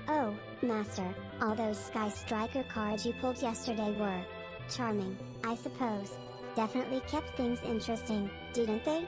Oh, Master, all those Sky Striker cards you pulled yesterday were charming, I suppose. Definitely kept things interesting, didn't they?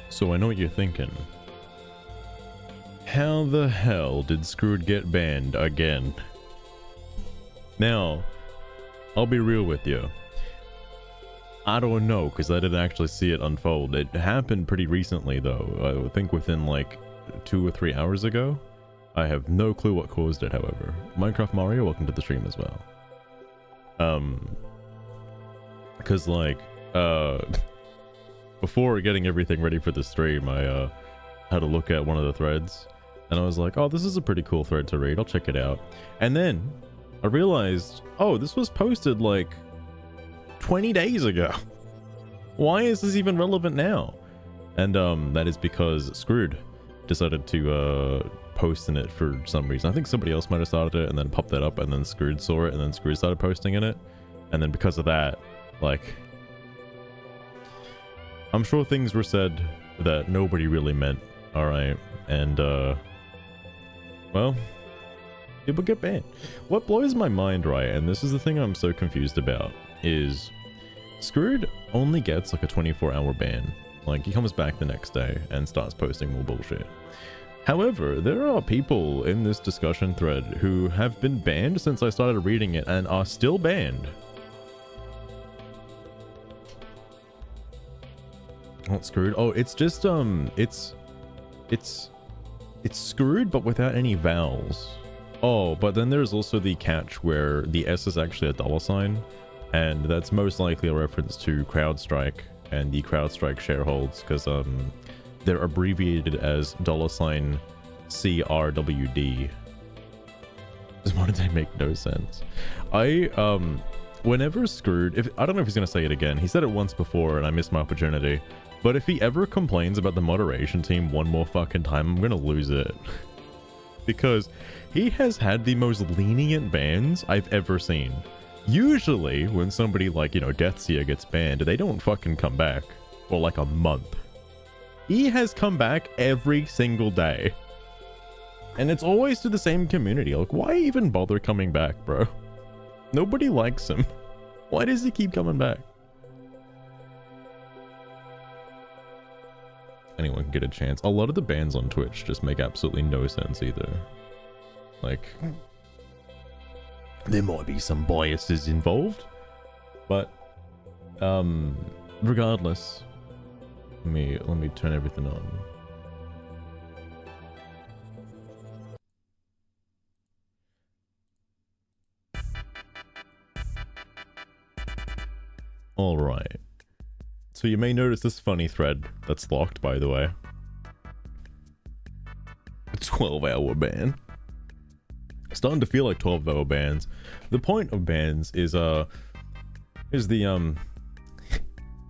So I know what you're thinking. How the hell did Screwed get banned again? Now, I'll be real with you. I don't know, because I didn't actually see it unfold. It happened pretty recently, though. I think within like 2 or 3 hours ago. I have no clue what caused it, however. Minecraft Mario, welcome to the stream as well. Because like, before getting everything ready for the stream, I had a look at one of the threads, and I was like, oh, this is a pretty cool thread to read, I'll check it out. And then I realized, oh, this was posted like 20 days ago. Why is this even relevant now? And that is because Screwed decided to post in it for some reason. I think somebody else might have started it and then popped that up, and then Screwed saw it, and then Screwed started posting in it. And then because of that, like, I'm sure things were said that nobody really meant, alright? And, well, people get banned. What blows my mind, right, and this is the thing I'm so confused about, is Screwed only gets like a 24-hour ban. Like, he comes back the next day and starts posting more bullshit. However, there are people in this discussion thread who have been banned since I started reading it and are still banned. Not Screwed. Oh, it's just it's Screwed but without any vowels. Oh, but then there's also the catch where the S is actually a $sign, and that's most likely a reference to CrowdStrike and the CrowdStrike shareholds, because they're abbreviated as $CRWD. This modern make no sense. Whenever Screwed, I don't know if he's gonna say it again. He said it once before and I missed my opportunity. But if he ever complains about the moderation team one more fucking time, I'm gonna lose it. Because he has had the most lenient bans I've ever seen. Usually, when somebody like, you know, Deathseer gets banned, they don't fucking come back for like a month. He has come back every single day. And it's always to the same community. Like, why even bother coming back, bro? Nobody likes him. Why does he keep coming back? Anyone can get a chance. A lot of the bans on Twitch just make absolutely no sense either. Like, there might be some biases involved, but regardless, let me turn everything on. All right. So you may notice this funny thread that's locked, by the way. A 12-hour ban. Starting to feel like 12-hour bans. The point of bans is here's the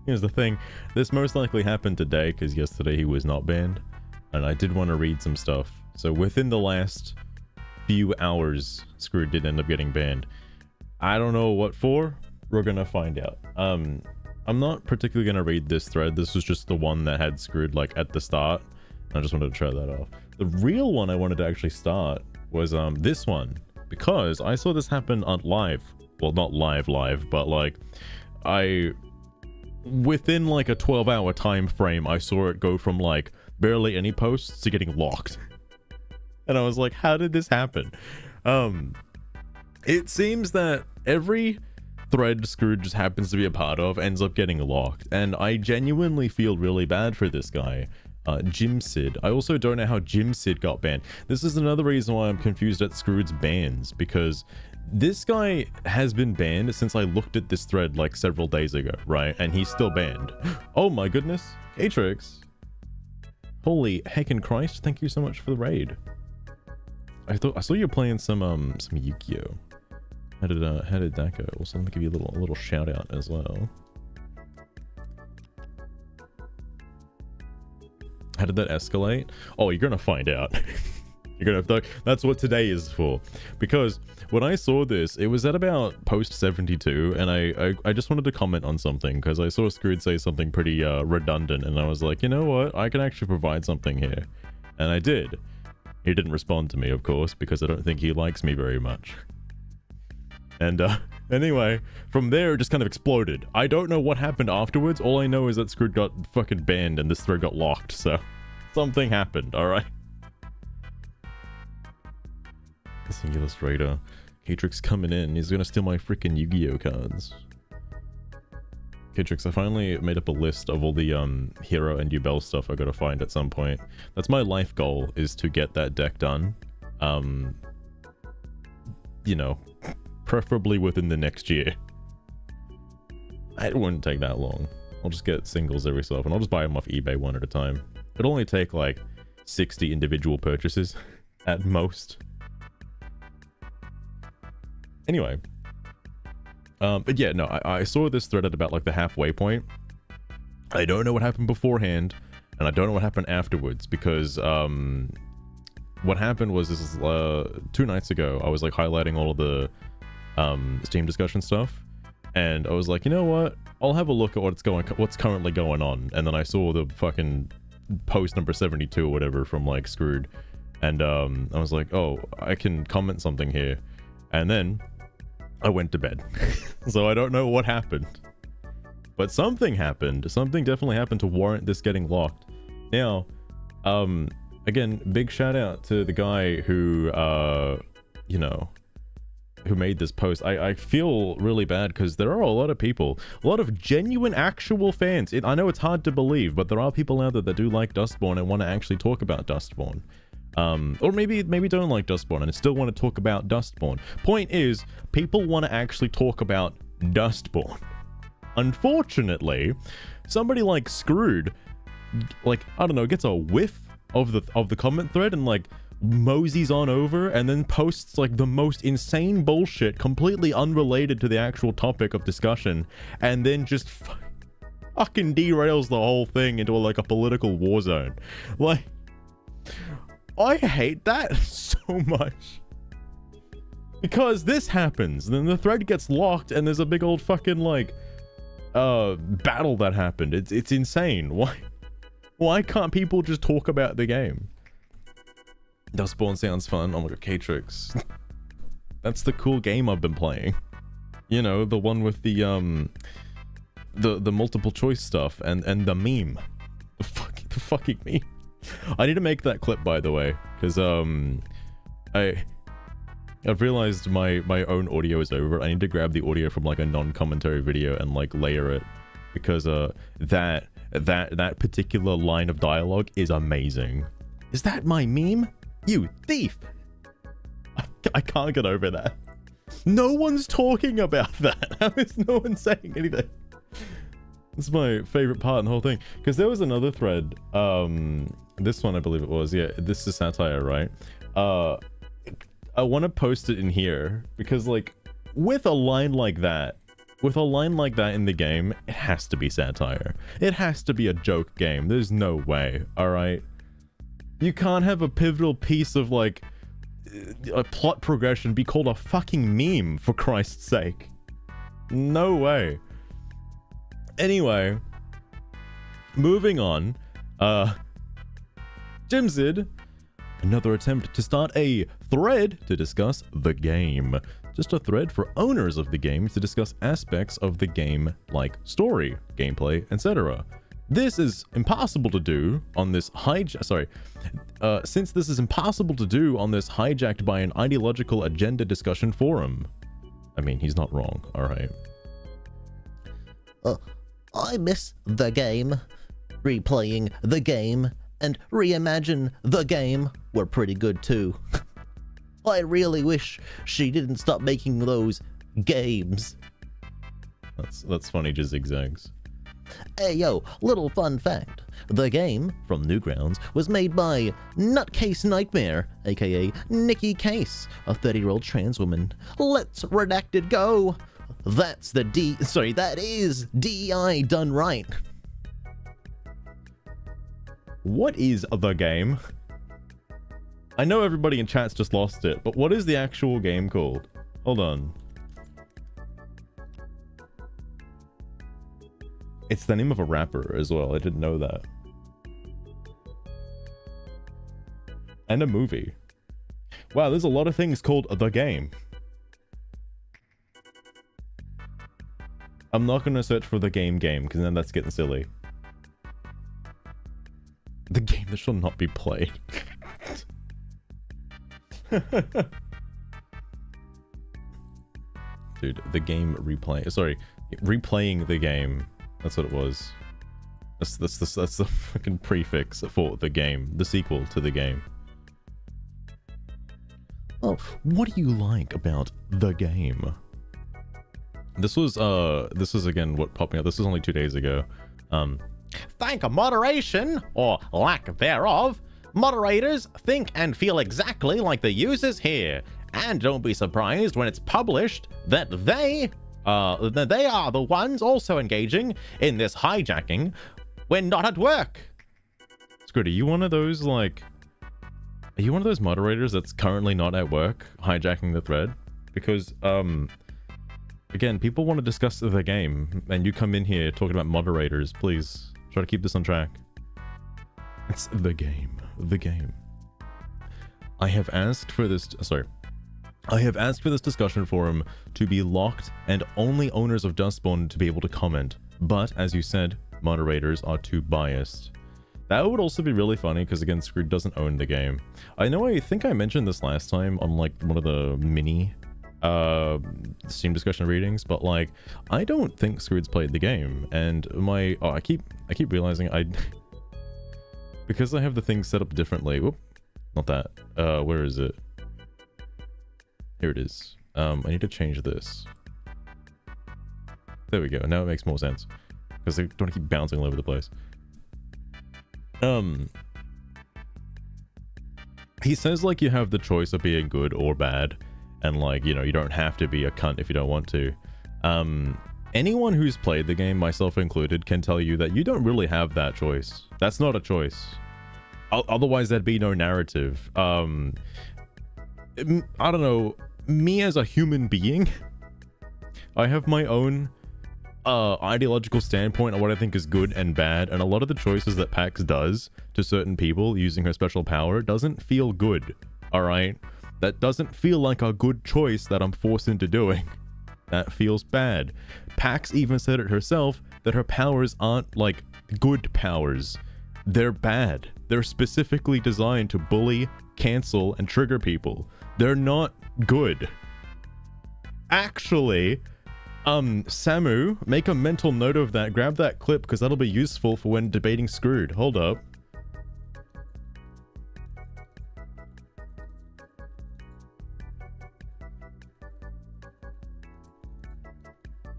thing. This most likely happened today because yesterday he was not banned, and I did want to read some stuff. So within the last few hours, Screwed did end up getting banned. I don't know what for. We're gonna find out. I'm not particularly gonna read this thread. This was just the one that had Screwed like at the start. I just wanted to try that off. The real one I wanted to actually start was this one, because I saw this happen on live. Well, not live, but like within like a 12-hour time frame, I saw it go from like barely any posts to getting locked. And I was like, how did this happen? It seems that every thread Scrooge just happens to be a part of ends up getting locked, and I genuinely feel really bad for this guy, Jim Sid. I also don't know how Jim Sid got banned. This is another reason why I'm confused at Scrooge's bans, because this guy has been banned since I looked at this thread like several days ago, right? And he's still banned. Oh my goodness, Atrix. Holy heckin' Christ, thank you so much for the raid. I saw you playing some Yu-Gi-Oh! How did that go? Also, let me give you a little shout out as well. How did that escalate? Oh, you're gonna find out. You're gonna that's what today is for. Because when I saw this, it was at about post 72, and I just wanted to comment on something because I saw Scrooge say something pretty redundant, and I was like, you know what? I can actually provide something here, and I did. He didn't respond to me, of course, because I don't think he likes me very much. And anyway, from there it just kind of exploded. I don't know what happened afterwards. All I know is that Scrooge got fucking banned and this thread got locked, so something happened, alright? Singular Raider. Catrix coming in. He's gonna steal my freaking Yu-Gi-Oh cards. Catrix, I finally made up a list of all the Hero and Yubel stuff I gotta find at some point. That's my life goal, is to get that deck done. You know, preferably within the next year. It wouldn't take that long. I'll just get singles every so often. I'll just buy them off eBay one at a time. It'll only take like 60 individual purchases at most. Anyway, but yeah, no, I saw this thread at about like the halfway point. I don't know what happened beforehand, and I don't know what happened afterwards, because what happened was, this is 2 nights ago, I was like highlighting all of the Steam discussion stuff, and I was like, you know what, I'll have a look at what's currently going on. And then I saw the fucking post number 72 or whatever from like Screwed, and I was like, oh, I can comment something here. And then I went to bed. So I don't know what happened, but something happened. Something definitely happened to warrant this getting locked. Now, again, big shout out to the guy who you know, who made this post. I feel really bad because there are a lot of people, a lot of genuine actual fans. I know it's hard to believe, but there are people out there that do like Dustborn and want to actually talk about Dustborn. Or maybe don't like Dustborn and still want to talk about Dustborn. Point is, people want to actually talk about Dustborn. Unfortunately, somebody like Screwed, like, I don't know, gets a whiff of the comment thread and like moseys on over and then posts like the most insane bullshit completely unrelated to the actual topic of discussion, and then just fucking derails the whole thing into like a political war zone. Like, I hate that so much, because this happens, then the thread gets locked and there's a big old fucking like battle that happened. It's insane. Why can't people just talk about the game? Dustborn sounds fun. Oh my god, Catrix. That's the cool game I've been playing. You know, the one with the multiple choice stuff and the meme. The fucking meme. I need to make that clip, by the way, because I've realized my own audio is over. I need to grab the audio from like a non-commentary video and like layer it, because that particular line of dialogue is amazing. Is that my meme? You thief! I can't get over that. No one's talking about that. How is no one saying anything? It's my favorite part in the whole thing, because there was another thread, this one I believe it was, yeah, this is satire, right? I want to post it in here because, like, with a line like that in the game, it has to be satire. It has to be a joke game. There's no way, alright? You can't have a pivotal piece of, like, a plot progression be called a fucking meme, for Christ's sake. No way. Anyway, moving on, Jimzid, another attempt to start a thread to discuss the game. Just a thread for owners of the game to discuss aspects of the game like story, gameplay, etc. This is impossible to do on this since this is impossible to do on this hijacked by an ideological agenda discussion forum. I mean, he's not wrong, alright. I miss the game. Replaying the game and reimagine the game were pretty good too. I really wish she didn't stop making those games. That's funny, just zigzags. Hey yo, little fun fact. The game, from Newgrounds, was made by Nutcase Nightmare, aka Nikki Case, a 30-year-old trans woman. Let's redacted go! That is DEI done right. What is the game? I know everybody in chat's just lost it, but what is the actual game called? Hold on. It's the name of a rapper as well. I didn't know that. And a movie. Wow, there's a lot of things called the game. I'm not gonna search for the game because then that's getting silly. The game that shall not be played. Dude, the game replaying the game. That's what it was. That's the fucking prefix for the game, the sequel to the game. Oh, what do you like about the game? This was again what popped me up. This was only 2 days ago. Thank moderation, or lack thereof, moderators think and feel exactly like the users here, and don't be surprised when it's published that they are the ones also engaging in this hijacking when not at work. Scrooge, are you one of those moderators that's currently not at work hijacking the thread? Because again, people want to discuss the game, and you come in here talking about moderators. Please try to keep this on track. It's the game. The game. I have asked for this discussion forum to be locked and only owners of Dustborn to be able to comment. But as you said, moderators are too biased. That would also be really funny because again, Scrooge doesn't own the game. I think I mentioned this last time on like one of the mini Steam discussion readings, but like I don't think Scrooge played the game, and I keep realizing because I have the thing set up differently. Whoop, not that. Where is it? Here it is. I need to change this. There we go. Now it makes more sense because they don't keep bouncing all over the place. He says like you have the choice of being good or bad, and like, you know, you don't have to be a cunt if you don't want to. Anyone who's played the game, myself included, can tell you that you don't really have that choice. That's not a choice. Otherwise there'd be no narrative. I don't know, me as a human being, I have my own ideological standpoint on what I think is good and bad, and a lot of the choices that Pax does to certain people using her special power doesn't feel good. Alright? That doesn't feel like a good choice that I'm forced into doing. That feels bad. Pax even said it herself that her powers aren't like good powers. They're bad. They're specifically designed to bully, cancel, and trigger people. They're not good. Actually, Samu, make a mental note of that. Grab that clip because that'll be useful for when debating Screwed. Hold up.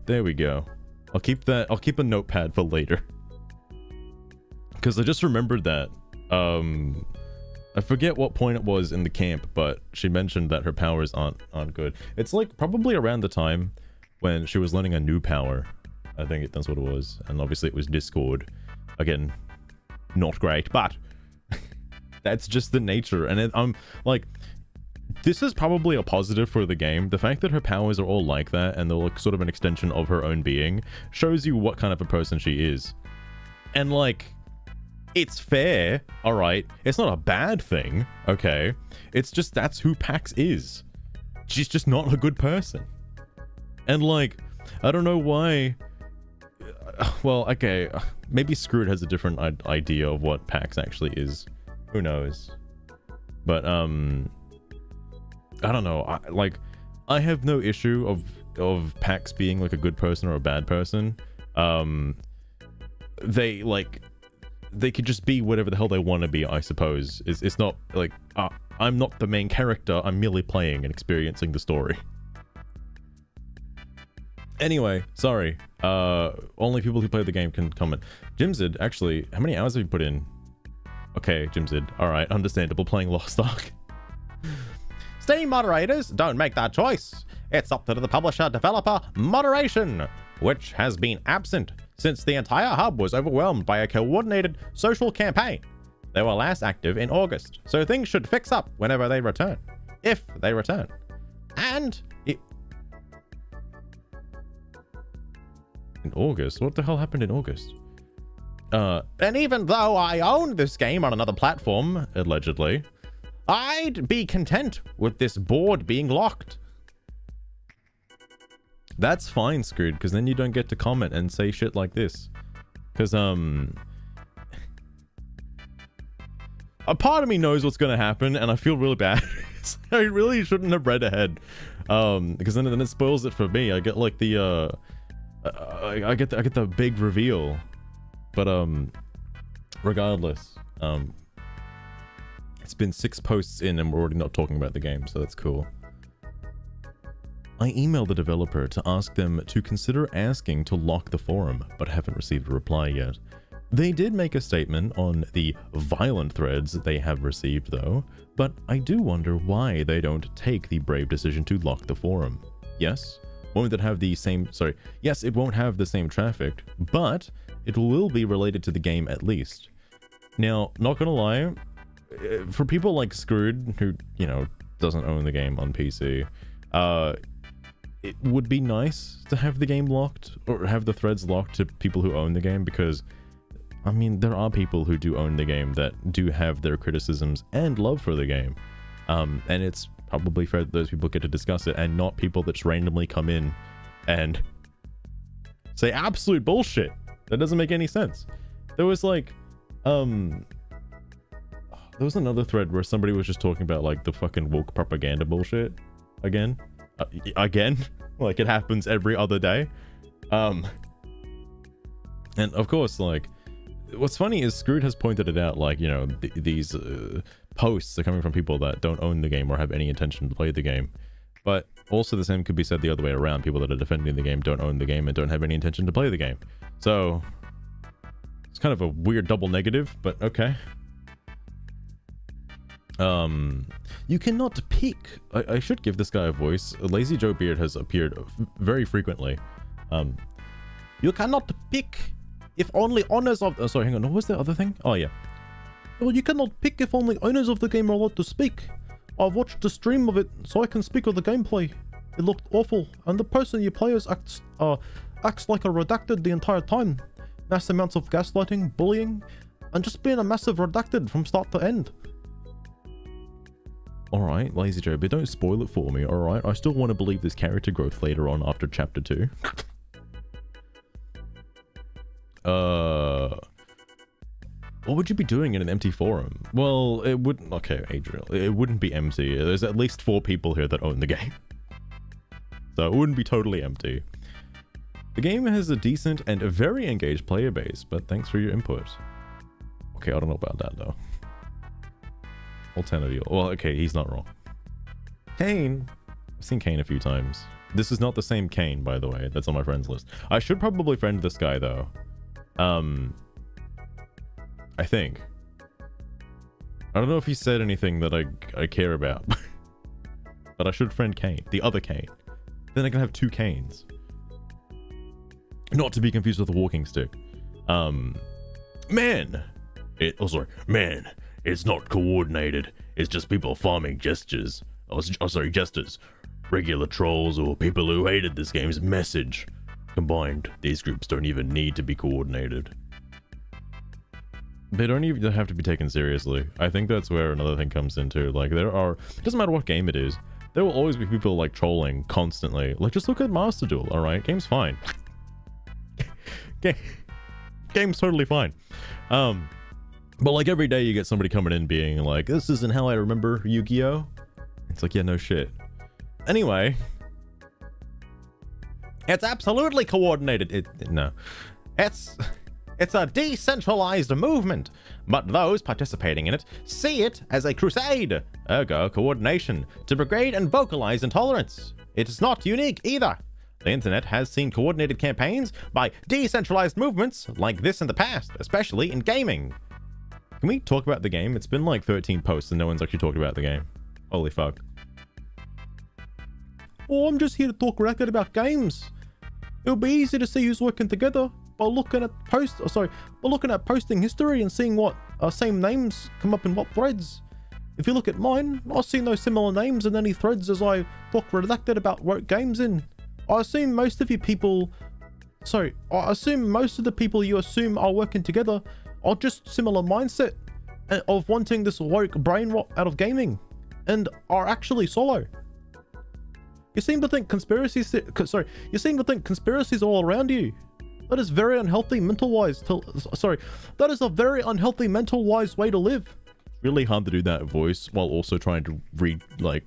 There we go. I'll keep a notepad for later. Because I just remembered that. I forget what point it was in the camp, but she mentioned that her powers aren't good. It's like probably around the time when she was learning a new power. I think that's what it was. And obviously it was Discord. Again, not great, but that's just the nature. And I'm like, this is probably a positive for the game. The fact that her powers are all like that and they're like sort of an extension of her own being shows you what kind of a person she is. And like, it's fair, all right? It's not a bad thing, okay? It's just that's who Pax is. She's just not a good person. And like, I don't know why. Well, okay, maybe Screwed has a different idea of what Pax actually is. Who knows? But I don't know. I have no issue of Pax being like a good person or a bad person. They like they could just be whatever the hell they want to be, I suppose. It's not like I'm not the main character, I'm merely playing and experiencing the story. Anyway, sorry. Only people who play the game can comment. Jimzid, actually, how many hours have you put in? Okay, Jimzid. Alright, understandable, playing Lost Ark. Steam moderators don't make that choice. It's up to the publisher-developer moderation, which has been absent since the entire hub was overwhelmed by a coordinated social campaign. They were last active in August, so things should fix up whenever they return. If they return. And... in August? What the hell happened in August? And even though I own this game on another platform, allegedly, I'd be content with this board being locked. That's fine, Screwed, because then you don't get to comment and say shit like this. Because, a part of me knows what's gonna happen, and I feel really bad. I really shouldn't have read ahead. Because then it spoils it for me. I get, like, the, I get the big reveal. But, regardless, it's been 6 posts in and we're already not talking about the game, so that's cool. I emailed the developer to ask them to consider asking to lock the forum, but haven't received a reply yet. They did make a statement on the violent threads they have received though, but I do wonder why they don't take the brave decision to lock the forum. Yes, won't it have the same, yes, it won't have the same traffic, but it will be related to the game at least. Now, not gonna lie, for people like Screwed, who, you know, doesn't own the game on PC, it would be nice to have the game locked, or have the threads locked to people who own the game, because, I mean, there are people who do own the game that do have their criticisms and love for the game. And it's probably fair that those people get to discuss it, and not people that just randomly come in and say absolute bullshit. That doesn't make any sense. There was like, there was another thread where somebody was just talking about like the fucking woke propaganda bullshit again. Again, like it happens every other day. And of course, like, what's funny is Screwed has pointed it out, like, you know, these posts are coming from people that don't own the game or have any intention to play the game. But also the same could be said the other way around. People that are defending the game don't own the game and don't have any intention to play the game. So it's kind of a weird double negative, but okay. You cannot pick. I should give this guy a voice. Lazy Joe Beard has appeared very frequently. You cannot pick if only owners of... Oh, sorry, hang on. What was the other thing? Oh, yeah. Well, you cannot pick if only owners of the game are allowed to speak. I've watched the stream of it, so I can speak of the gameplay. It looked awful, and the person you play as acts like a redacted the entire time. Mass amounts of gaslighting, bullying, and just being a massive redacted from start to end. Alright, Lazy Joe, but don't spoil it for me, alright? I still want to believe there's character growth later on after chapter 2. What would you be doing in an empty forum? Well, it wouldn't... Okay, Adriel, it wouldn't be empty. There's at least 4 people here that own the game. So it wouldn't be totally empty. The game has a decent and a very engaged player base, but thanks for your input. Okay, I don't know about that, though. Alternative. Well, okay, he's not wrong. Kane. I've seen Kane a few times. This is not the same Kane, by the way. That's on my friends list. I should probably friend this guy, though. I think. I don't know if he said anything that I care about. But I should friend Kane. The other Kane. Then I can have 2 Kanes. Not to be confused with a walking stick. Man! Man! It's not coordinated. It's just people farming gestures. Jesters. Regular trolls or people who hated this game's message. Combined, these groups don't even need to be coordinated. They don't even have to be taken seriously. I think that's where another thing comes into. Like, it doesn't matter what game it is, there will always be people, like, trolling constantly. Like, just look at Master Duel, alright? Game's fine. Game's totally fine. But, like, every day you get somebody coming in being like, this isn't how I remember Yu-Gi-Oh! It's like, yeah, no shit. Anyway, It's absolutely coordinated. No. It's a decentralized movement, but those participating in it see it as a crusade, ergo coordination, to brigade and vocalize intolerance. It is not unique either. The internet has seen coordinated campaigns by decentralized movements like this in the past, especially in gaming. Can we talk about the game? It's been like 13 posts and no one's actually talked about the game. Holy fuck. Oh, I'm just here to talk record about games. It'll be easy to see who's working together by looking at posting history and seeing what same names come up in what threads. If you look at mine, I see no similar names in any threads as I talk redacted about what games in. I assume most of the people you assume are working together are just similar mindset of wanting this woke brain rot out of gaming, and are actually solo. You seem to think conspiracies are all around you. That is very unhealthy mental-wise. That is a very unhealthy mental-wise way to live. It's really hard to do that voice while also trying to read, like,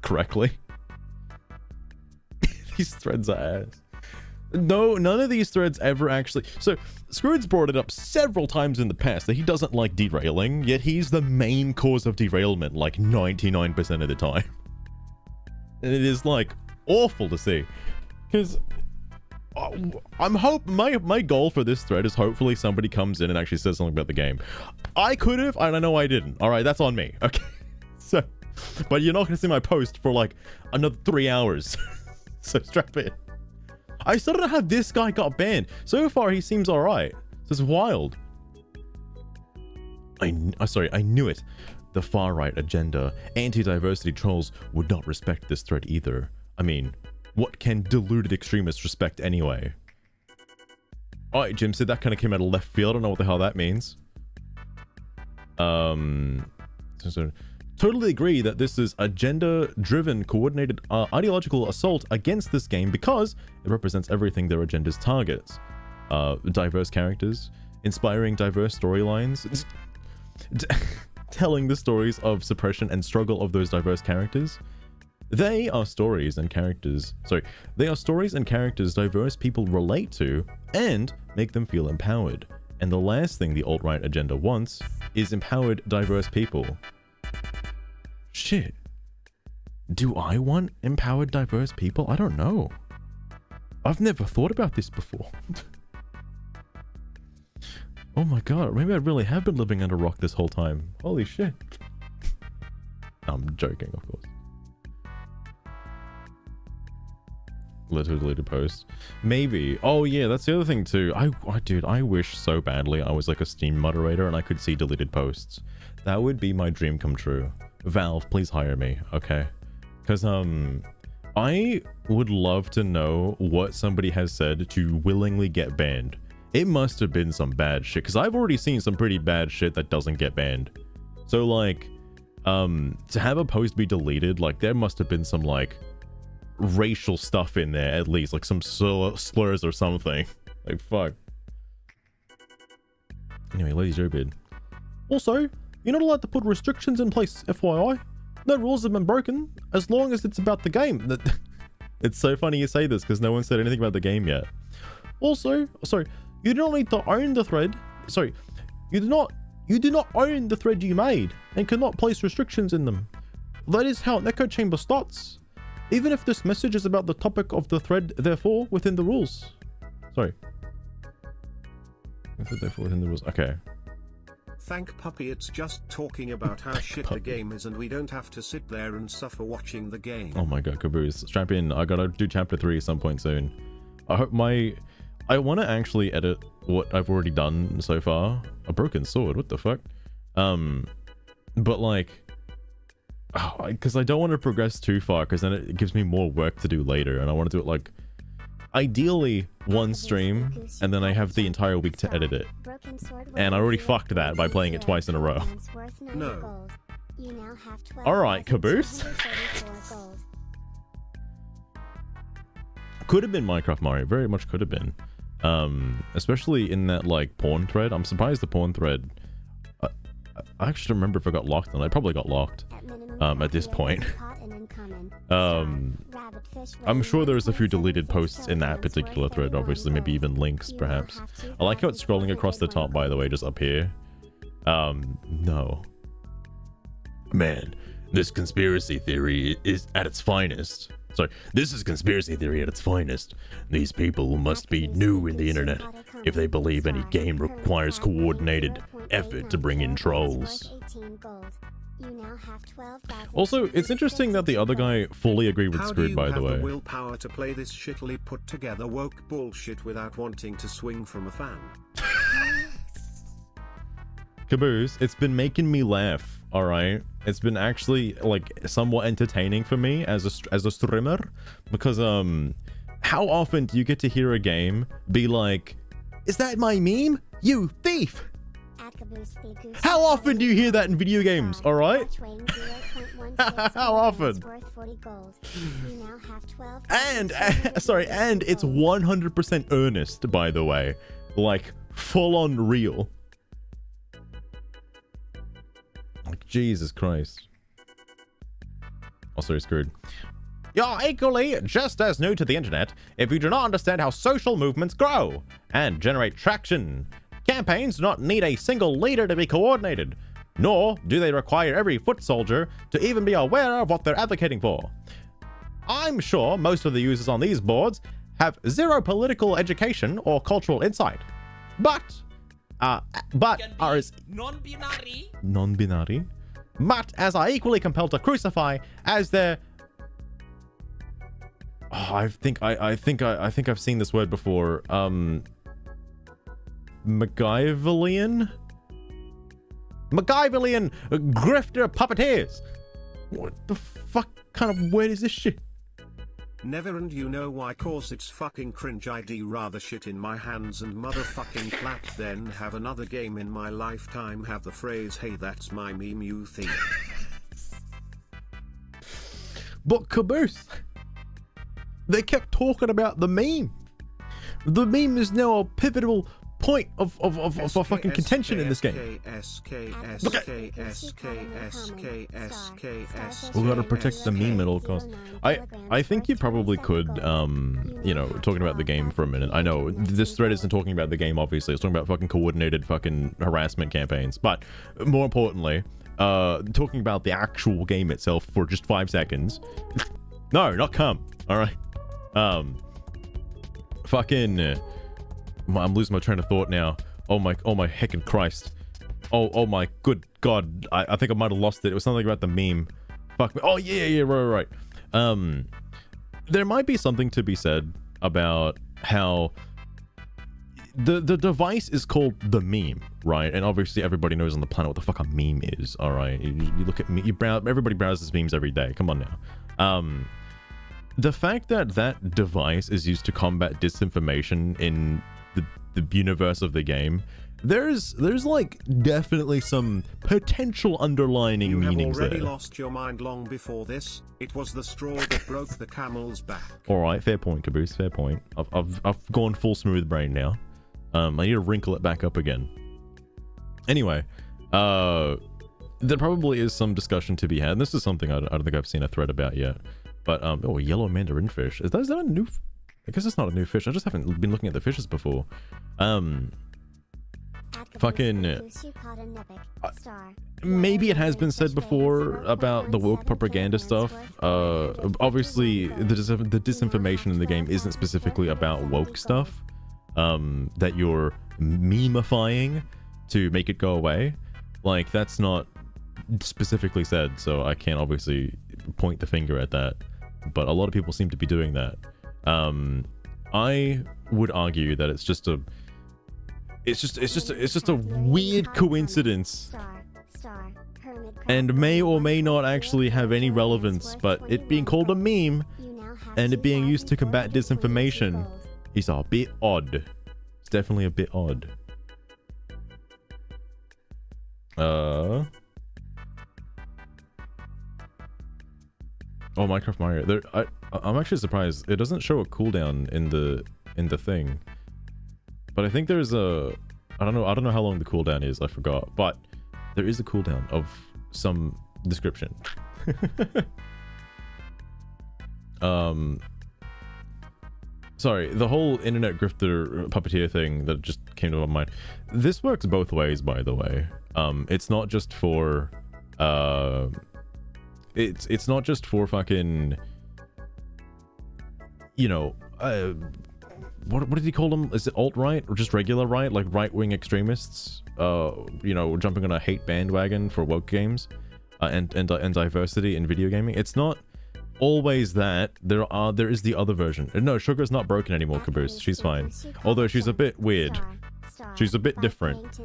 correctly. These threads are ass. No, none of these threads ever actually... So, Scrooge brought it up several times in the past that he doesn't like derailing, yet he's the main cause of derailment, like 99% of the time. And it is, like, awful to see. Because... my goal for this thread is hopefully somebody comes in and actually says something about the game. I could have, I know I didn't. Alright, that's on me. Okay. So, but you're not going to see my post for like another 3 hours. So strap in. I still don't know how this guy got banned. So far he seems alright. This is wild. I knew it. The far-right agenda, anti-diversity trolls would not respect this thread either. I mean... what can deluded extremists respect anyway? Alright, Jim said that kind of came out of left field. I don't know what the hell that means. Totally agree that this is a gender-driven, coordinated, ideological assault against this game because it represents everything their agendas targets. Diverse characters, inspiring diverse storylines, telling the stories of suppression and struggle of those diverse characters. They are stories and characters diverse people relate to and make them feel empowered. And the last thing the alt-right agenda wants is empowered, diverse people. Shit. Do I want empowered, diverse people? I don't know. I've never thought about this before. Oh my god, maybe I really have been living under a rock this whole time. Holy shit. I'm joking, of course. Deleted post. Maybe. Oh yeah, that's the other thing too. Dude, I wish so badly I was like a Steam moderator and I could see deleted posts. That would be my dream come true. Valve, please hire me, okay? Because I would love to know what somebody has said to willingly get banned. It must have been some bad shit, because I've already seen some pretty bad shit that doesn't get banned. So like, to have a post be deleted, like there must have been some like racial stuff in there, at least like some slurs or something. Like fuck. Anyway, ladies, your bid. Also, you're not allowed to put restrictions in place, FYI. No rules have been broken as long as it's about the game. It's so funny you say this because no one said anything about the game yet. Also, sorry, you do not need to own the thread. Sorry, you do not own the thread you made and cannot place restrictions in them. That is how an echo chamber starts. Even if this message is about the topic of the thread, therefore, within the rules. Sorry. Therefore, within the rules. Okay. Thank Puppy, it's just talking about how shit the game is and we don't have to sit there and suffer watching the game. Oh my god, Caboose. Strap in. I gotta do chapter 3 at some point soon. I hope I want to actually edit what I've already done so far. A broken sword, what the fuck? But like... because I don't want to progress too far because then it gives me more work to do later and I want to do it like ideally one stream and then I have the entire week to edit it, and I already fucked that by playing it twice in a row. No. Alright, Caboose. Could have been Minecraft Mario, very much could have been, especially in that like porn thread. I'm surprised the porn thread, I actually don't remember if I got locked, and I probably got locked at this point. I'm sure there's a few deleted posts in that particular thread, obviously, maybe even links, perhaps. I like how it's scrolling across the top, by the way, just up here. No. Man, this conspiracy theory is at its finest. Sorry, this is conspiracy theory at its finest. These people must be new in the internet if they believe any game requires coordinated effort to bring in trolls. Also, it's interesting that the other guy fully agreed with Screwed, by the way. How do you have the willpower to play this shittily put together woke bullshit without wanting to swing from a fan? Caboose, it's been making me laugh, alright? It's been actually, like, somewhat entertaining for me as a streamer, because, how often do you get to hear a game be like, is that my meme? You thief! How often do you hear that in video games, alright? How often? And, sorry, and it's 100% earnest, by the way. Like, full on real. Like, Jesus Christ. Also Screwed. You're equally just as new to the internet if you do not understand how social movements grow and generate traction. Campaigns do not need a single leader to be coordinated, nor do they require every foot soldier to even be aware of what they're advocating for. I'm sure most of the users on these boards have zero political education or cultural insight, but are as non-binary, but as are equally compelled to crucify as their. Oh, I think I've seen this word before. MacGyverian grifter puppeteers. What the fuck kind of word is this shit? Never, and you know why, cause it's fucking cringe. I'd rather shit in my hands and motherfucking clap than have another game in my lifetime have the phrase, hey that's my meme you thief. But Caboose, they kept talking about the meme. The meme is now a pivotal point of fucking contention in this game. We gotta protect the meme at all costs. I think you probably could, you know, talking about the game for a minute. I know this thread isn't talking about the game, obviously. It's talking about fucking coordinated fucking harassment campaigns. But more importantly, talking about the actual game itself for just 5 seconds. No, not come. All right. Fucking. I'm losing my train of thought now. Oh my heckin' Christ. Oh my good God. I think I might have lost it. It was something about the meme. Fuck me. Oh yeah, right. There might be something to be said about how the device is called the meme, right? And obviously everybody knows on the planet what the fuck a meme is, all right? You look at me, everybody browses memes every day. Come on now. The fact that that device is used to combat disinformation in the universe of the game, there's like definitely some potential underlining meanings there. You have already lost your mind long before this. It was the straw that broke the camel's back. All right, fair point, Caboose. Fair point. I've gone full smooth brain now. I need to wrinkle it back up again. Anyway, there probably is some discussion to be had. And this is something I don't think I've seen a thread about yet. But oh, yellow mandarin fish. Is that a new? I guess it's not a new fish. I just haven't been looking at the fishes before. Fucking. Maybe it has been said before about the woke propaganda stuff. Obviously, the disinformation in the game isn't specifically about woke stuff. That you're memifying to make it go away. Like, that's not specifically said, so I can't obviously point the finger at that. But a lot of people seem to be doing that. I would argue that it's just a weird coincidence and may or may not actually have any relevance, but it being called a meme and it being used to combat disinformation is a bit odd. It's definitely a bit odd. Oh, Minecraft Mario. I'm actually surprised. It doesn't show a cooldown in the thing. But I think there's a... I don't know how long the cooldown is. I forgot. But there is a cooldown of some description. Sorry, the whole internet grifter puppeteer thing that just came to my mind. This works both ways, by the way. It's not just for it's not just for fucking, you know, what did he call them? Is it alt-right or just regular right? Like right-wing extremists, you know, jumping on a hate bandwagon for woke games and diversity in video gaming. It's not always that. There is the other version. No, Sugar's not broken anymore, Caboose. She's fine. Although she's a bit weird. She's a bit different.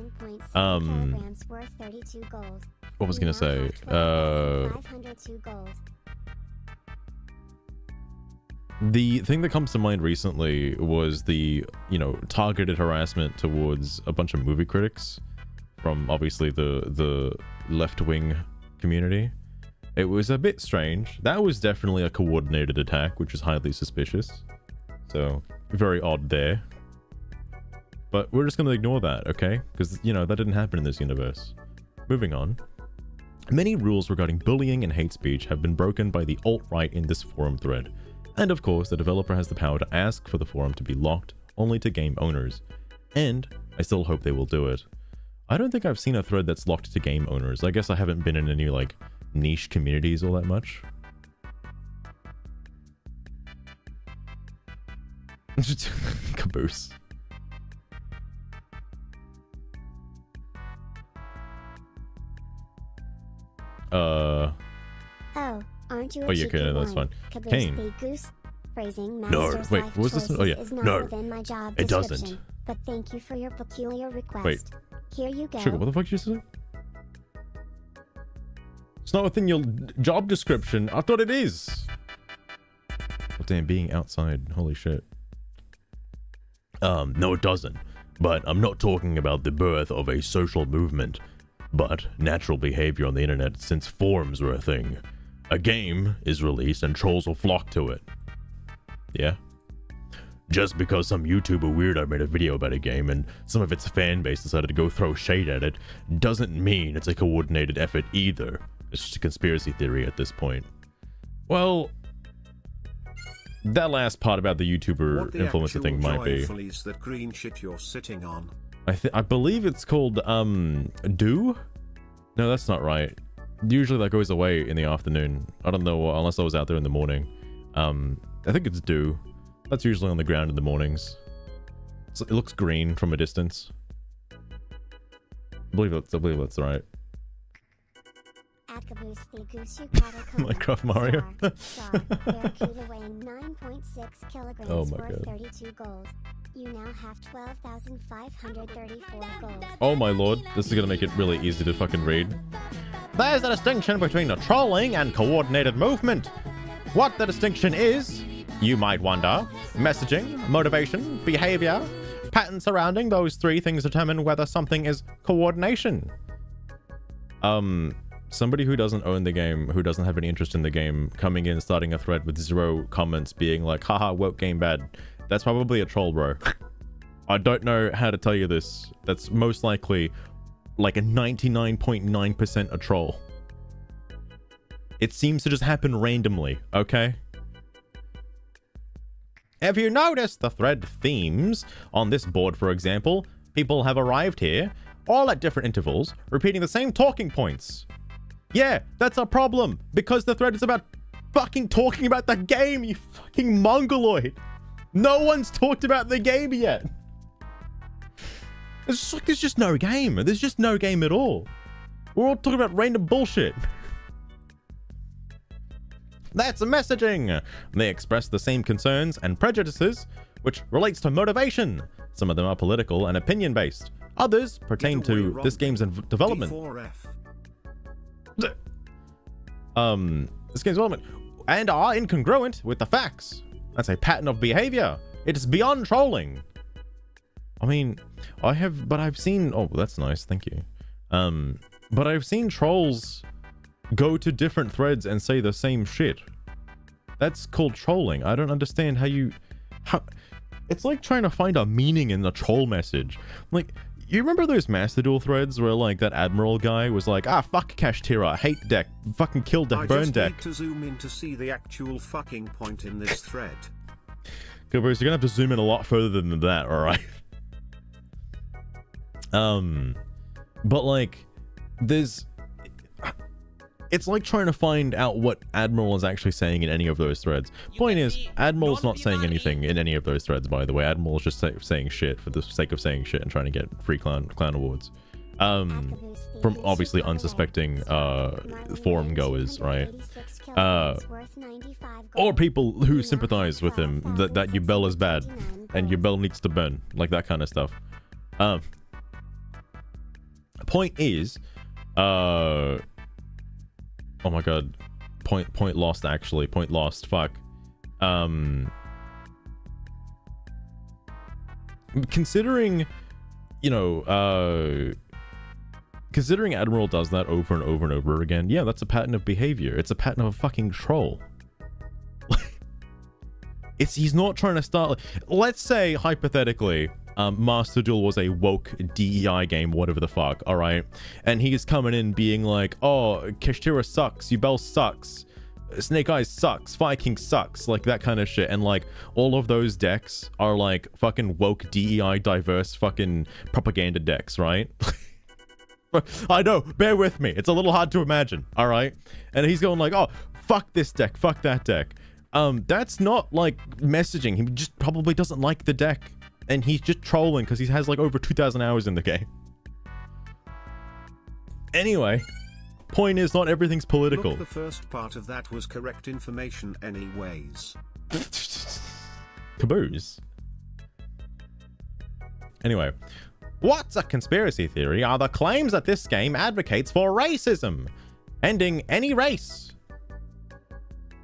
What was I gonna say? The thing that comes to mind recently was the, you know, targeted harassment towards a bunch of movie critics from obviously the left-wing community. It was a bit strange. That was definitely a coordinated attack, which is highly suspicious. So, very odd there. But we're just going to ignore that, okay? Because, you know, that didn't happen in this universe. Moving on. Many rules regarding bullying and hate speech have been broken by the alt-right in this forum thread. And of course, the developer has the power to ask for the forum to be locked only to game owners. And I still hope they will do it. I don't think I've seen a thread that's locked to game owners. I guess I haven't been in any, like, niche communities all that much. Caboose. Oh, aren't you a yeah, okay, that's fine. Kane. No, wait, what was this one? Oh yeah, no, it doesn't. But thank you for your peculiar request. Wait. Here you go. Sugar, what the fuck did you say? It's not within your job description. I thought it is. Oh, damn, being outside. Holy shit. No, it doesn't. But I'm not talking about the birth of a social movement, but natural behavior on the internet since forums were a thing. A game is released and trolls will flock to it. Yeah? Just because some YouTuber weirdo made a video about a game and some of its fan base decided to go throw shade at it, doesn't mean it's a coordinated effort either. It's just a conspiracy theory at this point. Well, that last part about the YouTuber influencer thing might be. Is that green shit you're sitting on? I believe it's called dew? No, that's not right. Usually that goes away in the afternoon. I don't know unless I was out there in the morning. I think it's dew. That's usually on the ground in the mornings. So it looks green from a distance. I believe that's right. Minecraft Mario. Oh my god. 32 gold. You now have 12,534 gold. Oh my lord, this is gonna make it really easy to fucking read. There's a distinction between a trolling and coordinated movement. What the distinction is, you might wonder. Messaging, motivation, behavior, patterns surrounding those three things determine whether something is coordination. Somebody who doesn't own the game, who doesn't have any interest in the game, coming in, starting a thread with 0 comments, being like, haha, woke game bad. That's probably a troll, bro. I don't know how to tell you this. That's most likely like a 99.9% a troll. It seems to just happen randomly, okay? Have you noticed the thread themes on this board, for example? People have arrived here, all at different intervals, repeating the same talking points. Yeah, that's a problem, because the thread is about fucking talking about the game, you fucking mongoloid. No one's talked about the game yet. It's like there's just no game. There's just no game at all. We're all talking about random bullshit. That's messaging. They express the same concerns and prejudices, which relates to motivation. Some of them are political and opinion-based. Others pertain to this game's development. This game's development. And are incongruent with the facts. That's a pattern of behavior. It is beyond trolling. I mean, I've seen, oh, that's nice, thank you. But I've seen trolls go to different threads and say the same shit. That's called trolling. I don't understand how it's like trying to find a meaning in a troll message. Like, you remember those Master Duel threads where like that Admiral guy was like, ah, fuck Kashtira, I hate deck, fucking kill deck, burn deck. I just need to zoom in to see the actual fucking point in this thread. Okay, Bruce, you're gonna have to zoom in a lot further than that, alright? But like, it's like trying to find out what Admiral is actually saying in any of those threads. Point is, Admiral's not saying anything in any of those threads, by the way. Admiral's just saying shit for the sake of saying shit and trying to get free clan awards. From obviously unsuspecting forum goers, right? Or people who sympathize with him, that your bell is bad and your bell needs to burn, like that kind of stuff. Point is, oh my god, point lost, actually, point lost, fuck. Considering, you know, considering Admiral does that over and over and over again, yeah, that's a pattern of behavior. It's a pattern of a fucking troll. He's not trying to start, let's say, hypothetically, Master Duel was a woke DEI game, whatever the fuck, alright? And he's coming in being like, oh, Kashtira sucks, Yubel sucks, Snake Eyes sucks, Fire King sucks, like that kind of shit. And like, all of those decks are like fucking woke DEI diverse fucking propaganda decks, right? I know, bear with me, it's a little hard to imagine, alright? And he's going like, oh, fuck this deck, fuck that deck. That's not like messaging, he just probably doesn't like the deck. And he's just trolling because he has like over 2,000 hours in the game. Anyway, point is, not everything's political. Look, the first part of that was correct information anyways. Caboose. Anyway, what's a conspiracy theory are the claims that this game advocates for racism, ending any race.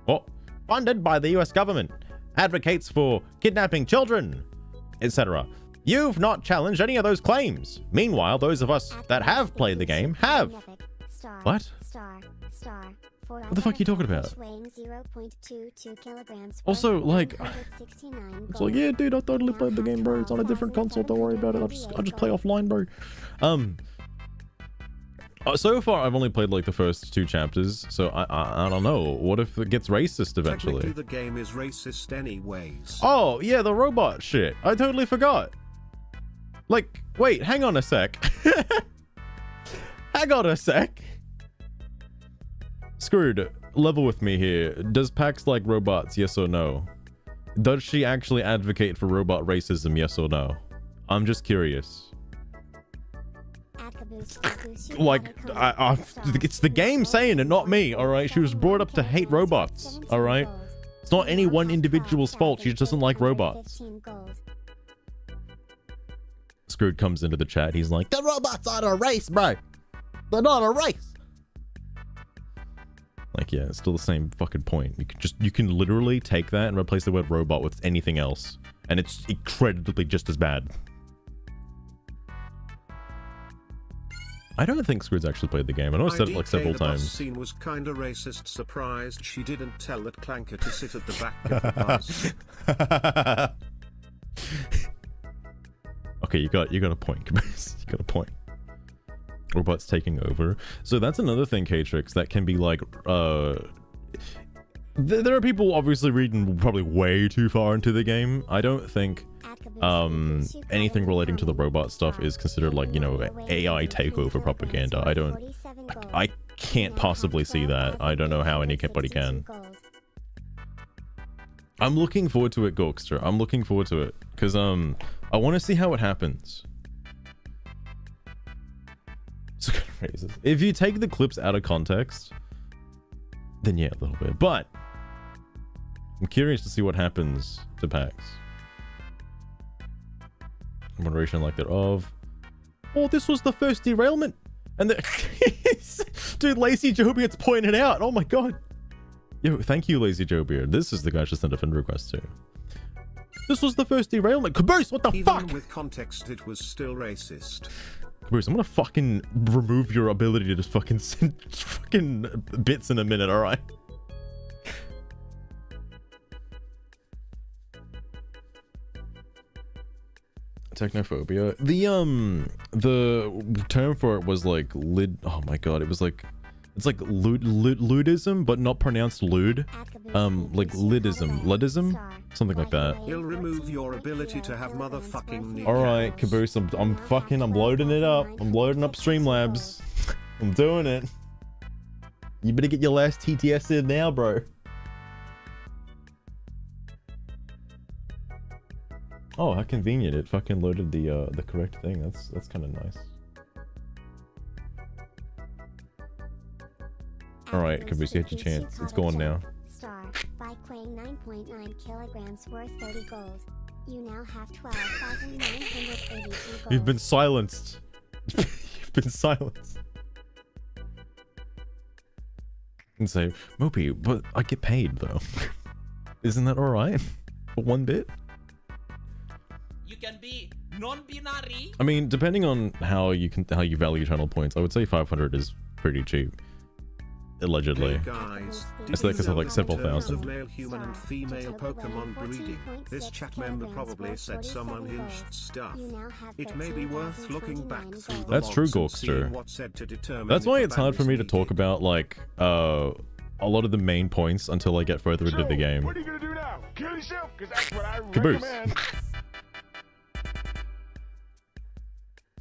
Or funded by the US government, advocates for kidnapping children, etc. You've not challenged any of those claims. Meanwhile, those of us that have played the game have. What? What the fuck are you talking about? Also, like, it's like, yeah, dude, I totally played the game, bro. It's on a different console. Don't worry about it. I'll just play offline, bro. So far, I've only played like the first 2 chapters, so I don't know. What if it gets racist eventually? Technically, the game is racist anyways. Oh, yeah, the robot shit. I totally forgot. Like, wait, hang on a sec. Hang on a sec. Screwed, level with me here. Does PAX like robots, yes or no? Does she actually advocate for robot racism, yes or no? I'm just curious. Like, it's the game saying it, not me, alright? She was brought up to hate robots, alright? It's not any one individual's fault, she just doesn't like robots. Screwed comes into the chat, he's like, the robots aren't a race, bro! They're not a race! Like, yeah, it's still the same fucking point. You can literally take that and replace the word robot with anything else, and it's incredibly just as bad. I don't think Squid's actually played the game. I know I've said it like several times. The bus scene was kinda racist. Surprised she didn't tell that Clanker to sit at the back of the bus. Okay, you got a point, Caboose. You got a point. Robots taking over. So that's another thing, K-Trix, that can be like, there are people obviously reading probably way too far into the game. I don't think anything relating to the robot stuff is considered like, you know, AI takeover propaganda. I can't possibly see that. I don't know how anybody can. I'm looking forward to it, Gorkster. I'm looking forward to it because I want to see how it happens. If you take the clips out of context, then yeah, a little bit. But I'm curious to see what happens to PAX. Moderation like thereof. Oh, this was the first derailment. And dude, Lazy Joe Beard's pointed out. Oh my god. Yo, thank you, Lazy Joe Beard. This is the guy just sent a friend request too. This was the first derailment. Caboose, what the fuck? Even with context, it was still racist. Caboose, I'm gonna fucking remove your ability to just fucking send fucking bits in a minute, alright? Technophobia. The term for it was like oh my god, it was like, it's like ludism, but not pronounced lewd. Like lidism, something like that. He'll remove your ability to have motherfucking kneecaps. Alright, Caboose, I'm loading it up. I'm loading up Streamlabs. I'm doing it. You better get your last TTS in now, bro. Oh, how convenient. It fucking loaded the correct thing. That's kind of nice. Alright, Caboose, you had your chance. It's going now. Star, by weighing 9.9 kilograms worth 30 gold. You now have 12,982 gold. You've been silenced. You've been silenced. And say, Mopey, but I get paid though. Isn't that alright? For one bit? You can be non-binary. I mean, depending on how you value channel points, I would say 500 is pretty cheap. Allegedly. Hey guys, It's like, like several thousand. Of male human and female Pokemon breeding, this chat member probably said some unhinged stuff. It may be worth looking back through the That's true, logs and seeing Gorkster. what's said to determine That's if why a it's hard ban for is me to talk needed. about like a lot of the main points until I get further into the game. What are you gonna do now? Kill yourself? Because that's what I Caboose. recommend.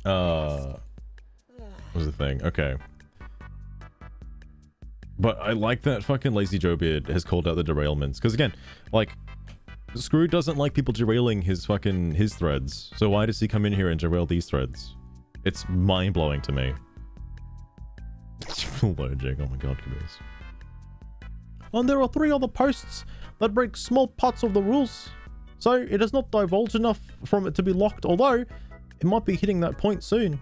What was the thing? Okay. But I like that fucking Lazy Joe Beard has called out the derailments. Because again, like, Screw doesn't like people derailing his threads. So why does he come in here and derail these threads? It's mind-blowing to me. Allergic. Oh my god, Caboose. And there are 3 other posts that break small parts of the rules. So it is not divulged enough from it to be locked, although it might be hitting that point soon.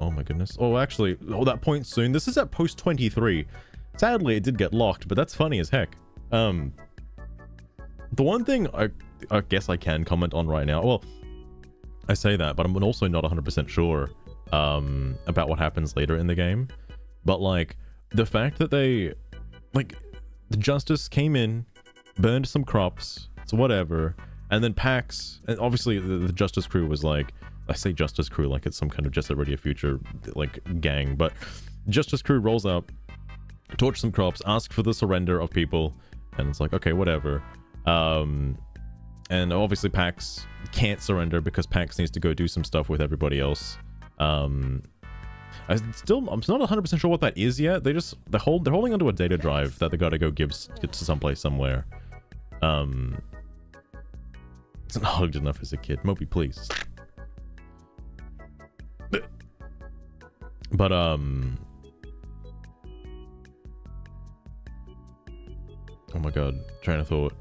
Oh my goodness. Oh, actually, that point soon. This is at post 23. Sadly, it did get locked, but that's funny as heck. The one thing I guess I can comment on right now, well, I say that, but I'm also not 100% sure about what happens later in the game. But like, the fact that they, like, the Justice came in, burned some crops, so whatever, and then PAX, and obviously the Justice crew was like, I say Justice crew like it's some kind of Jet Set Radio Future, like, gang, but Justice crew rolls up, torch some crops, ask for the surrender of people, and it's like, okay, whatever. And obviously PAX can't surrender because PAX needs to go do some stuff with everybody else. I'm not 100% sure what that is yet. They're holding onto a data drive that they gotta go give to someplace somewhere. It's not hugged enough as a kid. Moby, please. But oh my god, train of thought.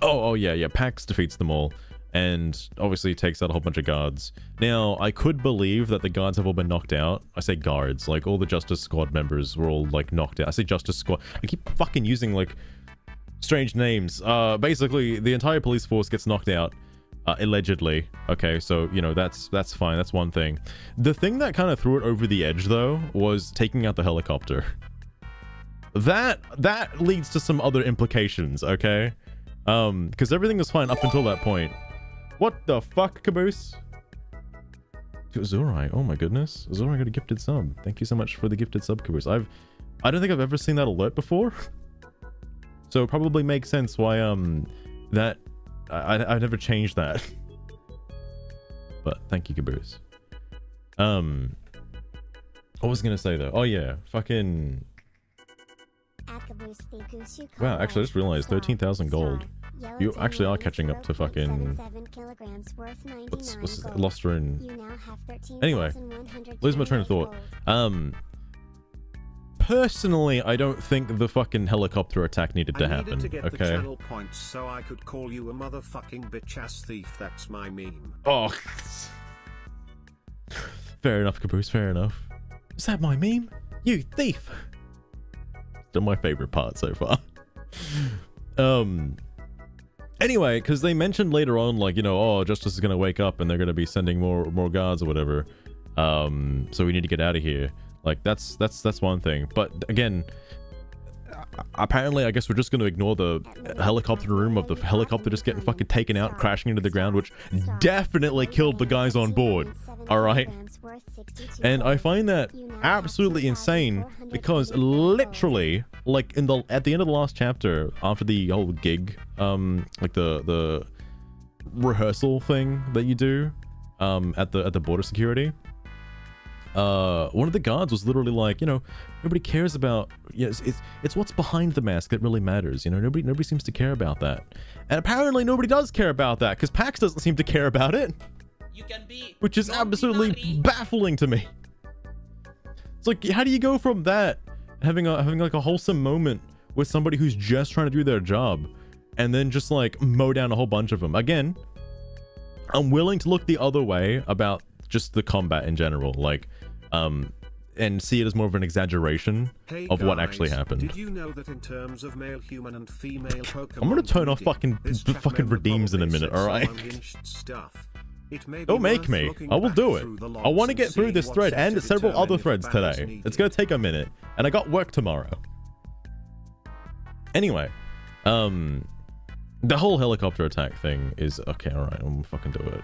Oh yeah, PAX defeats them all, and obviously takes out a whole bunch of guards. Now, I could believe that the guards have all been knocked out. I say guards, like all the Justice Squad members were all like knocked out. I say Justice Squad. I keep fucking using like strange names. Basically, the entire police force gets knocked out. Allegedly. Okay, so, you know, that's fine. That's one thing. The thing that kind of threw it over the edge, though, was taking out the helicopter. That leads to some other implications, okay? Because everything was fine up until that point. What the fuck, Caboose? Azurai, oh my goodness. Azurai got a gifted sub. Thank you so much for the gifted sub, Caboose. I don't think I've ever seen that alert before. So it probably makes sense why, that... I've never changed that. But thank you, Caboose. What was I gonna say though? Oh yeah, fucking... Wow, actually I just realized 13,000 gold. You actually are catching up to fucking... What's Luster and... Anyway, lose my train of thought. Personally, I don't think the fucking helicopter attack needed to happen. To get okay. the channel points so I could call you a motherfucking bitch ass thief. That's my meme. Oh. Fair enough, Caboose. Fair enough. Is that my meme? You thief. Still my favorite part so far. Anyway, because they mentioned later on, like, you know, oh, Justice is gonna wake up and they're gonna be sending more guards or whatever. So we need to get out of here. Like, that's one thing. But again, apparently, I guess we're just going to ignore the helicopter room of the helicopter just getting fucking taken out, crashing into the ground, which definitely killed the guys on board. Alright? And I find that absolutely insane because literally, like at the end of the last chapter, after the whole gig, like the rehearsal thing that you do at the border security, one of the guards was literally like, you know, nobody cares about, you know, it's what's behind the mask that really matters, you know, nobody seems to care about that. And apparently nobody does care about that because PAX doesn't seem to care about it. You can be Which is absolutely baffling to me. It's like, how do you go from that, having like a wholesome moment with somebody who's just trying to do their job, and then just like mow down a whole bunch of them? Again, I'm willing to look the other way about just the combat in general, like, and see it as more of an exaggeration of what actually happened. Did you know that in terms of male human and female Pokemon, I'm gonna turn off fucking redeems in a minute, alright? Don't make me. I will do it. I want to get through this thread and several other threads today. It's gonna take a minute, and I got work tomorrow. Anyway, the whole helicopter attack thing is okay. All right, I'm gonna fucking do it.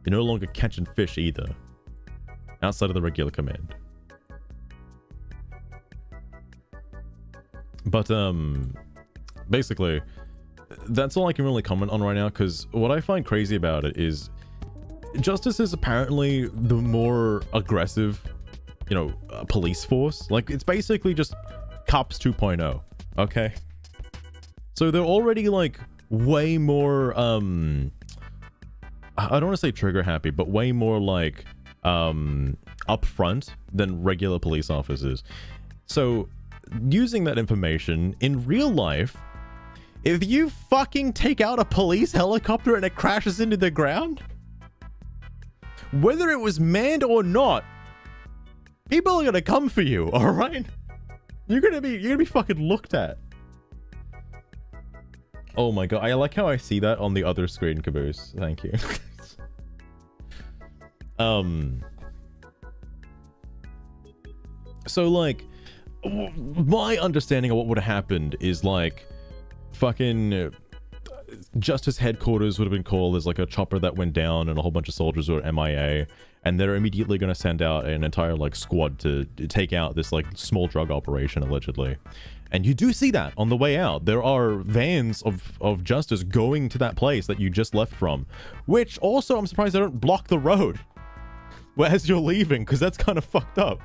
You're no longer catching fish either, outside of the regular command. But basically, that's all I can really comment on right now, because what I find crazy about it is Justice is apparently the more aggressive, you know, police force. Like, it's basically just Cops 2.0, okay? So they're already like way more I don't want to say trigger happy, but way more like upfront than regular police officers. So using that information in real life, if you fucking take out a police helicopter and it crashes into the ground, whether it was manned or not, people are gonna come for you, all right? You're gonna be fucking looked at. Oh my god, I like how I see that on the other screen, Caboose. Thank you. So like, my understanding of what would have happened is like, fucking Justice headquarters would have been called. There's like a chopper that went down and a whole bunch of soldiers were MIA, and they're immediately going to send out an entire like squad to take out this like small drug operation allegedly. And you do see that on the way out. There are vans of Justice going to that place that you just left from, which also I'm surprised they don't block the road as you're leaving, because that's kind of fucked up.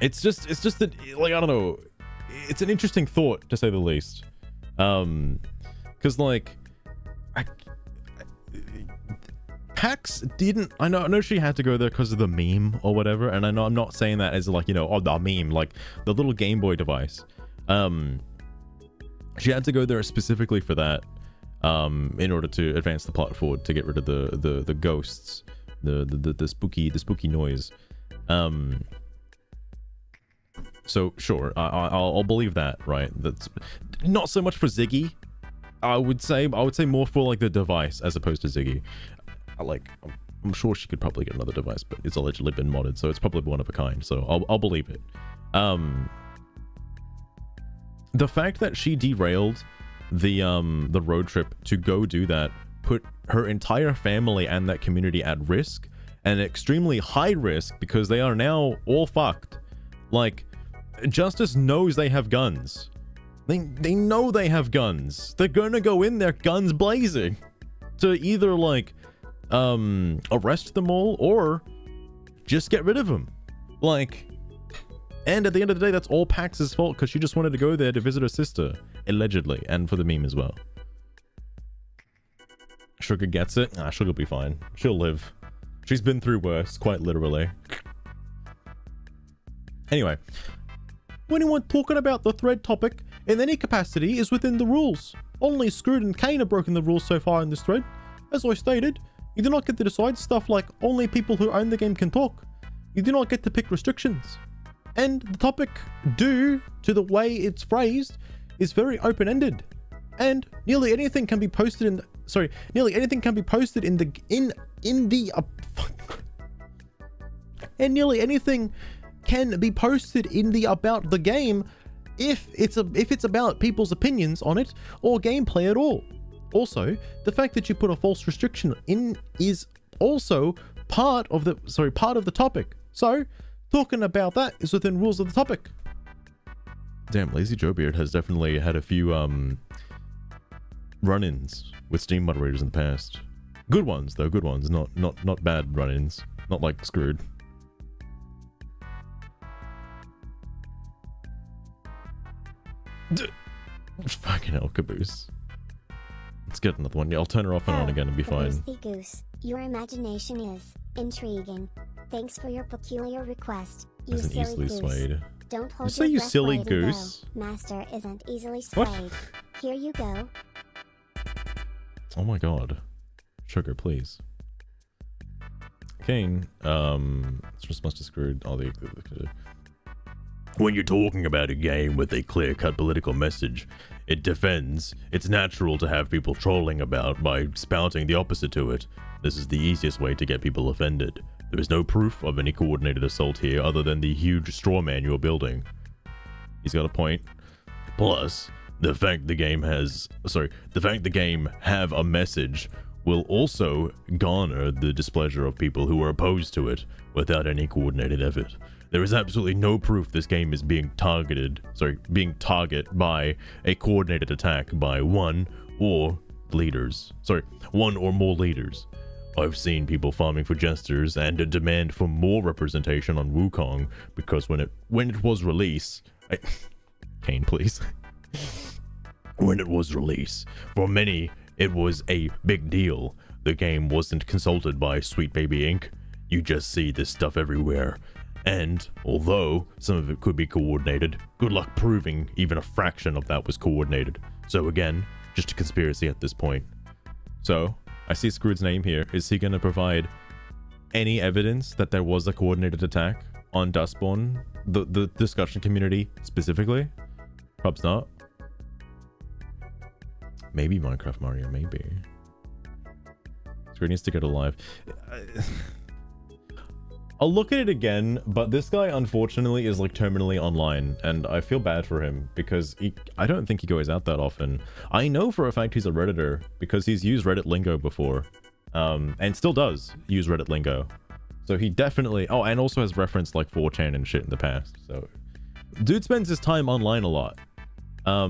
It's just that, like, I don't know, it's an interesting thought to say the least. Because like, PAX didn't, I know she had to go there because of the meme or whatever, and I know I'm not saying that as like, you know, oh, the meme, like the little Game Boy device. She had to go there specifically for that, in order to advance the plot forward, to get rid of the ghosts, the spooky noise. So sure, I'll believe that, right? That's not so much for Ziggy. I would say more for like the device as opposed to Ziggy. I'm sure she could probably get another device, but it's allegedly been modded, so it's probably one of a kind. So I'll believe it. The fact that she derailed the road trip to go do that put her entire family and that community at risk, and extremely high risk, because they are now all fucked. Like, Justice knows they have guns. They know they have guns. They're gonna go in there guns blazing to either like arrest them all or just get rid of them. Like, and at the end of the day, that's all Pax's fault, because she just wanted to go there to visit her sister, allegedly, and for the meme as well. Sugar gets it. Sugar'll be fine. She'll live. She's been through worse, quite literally. Anyway, anyone talking about the thread topic in any capacity is within the rules. Only Screwed and Kane have broken the rules so far in this thread. As I stated, you do not get to decide stuff like only people who own the game can talk. You do not get to pick restrictions. And the topic, due to the way it's phrased, is very open-ended. And nearly anything can be posted in the and nearly anything can be posted in the about the game if it's about people's opinions on it or gameplay at all. Also, the fact that you put a false restriction in is also part of the topic. So, talking about that is within rules of the topic. Damn, Lazy Joe Beard has definitely had a few run-ins with Steam moderators in the past. Good ones though, good ones, not bad run-ins, not like screwed. Fucking hell, Caboose. Let's get another one. Yeah, I'll turn her off and on again and be fine. Caboose the Goose, your imagination is intriguing. Thanks for your peculiar request, you Isn't silly easily goose. swayed. Don't hold say your you breath silly while you go. goose. Master isn't easily What? swayed. Here you go. Oh my god. Sugar, please. Kane, it's just must have screwed all the... When you're talking about a game with a clear-cut political message, it defends, it's natural to have people trolling about by spouting the opposite to it. This is the easiest way to get people offended. There is no proof of any coordinated assault here other than the huge straw man you're building. He's got a point. Plus, the fact the game have a message will also garner the displeasure of people who are opposed to it without any coordinated effort. There is absolutely no proof this game is being target by a coordinated attack by one or more leaders. I've seen people farming for jesters and a demand for more representation on Wukong because when it was released, Kane, please. When it was released, for many, it was a big deal. The game wasn't consulted by Sweet Baby Inc. You just see this stuff everywhere. And although some of it could be coordinated, good luck proving even a fraction of that was coordinated. So again, just a conspiracy at this point. So, I see Screwed's name here. Is he going to provide any evidence that there was a coordinated attack on Dustborn, the discussion community specifically? Probably not. Maybe Minecraft Mario, maybe. Screwed needs to get alive. I'll look at it again, but this guy unfortunately is like terminally online, and I feel bad for him because I don't think he goes out that often. I know for a fact he's a Redditor because he's used Reddit lingo before, and still does use Reddit lingo. So he definitely, and also has referenced like 4chan and shit in the past. So dude spends his time online a lot. Oh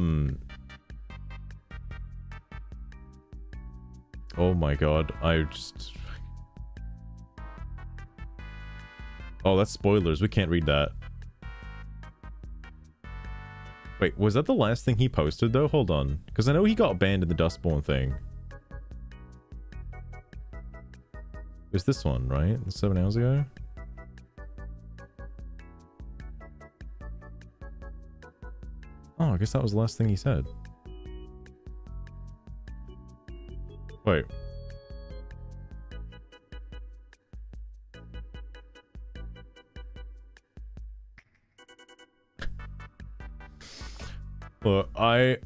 my god, oh, that's spoilers. We can't read that. Wait, was that the last thing he posted, though? Hold on. Because I know he got banned in the Dustborn thing. It was this one, right? 7 hours ago? Oh, I guess that was the last thing he said. Wait. Look, I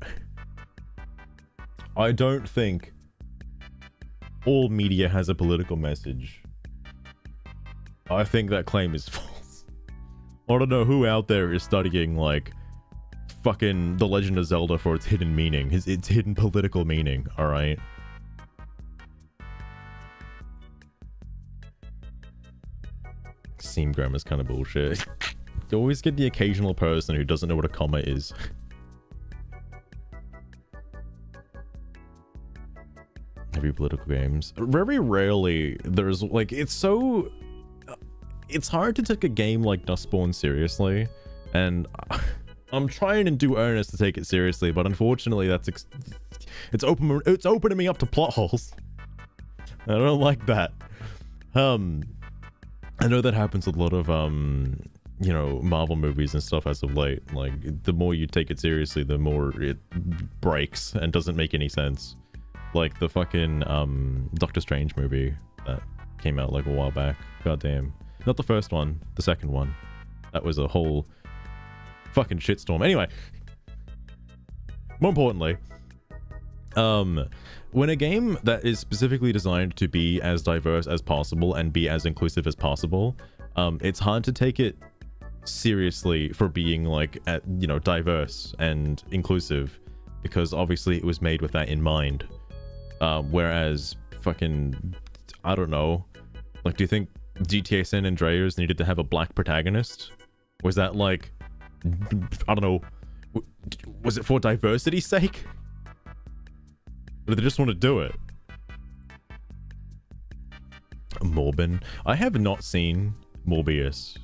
don't think all media has a political message. I think that claim is false. I don't know who out there is studying, like, fucking The Legend of Zelda for its hidden meaning. Its hidden political meaning, alright? Seam grammar's kind of bullshit. You always get the occasional person who doesn't know what a comma is. Heavy political games. Very rarely there's like, it's hard to take a game like Dustborn seriously, and I'm trying to do earnest to take it seriously, but unfortunately it's opening me up to plot holes. I don't like that. I know that happens with a lot of you know, Marvel movies and stuff as of late. Like, the more you take it seriously, the more it breaks and doesn't make any sense. Like the fucking Doctor Strange movie that came out like a while back. Goddamn. Not the first one, the second one. That was a whole fucking shitstorm. Anyway, more importantly, when a game that is specifically designed to be as diverse as possible and be as inclusive as possible it's hard to take it seriously for being like, diverse and inclusive, because obviously it was made with that in mind. Whereas fucking, I don't know, like, do you think GTA San Andreas needed to have a black protagonist? Was that like, I don't know, was it for diversity's sake? Or did they just want to do it? Morbin. I have not seen Morbius.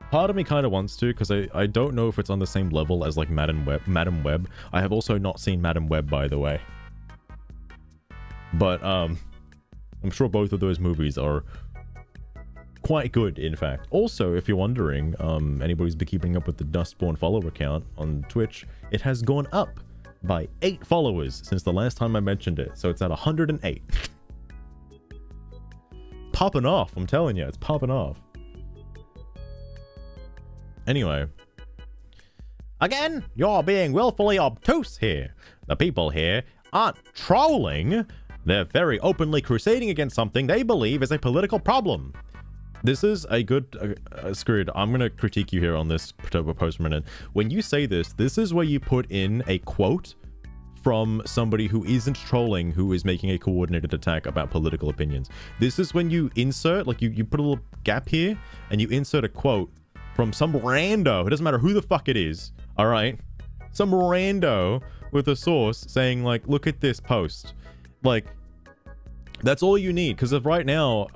Part of me kind of wants to, because I don't know if it's on the same level as like Madam Web. I have also not seen Madam Web, by the way. But I'm sure both of those movies are quite good, in fact. Also, if you're wondering, anybody's been keeping up with the Dustborn follower count on Twitch, it has gone up by 8 followers since the last time I mentioned it. So it's at 108. Popping off, I'm telling you, it's popping off. Anyway. Again, you're being willfully obtuse here. The people here aren't trolling. They're very openly crusading against something they believe is a political problem. This is a good... Screwed, I'm going to critique you here on this post for a minute. When you say this, this is where you put in a quote from somebody who isn't trolling, who is making a coordinated attack about political opinions. This is when you insert, like you put a little gap here, and you insert a quote from some rando, it doesn't matter who the fuck it is, all right? Some rando with a source saying, like, look at this post. Like, that's all you need, because of right now,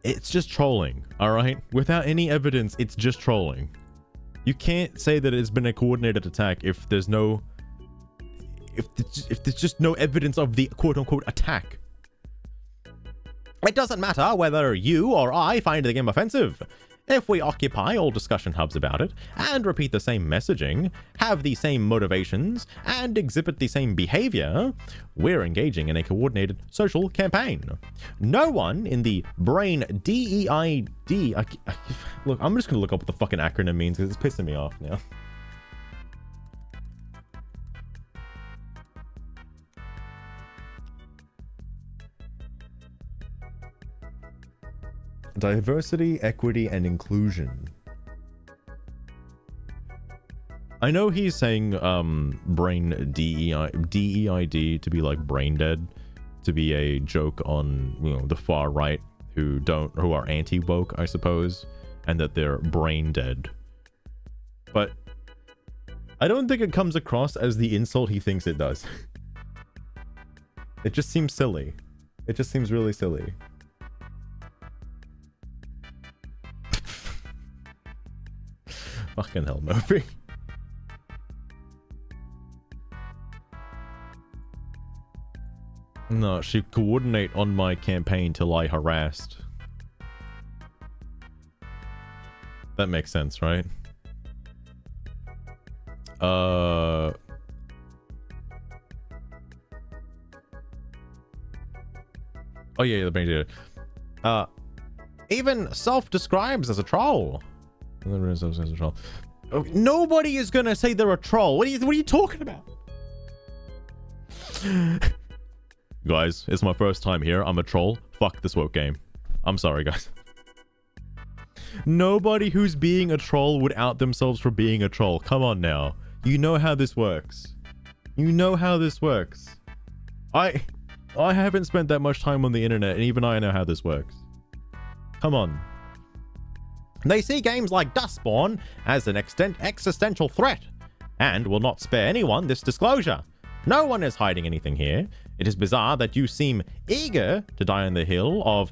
it's just trolling, all right? Without any evidence, it's just trolling. You can't say that it's been a coordinated attack if there's no... If there's just no evidence of the quote-unquote attack. It doesn't matter whether you or I find the game offensive. If we occupy all discussion hubs about it, and repeat the same messaging, have the same motivations, and exhibit the same behavior, we're engaging in a coordinated social campaign. No one in the brain DEID... Look, I'm just gonna look up what the fucking acronym means, because it's pissing me off now. Diversity, equity, and inclusion. I know he's saying brain DEID to be like brain dead, to be a joke on, you know, the far right who are anti-woke, I suppose, and that they're brain dead. But I don't think it comes across as the insult he thinks it does. It just seems silly. It just seems really silly. Fucking hell, Murphy. No, she'd coordinate on my campaign till I harassed. That makes sense, right? Oh yeah, the brain did. Even self-describes as a troll. Nobody is gonna say they're a troll. What are you talking about? Guys, it's my first time here. I'm a troll. Fuck this woke game. I'm sorry, guys. Nobody who's being a troll would out themselves for being a troll. Come on now. You know how this works. You know how this works. I haven't spent that much time on the internet, and even I know how this works. Come on. They see games like Dustborn as an existential threat, and will not spare anyone this disclosure. No one is hiding anything here. It is bizarre that you seem eager to die on the hill of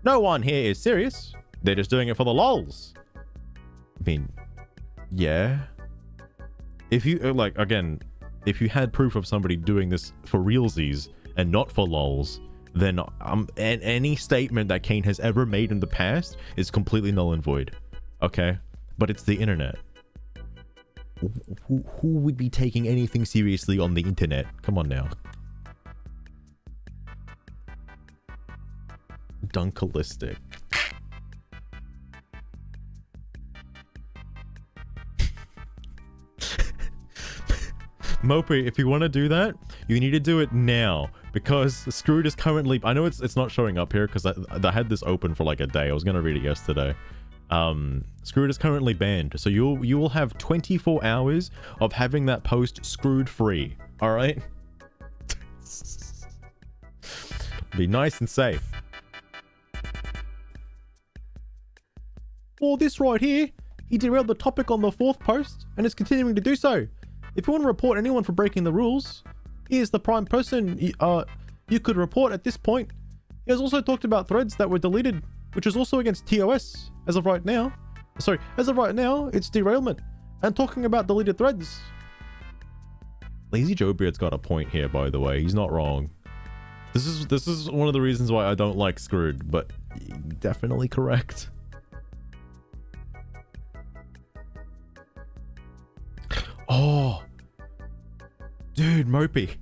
no one here is serious. They're just doing it for the lols. I mean, yeah. If you, like, again, if you had proof of somebody doing this for realsies and not for lols, then any statement that Kane has ever made in the past is completely null and void. Okay? But it's the internet. Who would be taking anything seriously on the internet? Come on now. Dunkalistic. Mopey, if you want to do that, you need to do it now, because Screwed is currently... I know it's not showing up here because I had this open for like a day. I was going to read it yesterday. Screwed is currently banned, so you will have 24 hours of having that post screwed free. All right. Be nice and safe. For this right here, he derailed the topic on the 4th post and is continuing to do so. If you want to report anyone for breaking the rules, here's the prime person you could report at this point. He has also talked about threads that were deleted, which is also against TOS as of right now. Sorry, as of right now, it's derailment and talking about deleted threads. Lazy Joe Beard's got a point here, by the way. He's not wrong. This is one of the reasons why I don't like Screwed, but definitely correct. Oh, dude, Mopey.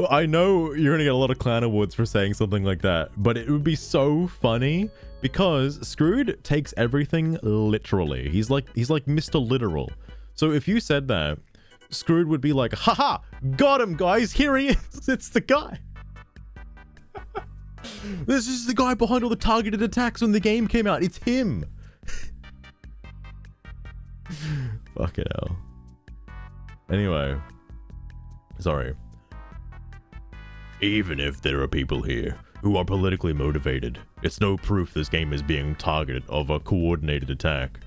I know you're gonna get a lot of clown awards for saying something like that, but it would be so funny because Screwed takes everything literally. He's like Mr. Literal. So if you said that, Screwed would be like, haha, got him, guys, here he is. It's the guy. This is the guy behind all the targeted attacks when the game came out. It's him. Fucking hell. Anyway, sorry. Even if there are people here who are politically motivated, it's no proof this game is being targeted of a coordinated attack.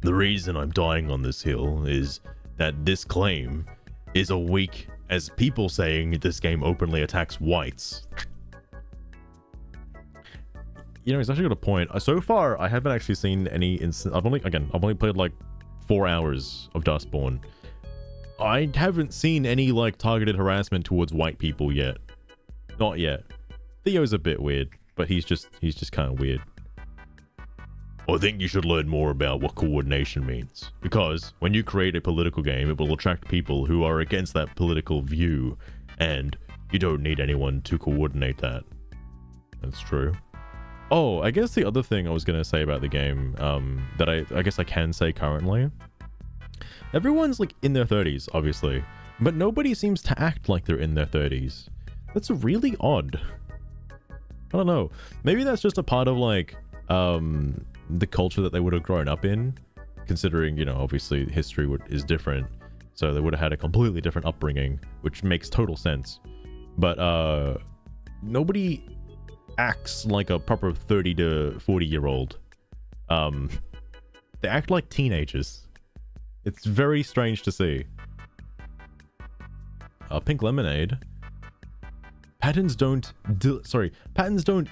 The reason I'm dying on this hill is that this claim is as weak as people saying this game openly attacks whites. You know, he's actually got a point. So far, I haven't actually seen any instance. I've only played like 4 hours of Dustborn. I haven't seen any like targeted harassment towards white people yet. Not yet. Theo's a bit weird, but he's just kind of weird. I think you should learn more about what coordination means, because when you create a political game, it will attract people who are against that political view, and you don't need anyone to coordinate that. That's true. Oh, I guess the other thing I was going to say about the game, that I guess I can say currently, everyone's like in their 30s, obviously, but nobody seems to act like they're in their 30s. That's really odd. I don't know. Maybe that's just a part of like, the culture that they would have grown up in, considering, you know, obviously history is different, so they would have had a completely different upbringing, which makes total sense. But nobody acts like a proper 30 to 40 year old. They act like teenagers. It's very strange to see. Pink Lemonade. Patterns don't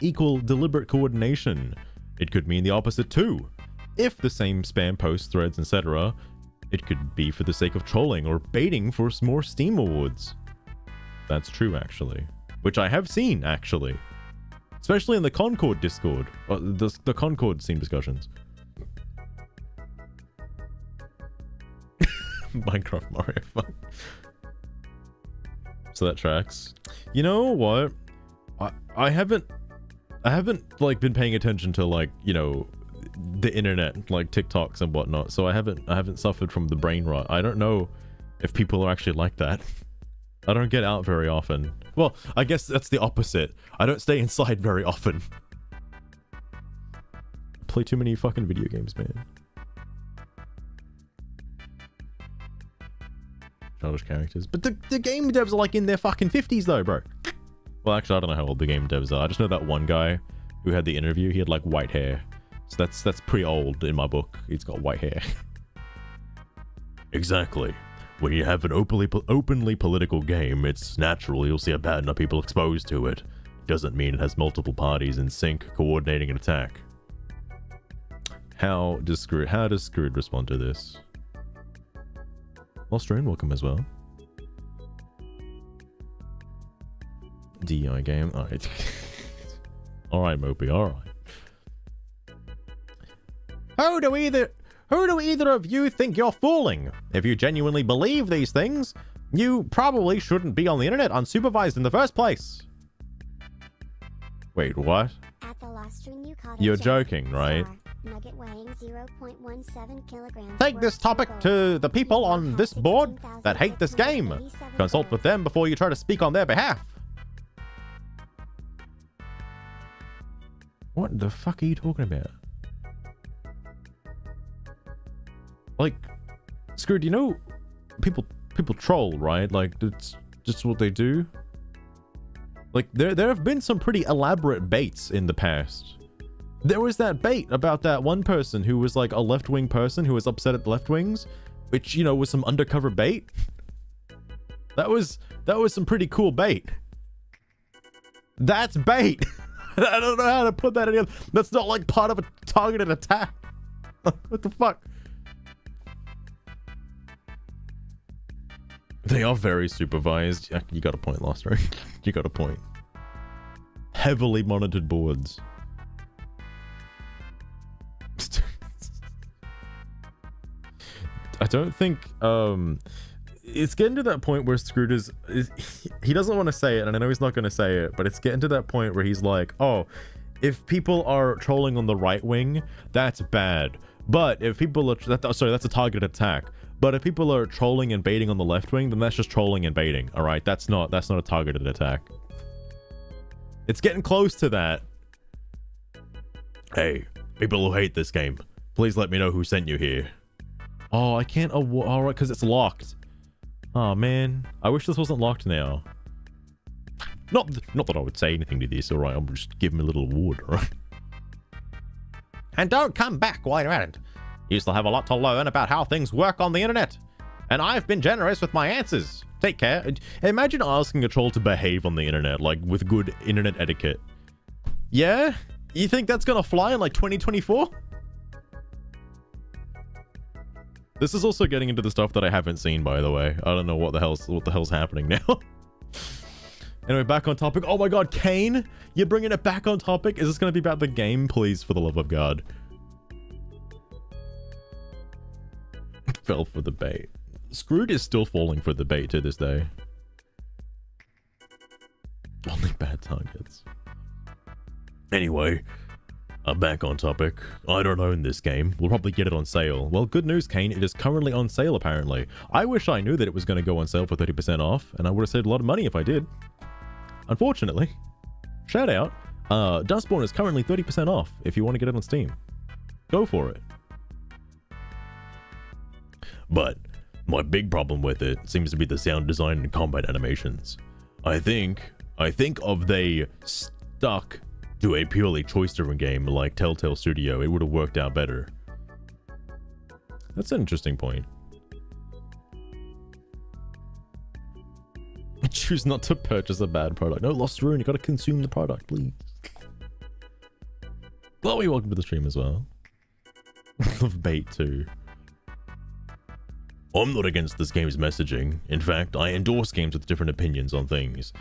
equal deliberate coordination. It could mean the opposite too. If the same spam posts, threads, etc., it could be for the sake of trolling or baiting for more Steam awards. That's true, actually. Which I have seen, actually. Especially in the Concord Discord. The Concord Steam discussions. Minecraft Mario Fun. So that tracks. You know what? I haven't like been paying attention to like, you know, the internet, like TikToks and whatnot. So I haven't suffered from the brain rot. I don't know if people are actually like that. I don't get out very often. Well, I guess that's the opposite. I don't stay inside very often. Play too many fucking video games, man. Childish characters. But the game devs are like in their fucking 50s though, bro. Well, actually, I don't know how old the game devs are. I just know that one guy who had the interview, he had like white hair. So that's pretty old in my book. He's got white hair. Exactly. When you have an openly political game, it's natural you'll see a bad enough people exposed to it. Doesn't mean it has multiple parties in sync coordinating an attack. How does Screwed respond to this? Lostrain, welcome as well. DI game. Alright. Alright, Mopey, alright. Who do either of you think you're fooling? If you genuinely believe these things, you probably shouldn't be on the internet unsupervised in the first place. Wait, what? At the last stream you caught You're joking, right? Nugget weighing 0.17 kilograms. Take this topic to the people on this board that hate this game. Consult with them before you try to speak on their behalf. What the fuck are you talking about? Like, Screwed, you know, people troll, right? Like, it's just what they do. Like, there have been some pretty elaborate baits in the past. There was that bait about that one person who was like a left-wing person who was upset at the left wings, which, you know, was some undercover bait. That was some pretty cool bait. That's bait. I don't know how to put that in. That's not like part of a targeted attack. What the fuck? They are very supervised. You got a point, Lost, right? You got a point. Heavily monitored boards. I don't think it's getting to that point where Screwed is he doesn't want to say it, and I know he's not going to say it, but it's getting to that point where he's like, oh, if people are trolling on the right wing, that's bad. But if people are that's a targeted attack. But if people are trolling and baiting on the left wing, then that's just trolling and baiting. All right, that's not a targeted attack. It's getting close to that. Hey, people who hate this game, please let me know who sent you here. Oh, I can't. All right, because it's locked. Oh man, I wish this wasn't locked now. Not that I would say anything to this. All right, I'll just give him a little award. All right. And don't come back while you're at it. You still have a lot to learn about how things work on the internet. And I've been generous with my answers. Take care. Imagine asking a troll to behave on the internet, like with good internet etiquette. Yeah? You think that's gonna fly in like 2024? This is also getting into the stuff that I haven't seen, by the way. I don't know what the hell's happening now. Anyway, back on topic. Oh my god, Kane? You're bringing it back on topic? Is this gonna be about the game? Please, for the love of God. Fell for the bait. Screwed is still falling for the bait to this day. Only bad targets. Anyway, I'm back on topic. I don't own this game. We'll probably get it on sale. Well, good news, Kane. It is currently on sale, apparently. I wish I knew that it was going to go on sale for 30% off, and I would have saved a lot of money if I did. Unfortunately. Shout out. Dustborn is currently 30% off if you want to get it on Steam. Go for it. But my big problem with it seems to be the sound design and combat animations. I think if they stuck to a purely choice-driven game like Telltale Studio, it would have worked out better. That's an interesting point. Choose not to purchase a bad product. No, Lost Ruin, you gotta consume the product, please. Chloe, welcome to the stream as well. Love bait too. I'm not against this game's messaging. In fact, I endorse games with different opinions on things.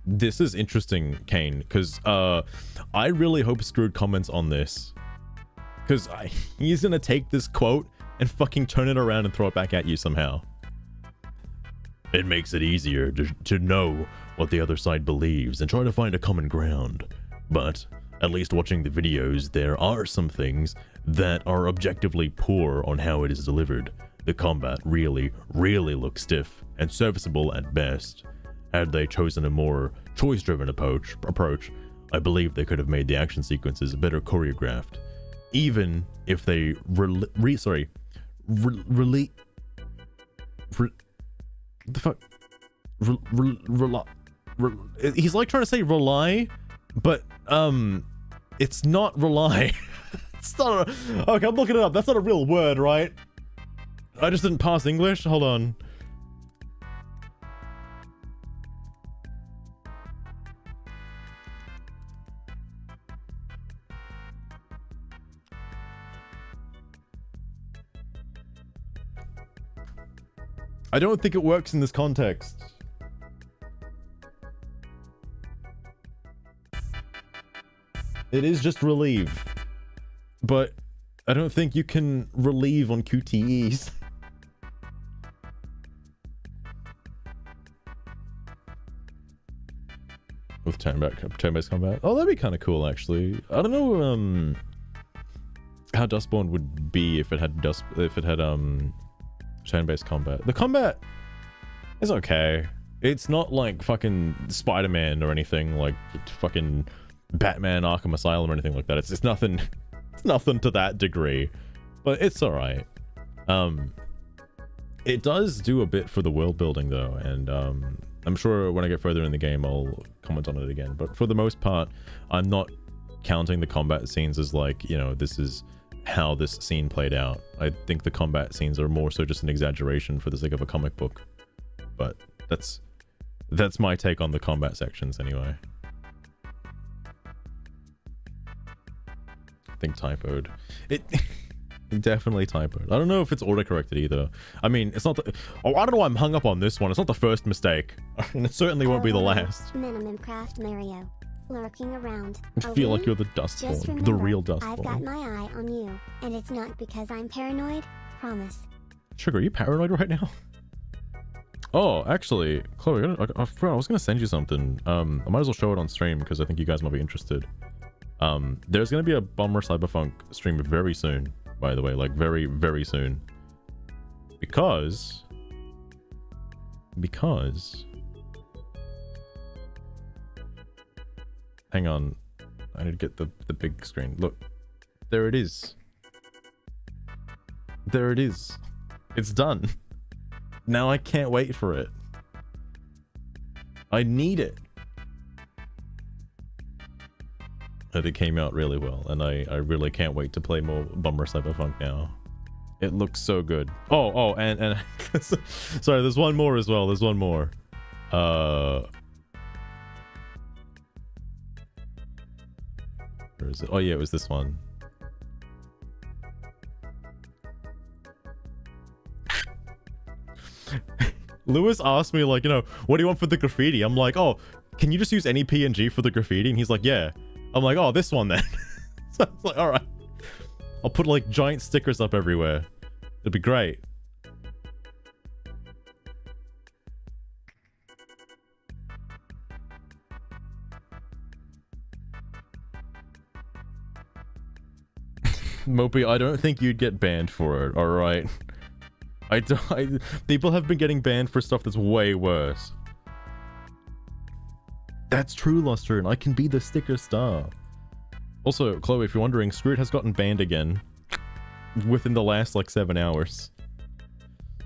This is interesting, Kane, because I really hope Screwed comments on this. Because he's going to take this quote and fucking turn it around and throw it back at you somehow. It makes it easier to know what the other side believes and try to find a common ground. But at least watching the videos, there are some things that are objectively poor on how it is delivered. The combat really looks stiff and serviceable at best. Had they chosen a more choice-driven approach, I believe they could have made the action sequences better choreographed. Even if they he's like trying to say rely, but it's not rely. It's not okay, I'm looking it up. That's not a real word, right? I just didn't pass English. Hold on. I don't think it works in this context. It is just relieve. But I don't think you can relieve on QTEs. With turn-based combat. Oh, that'd be kind of cool, actually. I don't know how Dustborn would be if it had turn-based combat. The combat is okay. It's not like fucking Spider-Man or anything, like fucking Batman Arkham Asylum or anything like that. It's nothing. It's nothing to that degree, but it's all right. It does do a bit for the world building though, and I'm sure when I get further in the game I'll comment on it again. But for the most part, I'm not counting the combat scenes as like, you know, this is how this scene played out. I think the combat scenes are more so just an exaggeration for the sake of a comic book. But that's my take on the combat sections anyway. I think typoed. It definitely typoed. I don't know if it's autocorrected either. I mean, it's not the... Oh, I don't know why I'm hung up on this one. It's not the first mistake. And it certainly won't be the last. Minimum Craft Mario. Lurking around. I feel like you're the Dustborn. The real Dustborn. I've got my eye on you, and it's not because I'm paranoid. Promise. Sugar, are you paranoid right now? Oh, actually, Chloe, I was gonna send you something. I might as well show it on stream because I think you guys might be interested. There's gonna be a Bummer Cyberpunk stream very soon, by the way, like very, very soon. Because hang on, I need to get the big screen. Look, there it is. There it is. It's done. Now I can't wait for it. I need it. And it came out really well, and I really can't wait to play more Bummer Cyberpunk now. It looks so good. Oh, and sorry, there's one more as well. There's one more. Where is it? Oh yeah, it was this one. Lewis asked me, like, you know, what do you want for the graffiti? I'm like, oh, can you just use any PNG for the graffiti? And he's like, yeah. I'm like, oh, this one then. So I was like, all right. I'll put like giant stickers up everywhere. It'd be great. Mopey, I don't think you'd get banned for it, alright? People have been getting banned for stuff that's way worse. That's true, Luster, and I can be the sticker star. Also, Chloe, if you're wondering, Screwed has gotten banned again within the last like 7 hours.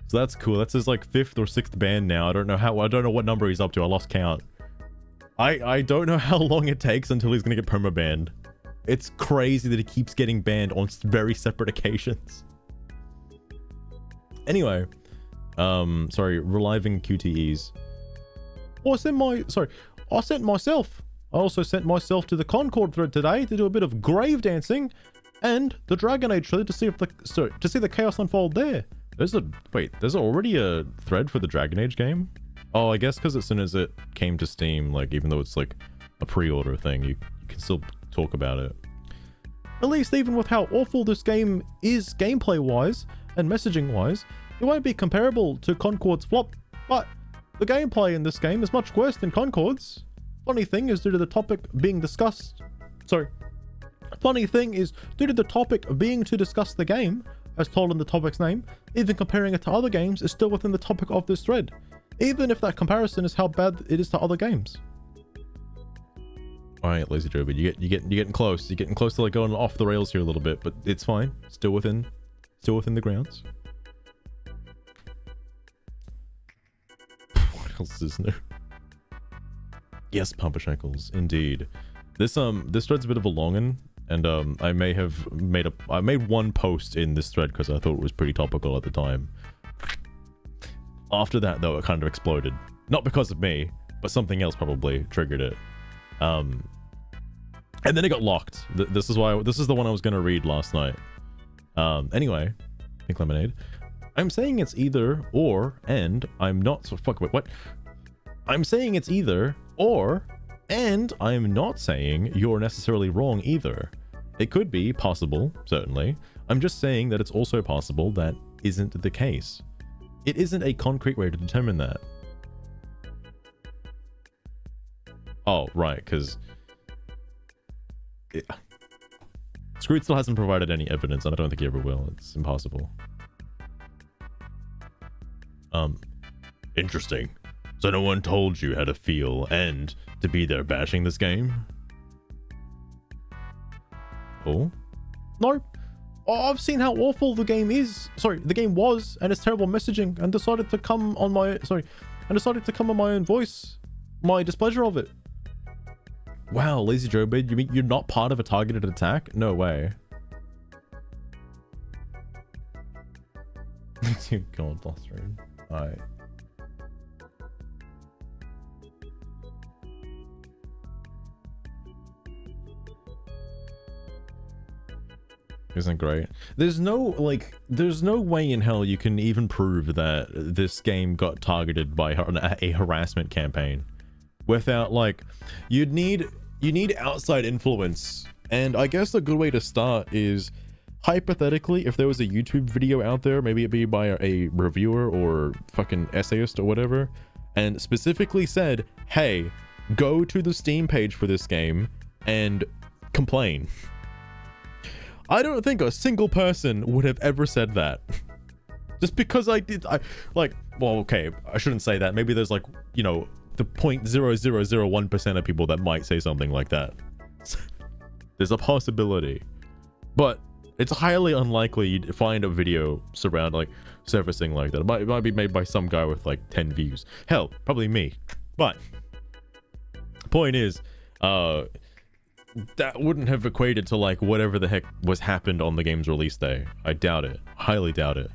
So that's cool. That's his like 5th or 6th ban now. I don't know what number he's up to. I lost count. I don't know how long it takes until he's gonna get perma-banned. It's crazy that he keeps getting banned on very separate occasions. Anyway, sorry, reliving QTEs. Oh, I sent myself. I also sent myself to the Concord thread today to do a bit of grave dancing, and the Dragon Age thread to see the chaos unfold there. There's already a thread for the Dragon Age game. Oh, I guess because as soon as it came to Steam, like even though it's like a pre-order thing, you can still talk about it. At least even with how awful this game is gameplay-wise and messaging-wise, it won't be comparable to Concord's flop, but the gameplay in this game is much worse than Concord's. Funny thing is, due to the topic being to discuss the game, as told in the topic's name, even comparing it to other games is still within the topic of this thread, even if that comparison is how bad it is to other games. Alright, Lazy Joby, you're getting close. You're getting close to like going off the rails here a little bit, but it's fine. Still within the grounds. What else is new? Yes, Pampa Shackles, indeed. This thread's a bit of a longin, and I made one post in this thread because I thought it was pretty topical at the time. After that, though, it kind of exploded. Not because of me, but something else probably triggered it. And then it got locked. This is the one I was gonna read last night. Anyway, Pink Lemonade. I'm saying it's either or, and I'm not. So fuck. Wait, what? I'm saying it's either or, and I'm not saying you're necessarily wrong either. It could be possible, certainly. I'm just saying that it's also possible that isn't the case. It isn't a concrete way to determine that. Oh, right, because Screwed still hasn't provided any evidence, and I don't think he ever will. It's impossible. Interesting. So no one told you how to feel and to be there bashing this game? awful. No. I've seen how awful the game is. Sorry, the game was, and it's terrible messaging, and decided to come on my own voice, my displeasure of it. Wow, Lazy Joe Bid, you mean you're not part of a targeted attack? No way. God, lost room. Alright. Isn't great. There's no way in hell you can even prove that this game got targeted by a harassment campaign without, like, you need outside influence. And I guess a good way to start is, hypothetically, if there was a YouTube video out there, maybe it be by a reviewer or fucking essayist or whatever, and specifically said, hey, go to the Steam page for this game and complain. I don't think a single person would have ever said that. Just because well, okay, I shouldn't say that. Maybe there's, like, you know, the 0.0001% of people that might say something like that. There's a possibility. But it's highly unlikely you'd find a video surfacing like that. It might be made by some guy with, like, 10 views. Hell, probably me. But point is, that wouldn't have equated to, like, whatever the heck was happened on the game's release day. I doubt it. Highly doubt it.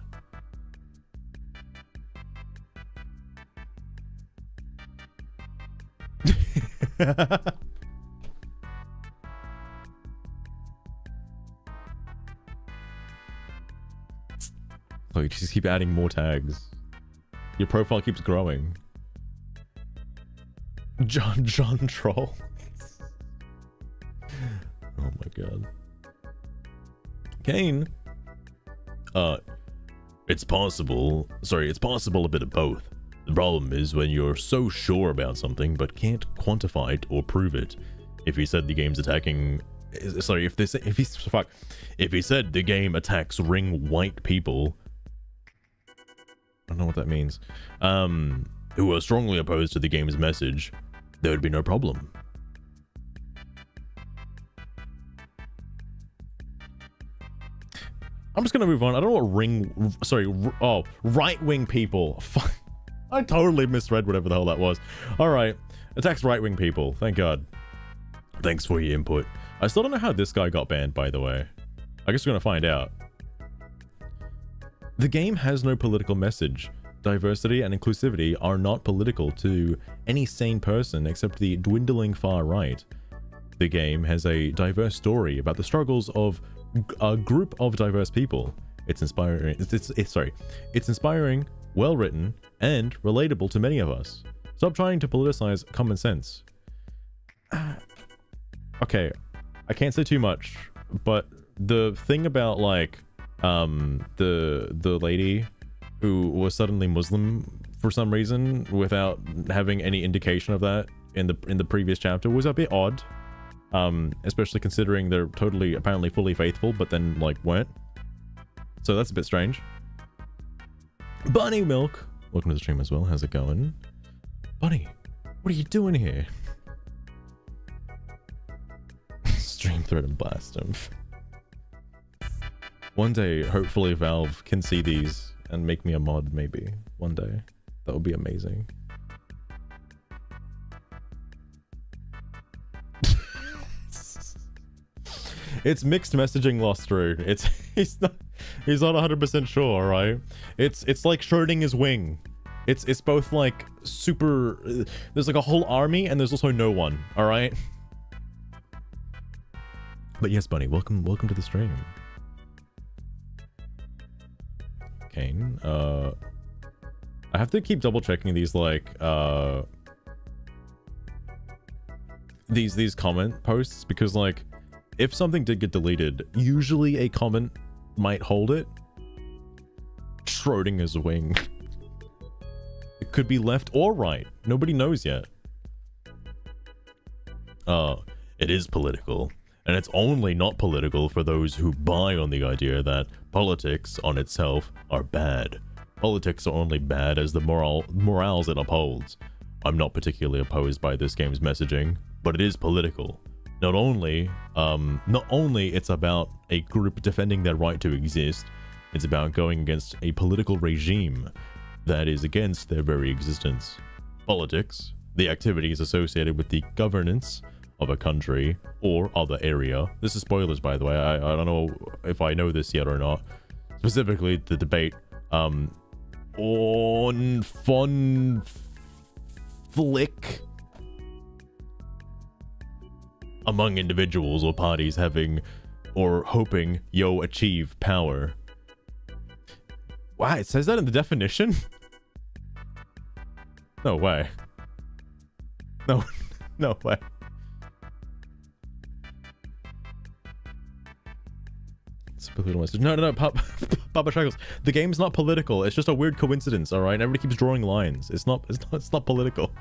Oh, you just keep adding more tags. Your profile keeps growing. John Troll. Oh my god. Kane. It's possible a bit of both. The problem is when you're so sure about something but can't quantify it or prove it. If he said the game's attacking, sorry, if he said the game attacks ring white people, I don't know what that means, who are strongly opposed to the game's message, there would be no problem. I'm just gonna move on. I don't know what right-wing people. Fuck. I totally misread whatever the hell that was. Alright. Attacks right-wing people. Thank God. Thanks for your input. I still don't know how this guy got banned, by the way. I guess we're gonna find out. The game has no political message. Diversity and inclusivity are not political to any sane person except the dwindling far right. The game has a diverse story about the struggles of a group of diverse people. It's inspiring. It's inspiring, well written, and relatable to many of us. Stop trying to politicize common sense. Okay, I can't say too much, but the thing about, like, the lady who was suddenly Muslim for some reason without having any indication of that in the previous chapter was a bit odd. Especially considering they're totally, apparently fully faithful, but then, like, weren't. So that's a bit strange. Bunny Milk, welcome to the stream as well. How's it going? Bunny, what are you doing here? Stream thread and blast him. One day, hopefully Valve can see these and make me a mod, maybe. One day. That would be amazing. It's mixed messaging, Lost Road. He's not 100% sure, right? It's like Schrodinger's wing. It's both, like, super. There's, like, a whole army and there's also no one. All right. But yes, Bunny, welcome to the stream. Kane, I have to keep double checking these, like, these comment posts because, like, if something did get deleted, usually a comment might hold it. Schrodinger's wing. It could be left or right. Nobody knows yet. It is political. And it's only not political for those who buy on the idea that politics on itself are bad. Politics are only bad as the morals it upholds. I'm not particularly opposed by this game's messaging, but it is political. not only it's about a group defending their right to exist, it's about going against a political regime that is against their very existence. Politics, the activities associated with the governance of a country or other area. This is spoilers, by the way. I don't know if I know this yet or not. Specifically, the debate on fun flick among individuals or parties having or hoping achieve power. Wow, it says that in the definition? No way. No way. No, Papa Shackles. The game's not political. It's just a weird coincidence, all right? Everybody keeps drawing lines. It's not political.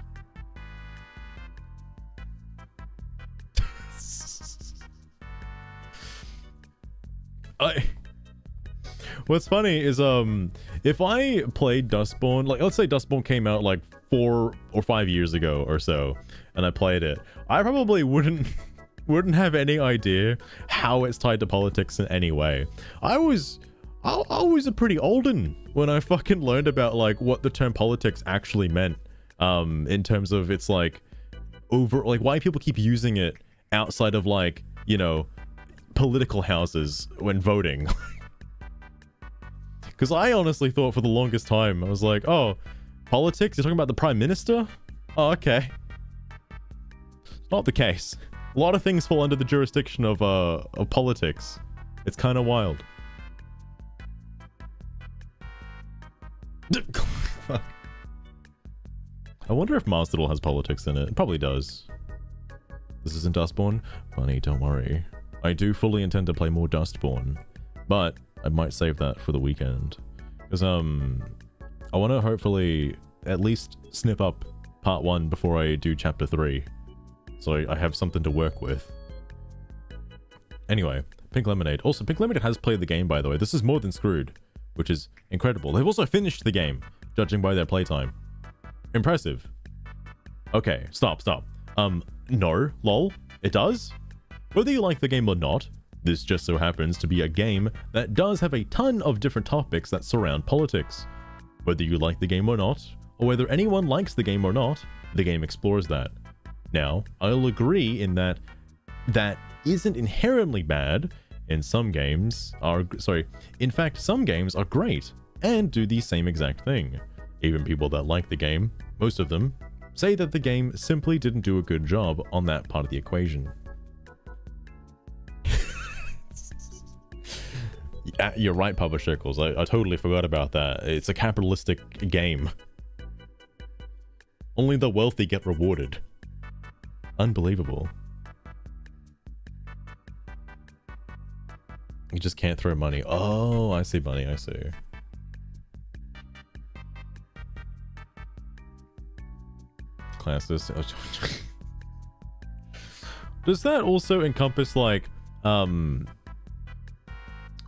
What's funny is if I played Dustborn, like let's say Dustborn came out like 4 or 5 years ago or so, and I played it, I probably wouldn't have any idea how it's tied to politics in any way. I was a pretty olden when I fucking learned about like what the term politics actually meant, in terms of it's like why people keep using it outside of like, you know, political houses when voting. Because I honestly thought for the longest time, I was like, oh, politics? You're talking about the Prime Minister? Oh, okay. It's not the case. A lot of things fall under the jurisdiction of politics. It's kind of wild. I wonder if Marsdiddle has politics in it. It probably does. This isn't Dustborn? Funny, don't worry. I do fully intend to play more Dustborn, but I might save that for the weekend. Because, I want to hopefully at least snip up part 1 before I do chapter 3. So I have something to work with. Anyway, Pink Lemonade. Also, Pink Lemonade has played the game, by the way. This is more than Screwed, which is incredible. They've also finished the game, judging by their playtime. Impressive. Okay, stop. No, lol. It does? Whether you like the game or not, this just so happens to be a game that does have a ton of different topics that surround politics. Whether you like the game or not, or whether anyone likes the game or not, the game explores that. Now, I'll agree in that isn't inherently bad, and some games are, in fact, some games are great and do the same exact thing. Even people that like the game, most of them, say that the game simply didn't do a good job on that part of the equation. You're right, Papa Shickles. I totally forgot about that. It's a capitalistic game. Only the wealthy get rewarded. Unbelievable. You just can't throw money. Oh, I see, Bunny. I see. Classes. Does that also encompass like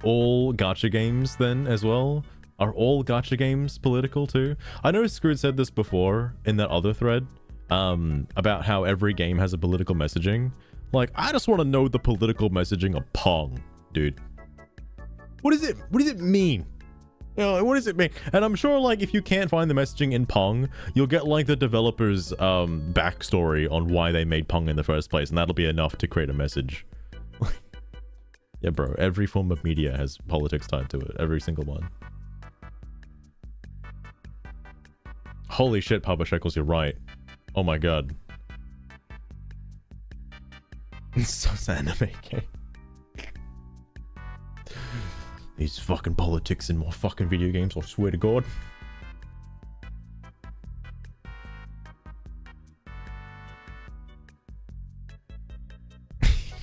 all gacha games then as well? Are all gacha games political too? I know Screwed said this before in that other thread about how every game has a political messaging. Like, I just want to know the political messaging of Pong, dude. What does it mean? You know, what does it mean? And I'm sure, like, if you can't find the messaging in Pong, you'll get, like, the developer's backstory on why they made Pong in the first place, and that'll be enough to create a message. Yeah, bro, every form of media has politics tied to it. Every single one. Holy shit, Papa Shekels, you're right. Oh my god. It's so anime game. These fucking politics in more fucking video games, I swear to god.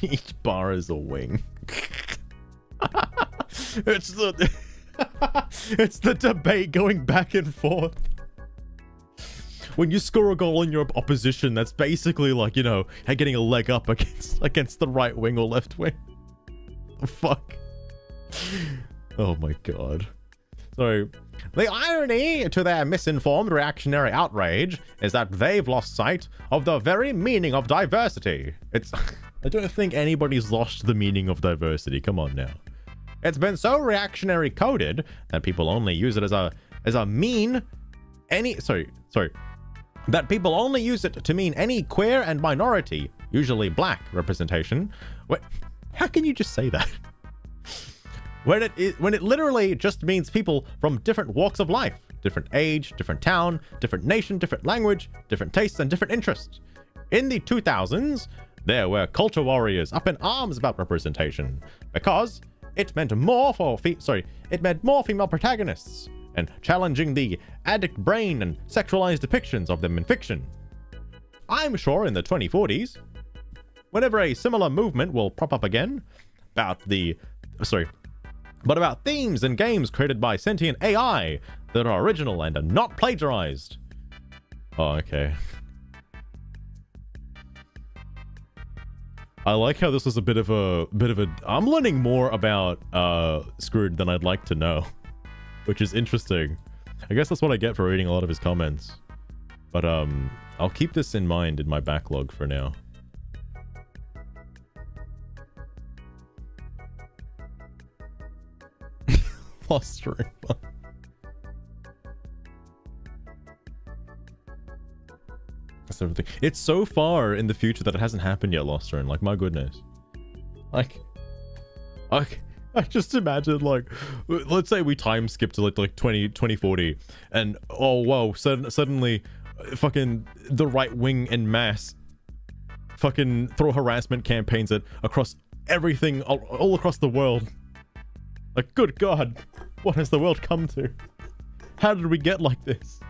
Each bar is a wing. It's the it's the debate going back and forth. When you score a goal in your opposition, that's basically like, you know, getting a leg up against the right wing or left wing. The fuck? Oh my god. So, the irony to their misinformed reactionary outrage is that they've lost sight of the very meaning of diversity. It's I don't think anybody's lost the meaning of diversity. Come on now. It's been so reactionary coded that people only use it as a mean that people only use it to mean any queer and minority, usually black representation. Wait, how can you just say that? When it literally just means people from different walks of life, different age, different town, different nation, different language, different tastes, and different interests. In the 2000s, there were culture warriors up in arms about representation because it meant more female protagonists and challenging the addict brain and sexualized depictions of them in fiction. I'm sure in the 2040s, whenever a similar movement will prop up again about themes and games created by sentient AI that are original and are not plagiarized. Oh, okay. I like how this was a bit of a I'm learning more about Screwed than I'd like to know, which is interesting. I guess that's what I get for reading a lot of his comments. But I'll keep this in mind in my backlog for now. Lost room. That's everything. It's so far in the future that it hasn't happened yet, Lost Rune. Like, my goodness. Like, I just imagine, like, let's say we time skip to like 2040, and oh wow, suddenly, fucking the right wing en masse, fucking throw harassment campaigns across everything, all across the world. Like, good God, what has the world come to? How did we get like this?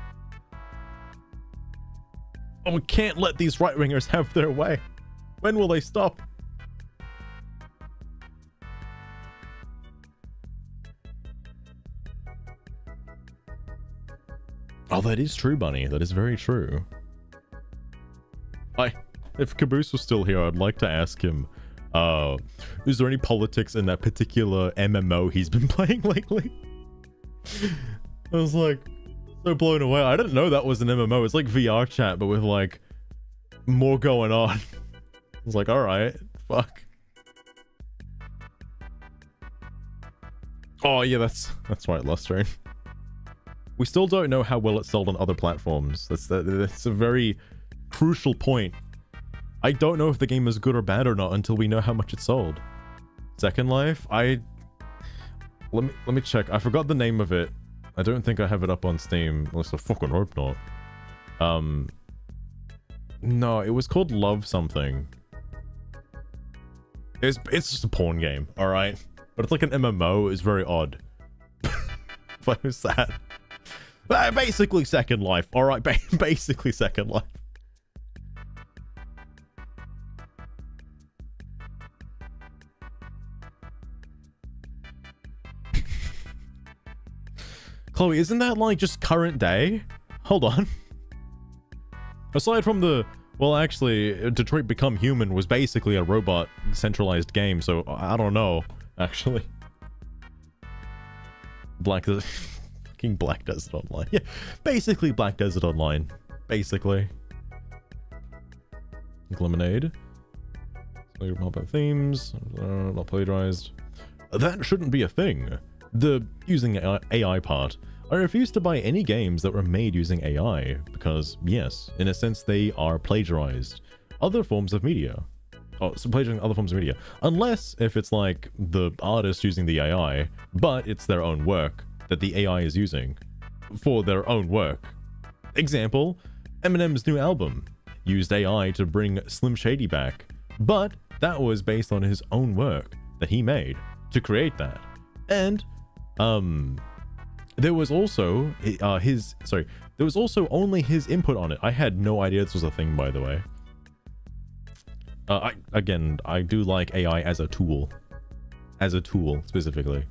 Oh, we can't let these right-wingers have their way. When will they stop? Oh, that is true, Bunny. That is very true. If Caboose was still here, I'd like to ask him, is there any politics in that particular MMO he's been playing lately? I was like, so blown away. I didn't know that was an MMO. It's like VR chat, but with like more going on. I was like, alright, fuck. Oh yeah, that's right, Lost Train. We still don't know how well it sold on other platforms. That's a very crucial point. I don't know if the game is good or bad or not until we know how much it sold. Second Life, let me check. I forgot the name of it. I don't think I have it up on Steam. Unless I fucking hope not. No, it was called Love something. It's just a porn game, alright? But it's like an MMO. It's very odd. What was that? Basically Second Life, alright? Basically Second Life. Chloe, isn't that like just current day? Hold on. Aside from the... Well, actually, Detroit Become Human was basically a robot centralized game, so I don't know, actually. Fucking Black Desert Online. Yeah, basically Black Desert Online. Basically. Lemonade. Mobile themes. Not plagiarized. That shouldn't be a thing. The using AI part. I refuse to buy any games that were made using AI because, yes, in a sense they are plagiarized other forms of media. Oh, so plagiarizing other forms of media. Unless if it's like the artist using the AI, but it's their own work that the AI is using for their own work. Example, Eminem's new album used AI to bring Slim Shady back, but that was based on his own work that he made to create that. And there was also there was also only his input on it. I had no idea this was a thing, by the way. I do like AI as a tool specifically.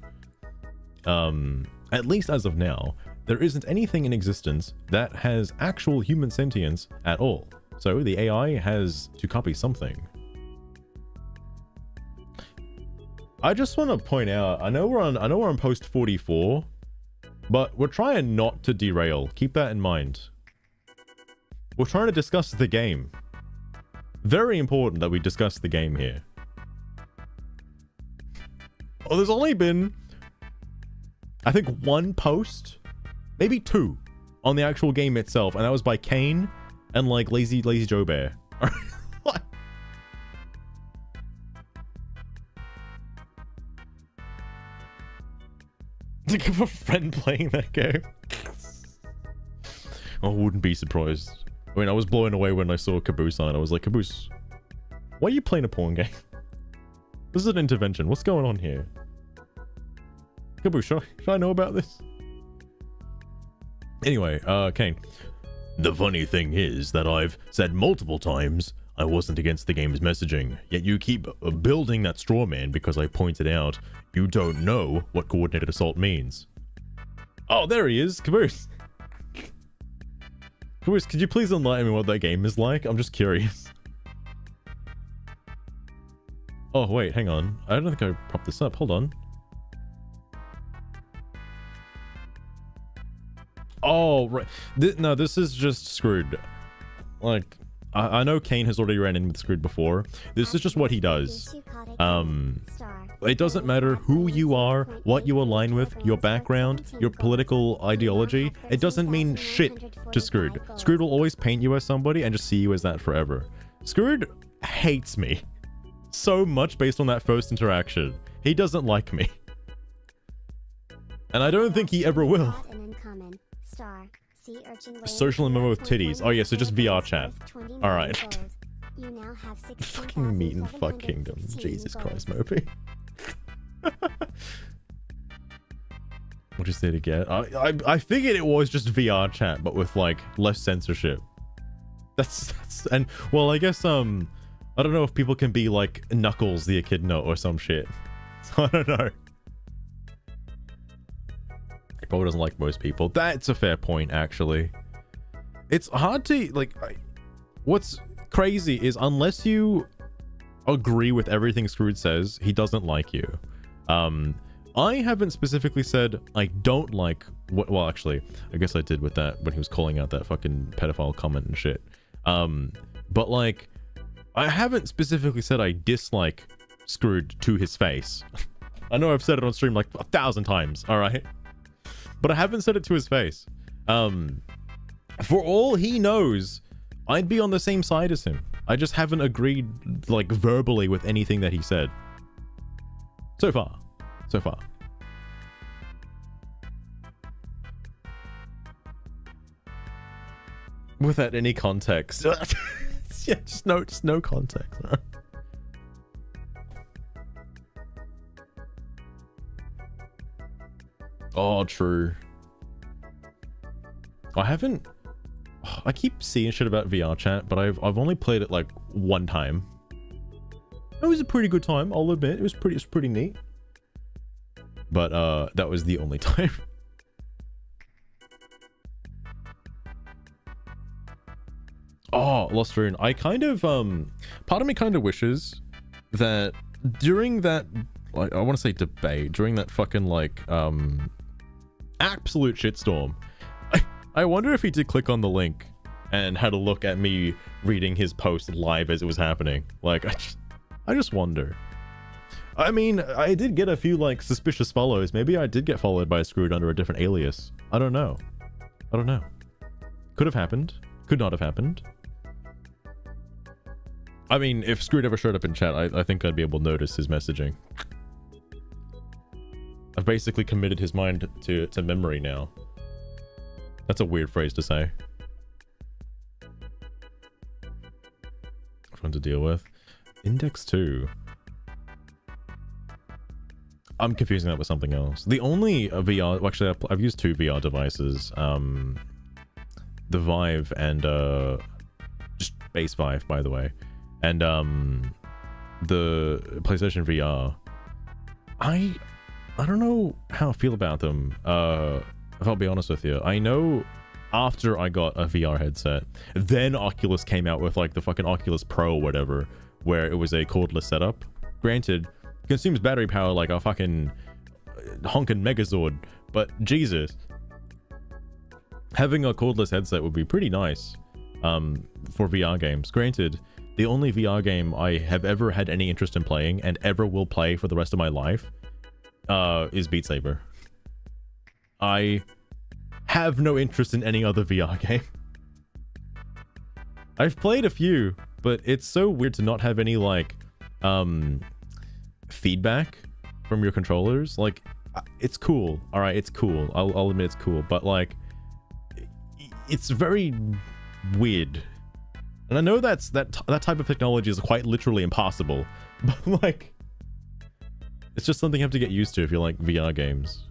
At least as of now, there isn't anything in existence that has actual human sentience at all. So the AI has to copy something. I just want to point out, I know we're on post 44, but we're trying not to derail. Keep that in mind. We're trying to discuss the game. very important that we discuss the game here. Oh, there's only been, I think, one post, maybe two, on the actual game itself, and that was by Kane and like Lazy Joe Bear. What? To give a friend playing that game. I wouldn't be surprised. I mean, I was blown away when I saw Caboose on it. I was like, Caboose, why are you playing a porn game? This is an intervention. What's going on here? Caboose, should I know about this? Anyway, Kane. The funny thing is that I've said multiple times I wasn't against the game's messaging, yet you keep building that straw man because I pointed out you don't know what coordinated assault means. Oh, there he is, Caboose. Caboose, could you please enlighten me what that game is like? I'm just curious. Oh, wait, hang on. I don't think I propped this up. Hold on. Oh, right. No, this is just Screwed. Like, I know Kane has already ran in with Screwed before. This is just what he does. It doesn't matter who you are, what you align with, your background, your political ideology. It doesn't mean shit to Screwed. Screwed will always paint you as somebody and just see you as that forever. Screwed hates me so much based on that first interaction. He doesn't like me. And I don't think he ever will. Social MMO with titties. Oh yeah, so just VR chat. Alright. Fucking meat and fuck kingdom. Jesus Christ, Mopey. What you say it again? I figured it was just VR chat, but with like less censorship. That's and well, I guess I don't know if people can be like Knuckles the Echidna or some shit. So I don't know. He probably doesn't like most people. That's a fair point, actually. It's hard to like. What's crazy is unless you agree with everything Screwed says, he doesn't like you. I haven't specifically said I don't like what. Well, actually, I guess I did with that when he was calling out that fucking pedophile comment and shit. But like, I haven't specifically said I dislike Screwed to his face. I know I've said it on stream like 1,000 times. All right, but I haven't said it to his face. For all he knows, I'd be on the same side as him. I just haven't agreed like verbally with anything that he said. So far. Without any context. Yeah, just no context. Oh, true. I keep seeing shit about VR chat, but I've only played it like one time. It was a pretty good time, I'll admit. It was pretty neat. But that was the only time. Oh, Lost Rune. I kind of part of me kind of wishes that during that, like, I want to say debate, during that fucking like absolute shitstorm, I wonder if he did click on the link and had a look at me reading his post live as it was happening. Like, I just wonder. I mean, I did get a few like suspicious follows. Maybe I did get followed by Screwed under a different alias. I don't know. Could have happened. Could not have happened. I mean, if Screwed ever showed up in chat, I think I'd be able to notice his messaging. I've basically committed his mind to memory now. That's a weird phrase to say. Fun to deal with. Index 2. I'm confusing that with something else. The only VR... Well, actually, I've used 2 VR devices. The Vive and... just base Vive, by the way. And the PlayStation VR. I don't know how I feel about them. If I'll be honest with you, I know after I got a VR headset, then Oculus came out with like the fucking Oculus Pro or whatever, where it was a cordless setup. Granted, consumes battery power like a fucking honkin' Megazord, but Jesus, having a cordless headset would be pretty nice for VR games. Granted, the only VR game I have ever had any interest in playing and ever will play for the rest of my life is Beat Saber. I have no interest in any other VR game. I've played a few, but it's so weird to not have any, like, feedback from your controllers. Like, it's cool. All right, it's cool. I'll admit it's cool, but, like, it's very weird. And I know that type of technology is quite literally impossible, but, like, it's just something you have to get used to if you like VR games.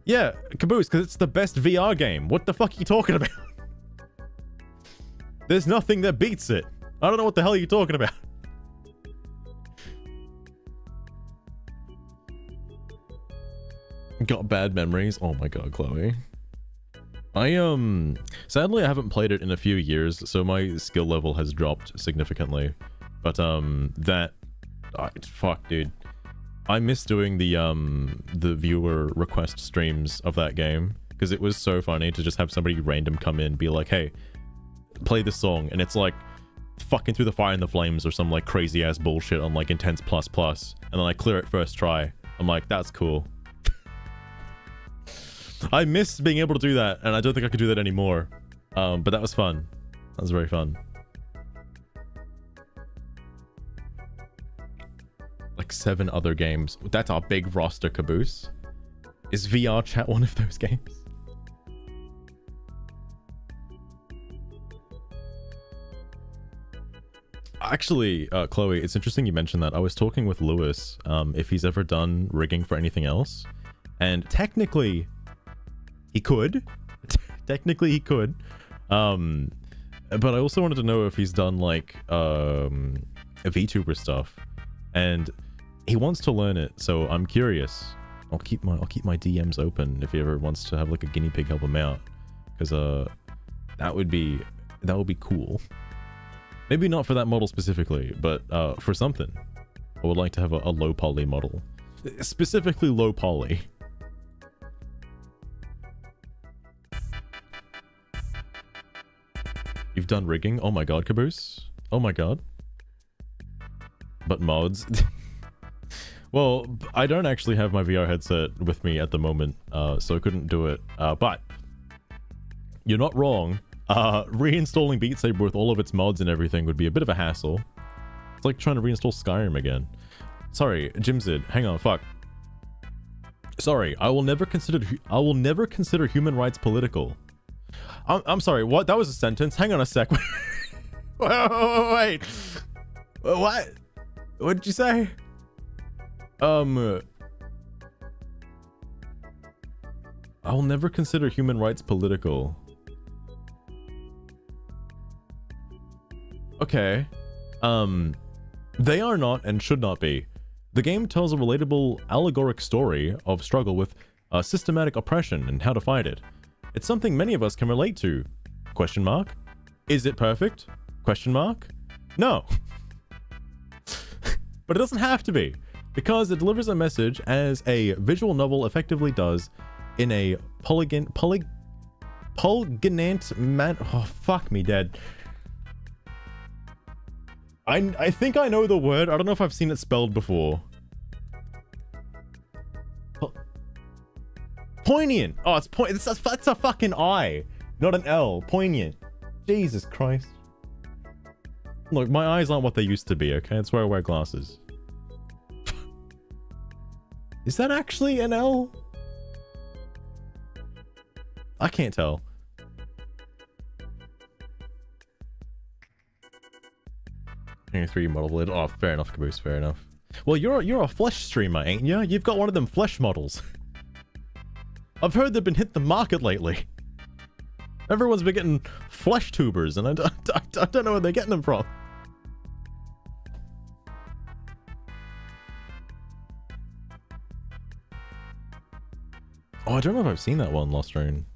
Yeah, Caboose, because it's the best VR game. What the fuck are you talking about? There's nothing that beats it. I don't know what the hell you're talking about. Got bad memories. Oh my god, Chloe. Sadly I haven't played it in a few years, so my skill level has dropped significantly. But fuck, dude. I miss doing the viewer request streams of that game because it was so funny to just have somebody random come in, be like, "Hey, play this song," and it's like fucking Through the Fire and the Flames or some like crazy ass bullshit on like Intense Plus Plus, and then I clear it first try. I'm like, that's cool. I miss being able to do that, and I don't think I could do that anymore. But that was fun. That was very fun. Like 7 other games. That's our big roster, Caboose. Is VR chat one of those games? Actually, Chloe, it's interesting you mentioned that. I was talking with Lewis, if he's ever done rigging for anything else. And technically, he could. Technically, he could. But I also wanted to know if he's done, like, VTuber stuff. And he wants to learn it, so I'm curious. I'll keep my DMs open if he ever wants to have, like, a guinea pig help him out. Because, that would be cool. Maybe not for that model specifically, but for something. I would like to have a low poly model. Specifically low poly. You've done rigging? Oh my god, Caboose. Oh my god. But mods? Well, I don't actually have my VR headset with me at the moment, so I couldn't do it. But you're not wrong. Reinstalling Beat Saber with all of its mods and everything would be a bit of a hassle. It's like trying to reinstall Skyrim again. Sorry, Jimzid, hang on, fuck. Sorry, I will never consider human rights political. I'm sorry, what? That was a sentence? Hang on a sec. Wait. What? What did you say? I will never consider human rights political. Okay. They are not and should not be. The game tells a relatable, allegoric story of struggle with systematic oppression and how to fight it. It's something many of us can relate to. Question mark? Is it perfect? Question mark? No. But it doesn't have to be, because it delivers a message as a visual novel effectively does in a polygonant man. Oh, fuck me dead. I think I know the word. I don't know if I've seen it spelled before. Poignant. Oh, it's that's a fucking I, not an L. Poignant. Jesus Christ. Look, my eyes aren't what they used to be, okay? That's why I wear glasses. Is that actually an L? I can't tell. 3 model lid. Oh, fair enough, Caboose, fair enough. Well, you're a flesh streamer, ain't ya? You've got one of them flesh models. I've heard they've been hit the market lately. Everyone's been getting flesh tubers, and I don't know where they're getting them from. Oh, I don't know if I've seen that one, Lost Rune.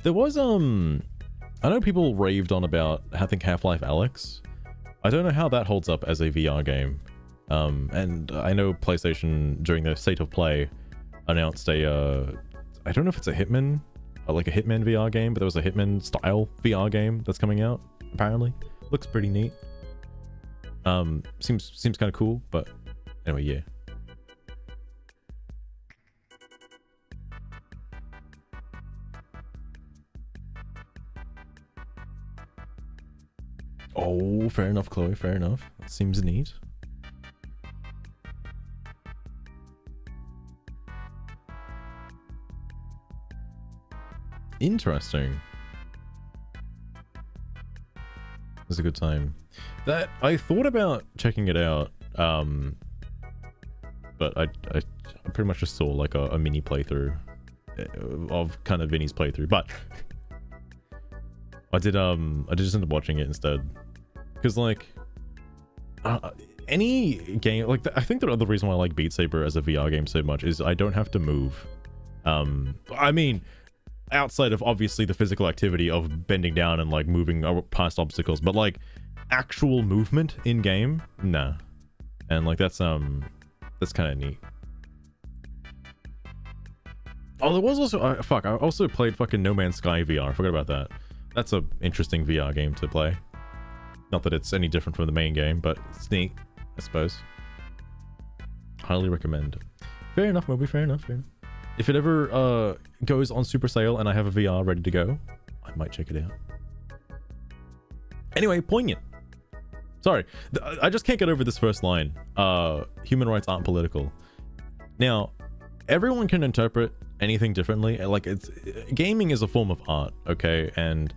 There was, I know people raved on about, I think, Half-Life Alyx. I don't know how that holds up as a VR game. And I know PlayStation, during their State of Play, announced a, I don't know if it's a Hitman like a Hitman VR game, but there was a Hitman style VR game that's coming out. Apparently, looks pretty neat. Seems kind of cool, but anyway, yeah. Oh, fair enough, Chloe. Fair enough. That seems neat. Interesting. It was a good time. That I thought about checking it out, but I pretty much just saw like a mini playthrough of kind of Vinny's playthrough. But I did just end up watching it instead, because like any game like I think the other reason why I like Beat Saber as a VR game so much is I don't have to move. I mean, outside of obviously the physical activity of bending down and like moving past obstacles, but like actual movement in game, nah. And like that's kind of neat. Oh, there was also I also played fucking No Man's Sky VR. I forgot about that. That's a interesting VR game to play. Not that it's any different from the main game, but it's neat, I suppose. Highly recommend. Fair enough, Moby. Fair enough. Fair enough. If it ever goes on super sale and I have a VR ready to go, I might check it out. Anyway, poignant. Sorry, I just can't get over this first line. Human rights aren't political. Now, everyone can interpret anything differently. Like, gaming is a form of art, okay? And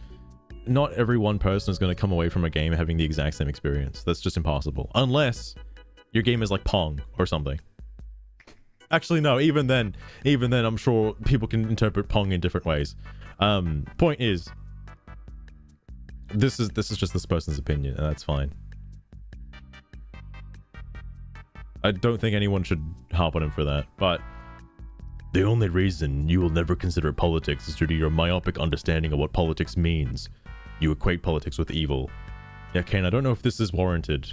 not every one person is going to come away from a game having the exact same experience. That's just impossible. Unless your game is like Pong or something. Actually, no, even then, I'm sure people can interpret Pong in different ways. Point is, this is just this person's opinion, and that's fine. I don't think anyone should harp on him for that, but the only reason you will never consider politics is due to your myopic understanding of what politics means. You equate politics with evil. Yeah, Kane, I don't know if this is warranted.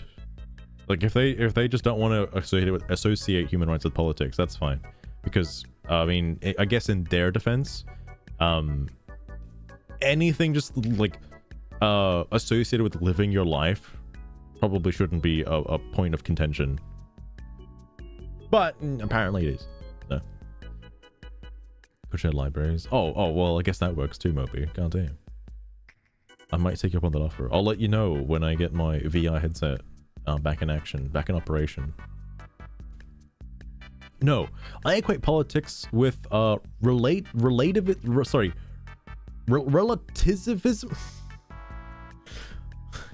Like, if they just don't want to associate human rights with politics, that's fine. Because, I mean, I guess in their defense, anything just, like, associated with living your life probably shouldn't be a point of contention. But, apparently it is. So. Could share libraries. Oh, well, I guess that works too, Moby. God damn. I might take you up on that offer. I'll let you know when I get my VR headset back in action, back in operation. No, I equate politics with relativism.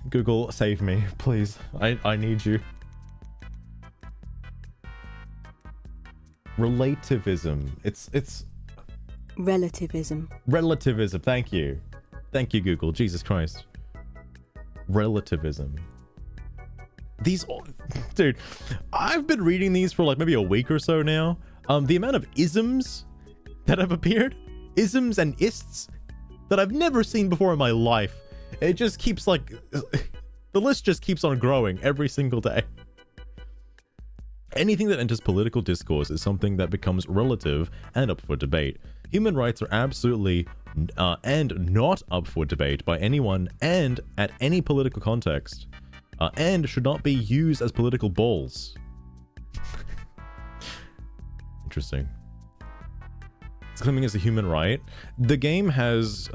Google, save me, please. I need you. Relativism. It's relativism. Relativism. Thank you, Google. Jesus Christ. Relativism. Dude, I've been reading these for like maybe a week or so now. The amount of isms that have appeared, isms and ists that I've never seen before in my life. It just keeps like, the list just keeps on growing every single day. Anything that enters political discourse is something that becomes relative and up for debate. Human rights are absolutely and not up for debate by anyone and at any political context. And should not be used as political balls. Interesting. It's claiming as a human right. The game has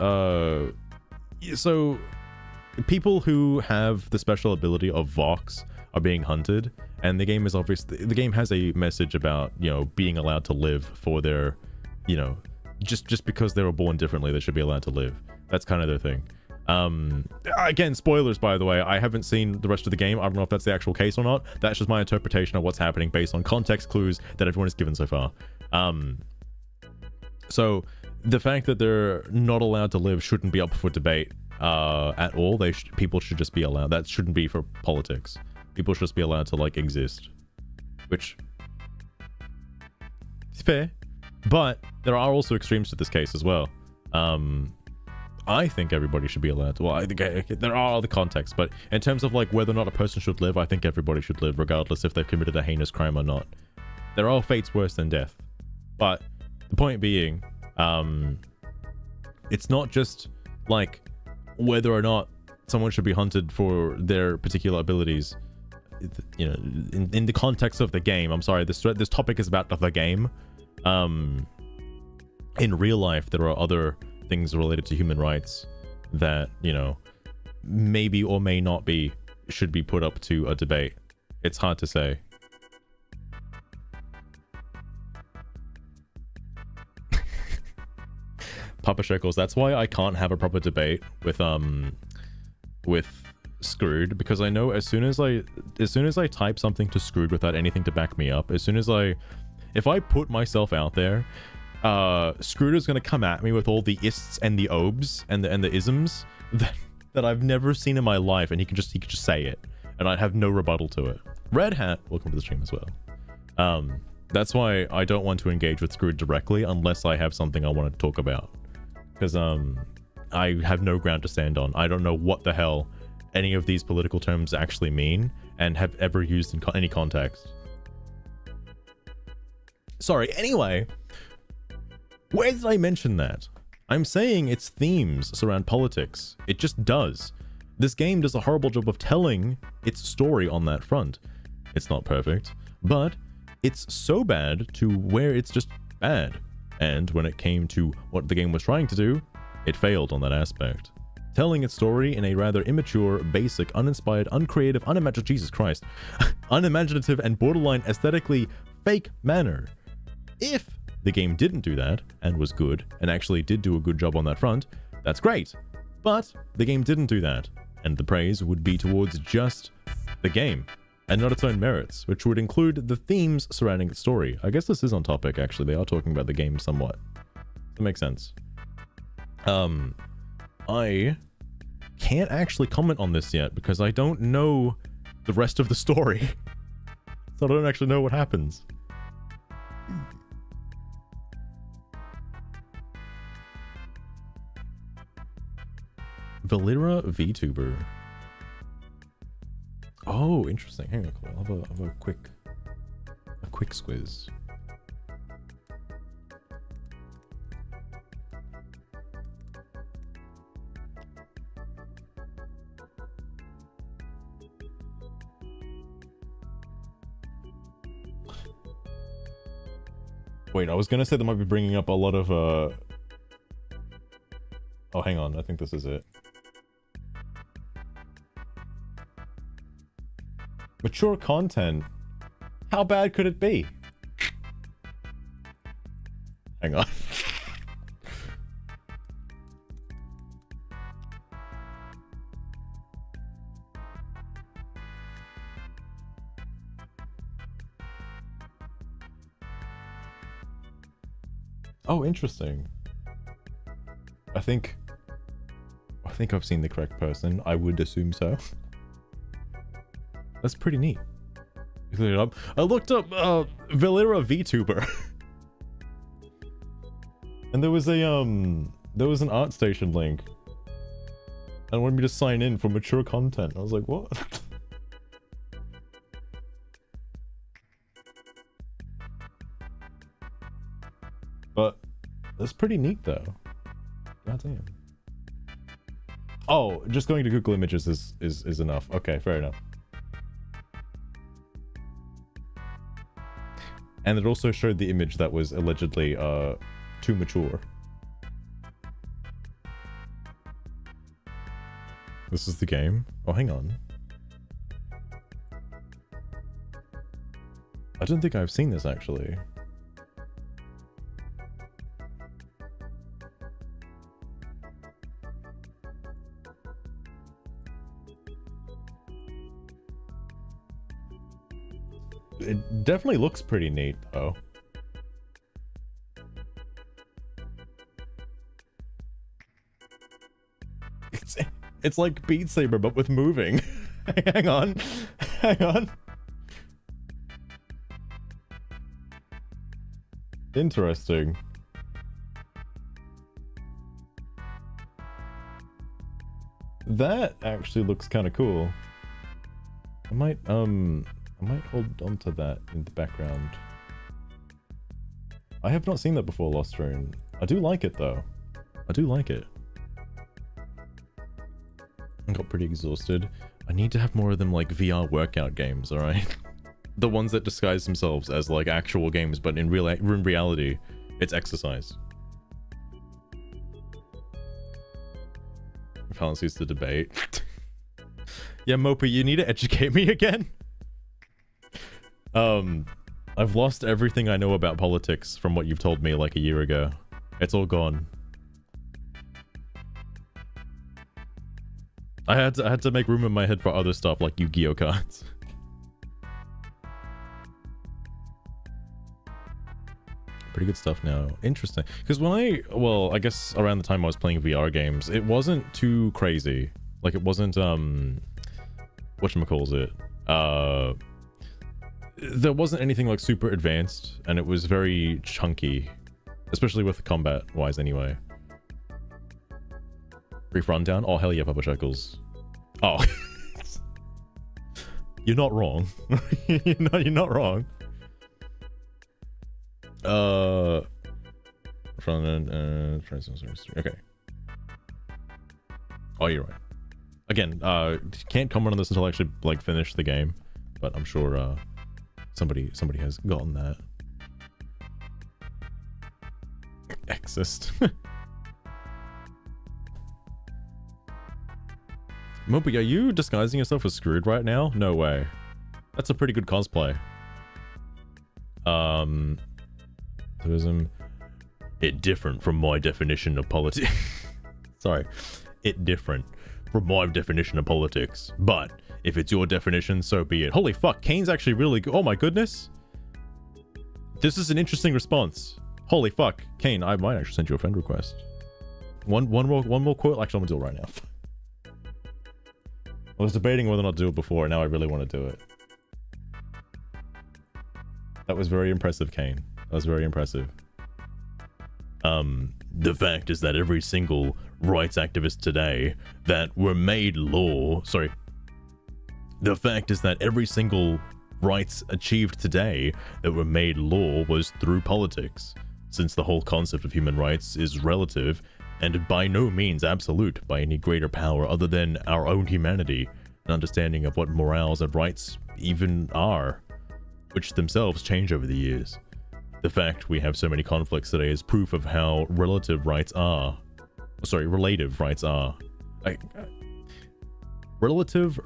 so people who have the special ability of Vox are being hunted, and the game is obviously, the game has a message about, you know, being allowed to live for their, you know, just because they were born differently, they should be allowed to live. That's kind of their thing. Again, spoilers, by the way. I haven't seen the rest of the game. I don't know if that's the actual case or not. That's just my interpretation of what's happening based on context clues that everyone has given so far. So the fact that they're not allowed to live shouldn't be up for debate at all. People should just be allowed. That shouldn't be for politics. People should just be allowed to like exist, which is fair. But there are also extremes to this case as well. I think everybody should be allowed to. Well, I think there are other contexts, but in terms of like whether or not a person should live, I think everybody should live, regardless if they've committed a heinous crime or not. There are fates worse than death, but the point being, It's not just like whether or not someone should be hunted for their particular abilities. You know, in the context of the game. I'm sorry, this topic is about the game. In real life, there are other things related to human rights that, you know, maybe or may not be should be put up to a debate. It's hard to say. Papa Shekels, that's why I can't have a proper debate with Screwed, because I know as soon as I type something to Screwed without anything to back me up, if I put myself out there, Screwed is gonna come at me with all the ists and the obes and the isms that I've never seen in my life, and he could just say it, and I'd have no rebuttal to it. Red Hat, welcome to the stream as well. That's why I don't want to engage with Screwed directly unless I have something I want to talk about, because I have no ground to stand on. I don't know what the hell any of these political terms actually mean and have ever used in any context. Sorry, anyway, where did I mention that? I'm saying its themes surround politics. It just does. This game does a horrible job of telling its story on that front. It's not perfect, but it's so bad to where it's just bad. And when it came to what the game was trying to do, it failed on that aspect. Telling its story in a rather immature, basic, uninspired, uncreative, unimaginative, Jesus Christ, unimaginative and borderline aesthetically fake manner. If the game didn't do that, and was good, and actually did do a good job on that front, that's great. But the game didn't do that, and the praise would be towards just the game, and not its own merits, which would include the themes surrounding its story. I guess this is on topic, actually. They are talking about the game somewhat. That makes sense. I can't actually comment on this yet because I don't know the rest of the story. So I don't actually know what happens. Valera VTuber. Oh, interesting. Hang on, I'll have a quick squiz. Wait, I was gonna say that might be bringing up a lot of Oh, hang on. I think this is it. Mature content. How bad could it be? Hang on. Oh, interesting. I think I've seen the correct person. I would assume so. That's pretty neat. I looked up Valera VTuber. And there was an ArtStation link. And wanted me to sign in for mature content. I was like, what? But that's pretty neat though. Goddamn. Oh, just going to Google Images is enough. Okay, fair enough. And it also showed the image that was allegedly too mature. This is the game? Oh, hang on. I don't think I've seen this actually. It definitely looks pretty neat, though. It's like Beat Saber, but with moving. Hang on. Hang on. Interesting. That actually looks kind of cool. I might hold on to that in the background. I have not seen that before, Lost Rune. I do like it though. I do like it. I got pretty exhausted. I need to have more of them like VR workout games, alright? The ones that disguise themselves as like actual games, but in reality, it's exercise. Fallacies to debate. Yeah, Mopa, you need to educate me again. I've lost everything I know about politics from what you've told me like a year ago. It's all gone. I had to make room in my head for other stuff like Yu-Gi-Oh cards. Pretty good stuff now. Interesting. Because when I guess around the time I was playing VR games, it wasn't too crazy. Like it wasn't, whatchamacallit, there wasn't anything like super advanced, and it was very chunky. Especially with combat wise anyway. Brief rundown? Oh hell yeah, Papa Shekels. Oh. You're not wrong. You're not wrong. Front end, okay. Oh, you're right. Again, can't comment on this until I actually like finish the game, but I'm sure somebody has gotten that. Exist. Moby, are you disguising yourself as Screwed right now? No way. That's a pretty good cosplay. Tourism. It different from my definition of politics. Sorry. It different from my definition of politics. But if it's your definition, so be it. Holy fuck, Kane's actually really good. Oh my goodness. This is an interesting response. Holy fuck. Kane, I might actually send you a friend request. One more quote. Actually, I'm gonna do it right now. I was debating whether or not to do it before, and now I really want to do it. That was very impressive, Kane. That was very impressive. The fact is that every single rights activist today that were made law... Sorry. The fact is that every single rights achieved today that were made law was through politics, since the whole concept of human rights is relative and by no means absolute by any greater power other than our own humanity, an understanding of what morals and rights even are, which themselves change over the years. The fact we have so many conflicts today is proof of how relative rights are. Sorry, relative rights are. Relative.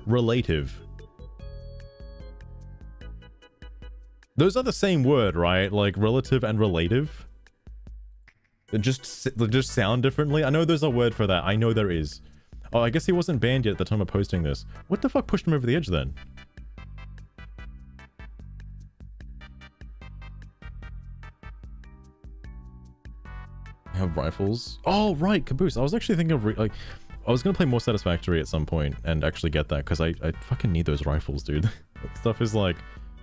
Those are the same word, right? Like relative and relative. They just sound differently. I know there's a word for that. I know there is. Oh, I guess he wasn't banned yet at the time of posting this. What the fuck pushed him over the edge then? Have rifles. Oh, right, Caboose. I was actually thinking of I was gonna play more Satisfactory at some point and actually get that because I fucking need those rifles, dude. That stuff is like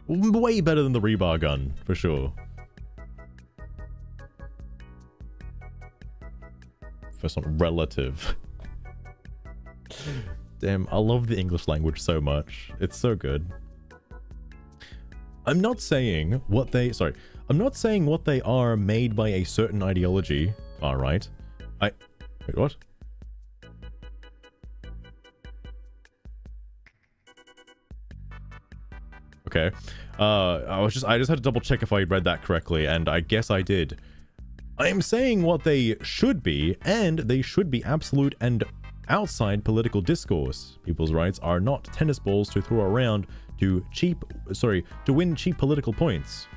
way better than the rebar gun for sure. First one, relative. Damn, I love the English language so much. It's so good. I'm not saying what they are made by a certain ideology. All right. Wait, what? Okay. I just had to double check if I read that correctly, and I guess I did. I am saying what they should be, and they should be absolute and outside political discourse. People's rights are not tennis balls to throw around to win cheap political points.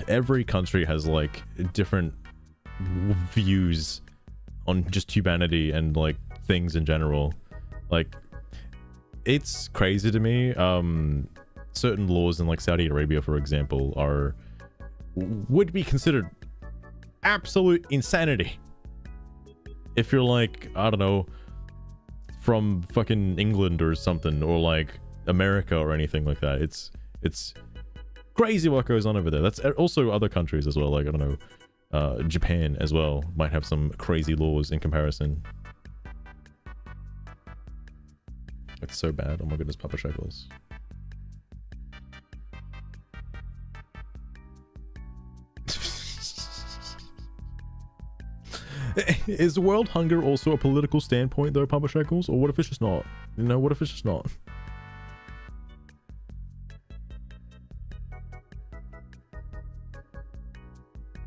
Every country has like different views on just humanity and like things in general. Like it's crazy to me. Certain laws in like Saudi Arabia, for example, would be considered absolute insanity if you're like, I don't know, from fucking England or something, or like America or anything like that. It's crazy what goes on over there. That's also other countries as well, like I don't know, Japan as well might have some crazy laws in comparison. It's so bad. Oh my goodness, Papa Shekels. Is world hunger also a political standpoint though, Papa Shekels? Or what if it's just not? You know, what if it's just not?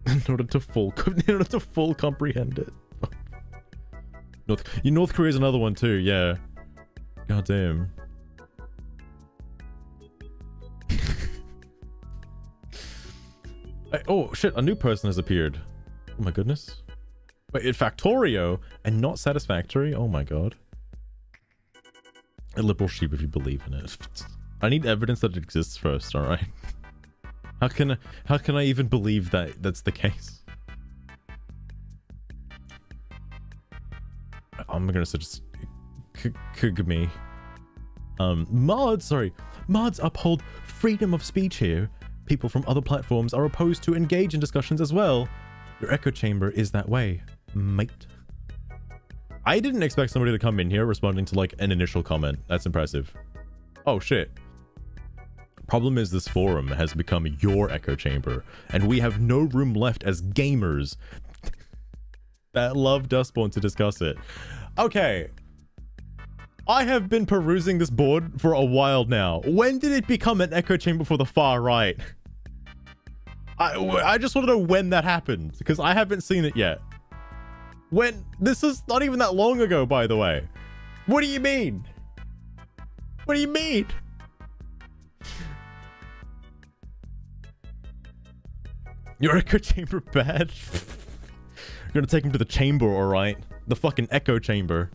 In order to full comprehend it. North Korea's another one too, yeah. God damn. Oh shit, a new person has appeared. Oh my goodness. Wait, in Factorio and not satisfactory? Oh my god. A liberal sheep if you believe in it. I need evidence that it exists first, alright? How can I even believe that that's the case? I'm gonna suggest me. Mods uphold freedom of speech here. People from other platforms are opposed to engage in discussions as well. Your echo chamber is that way, mate. I didn't expect somebody to come in here responding to like an initial comment. That's impressive. Oh shit. Problem is this forum has become your echo chamber, and we have no room left as gamers that love Dustborn to discuss it. Okay. I have been perusing this board for a while now. When did it become an echo chamber for the far right? I just want to know when that happened, because I haven't seen it yet. When? This is not even that long ago, by the way. What do you mean? What do you mean? Your echo chamber bad? You're gonna take him to the chamber, alright? The fucking echo chamber.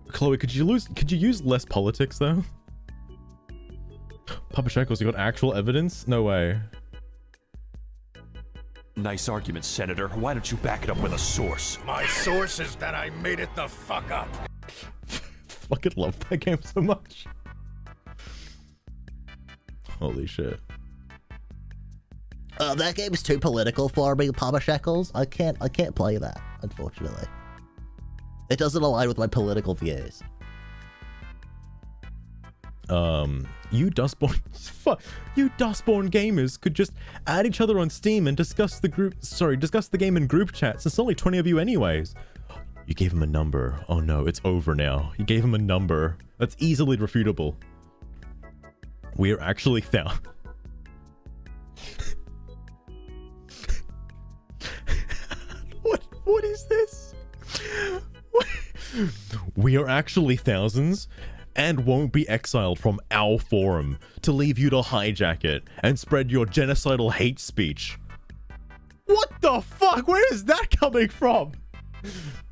Chloe, could you use less politics though? Papa Shekels, you got actual evidence? No way. Nice argument, Senator. Why don't you back it up with a source? My source is that I made it the fuck up. Fucking love that game so much. Holy shit. That game's too political for me, Papa Shekels. I can't play that, unfortunately. It doesn't align with my political views. You Dustborn gamers could just add each other on Steam and discuss the game in group chats. There's only 20 of you anyways. You gave him a number. Oh no, it's over now. You gave him a number. That's easily refutable. We are actually found. What is this? We are actually thousands and won't be exiled from our forum to leave you to hijack it and spread your genocidal hate speech. What the fuck? Where is that coming from?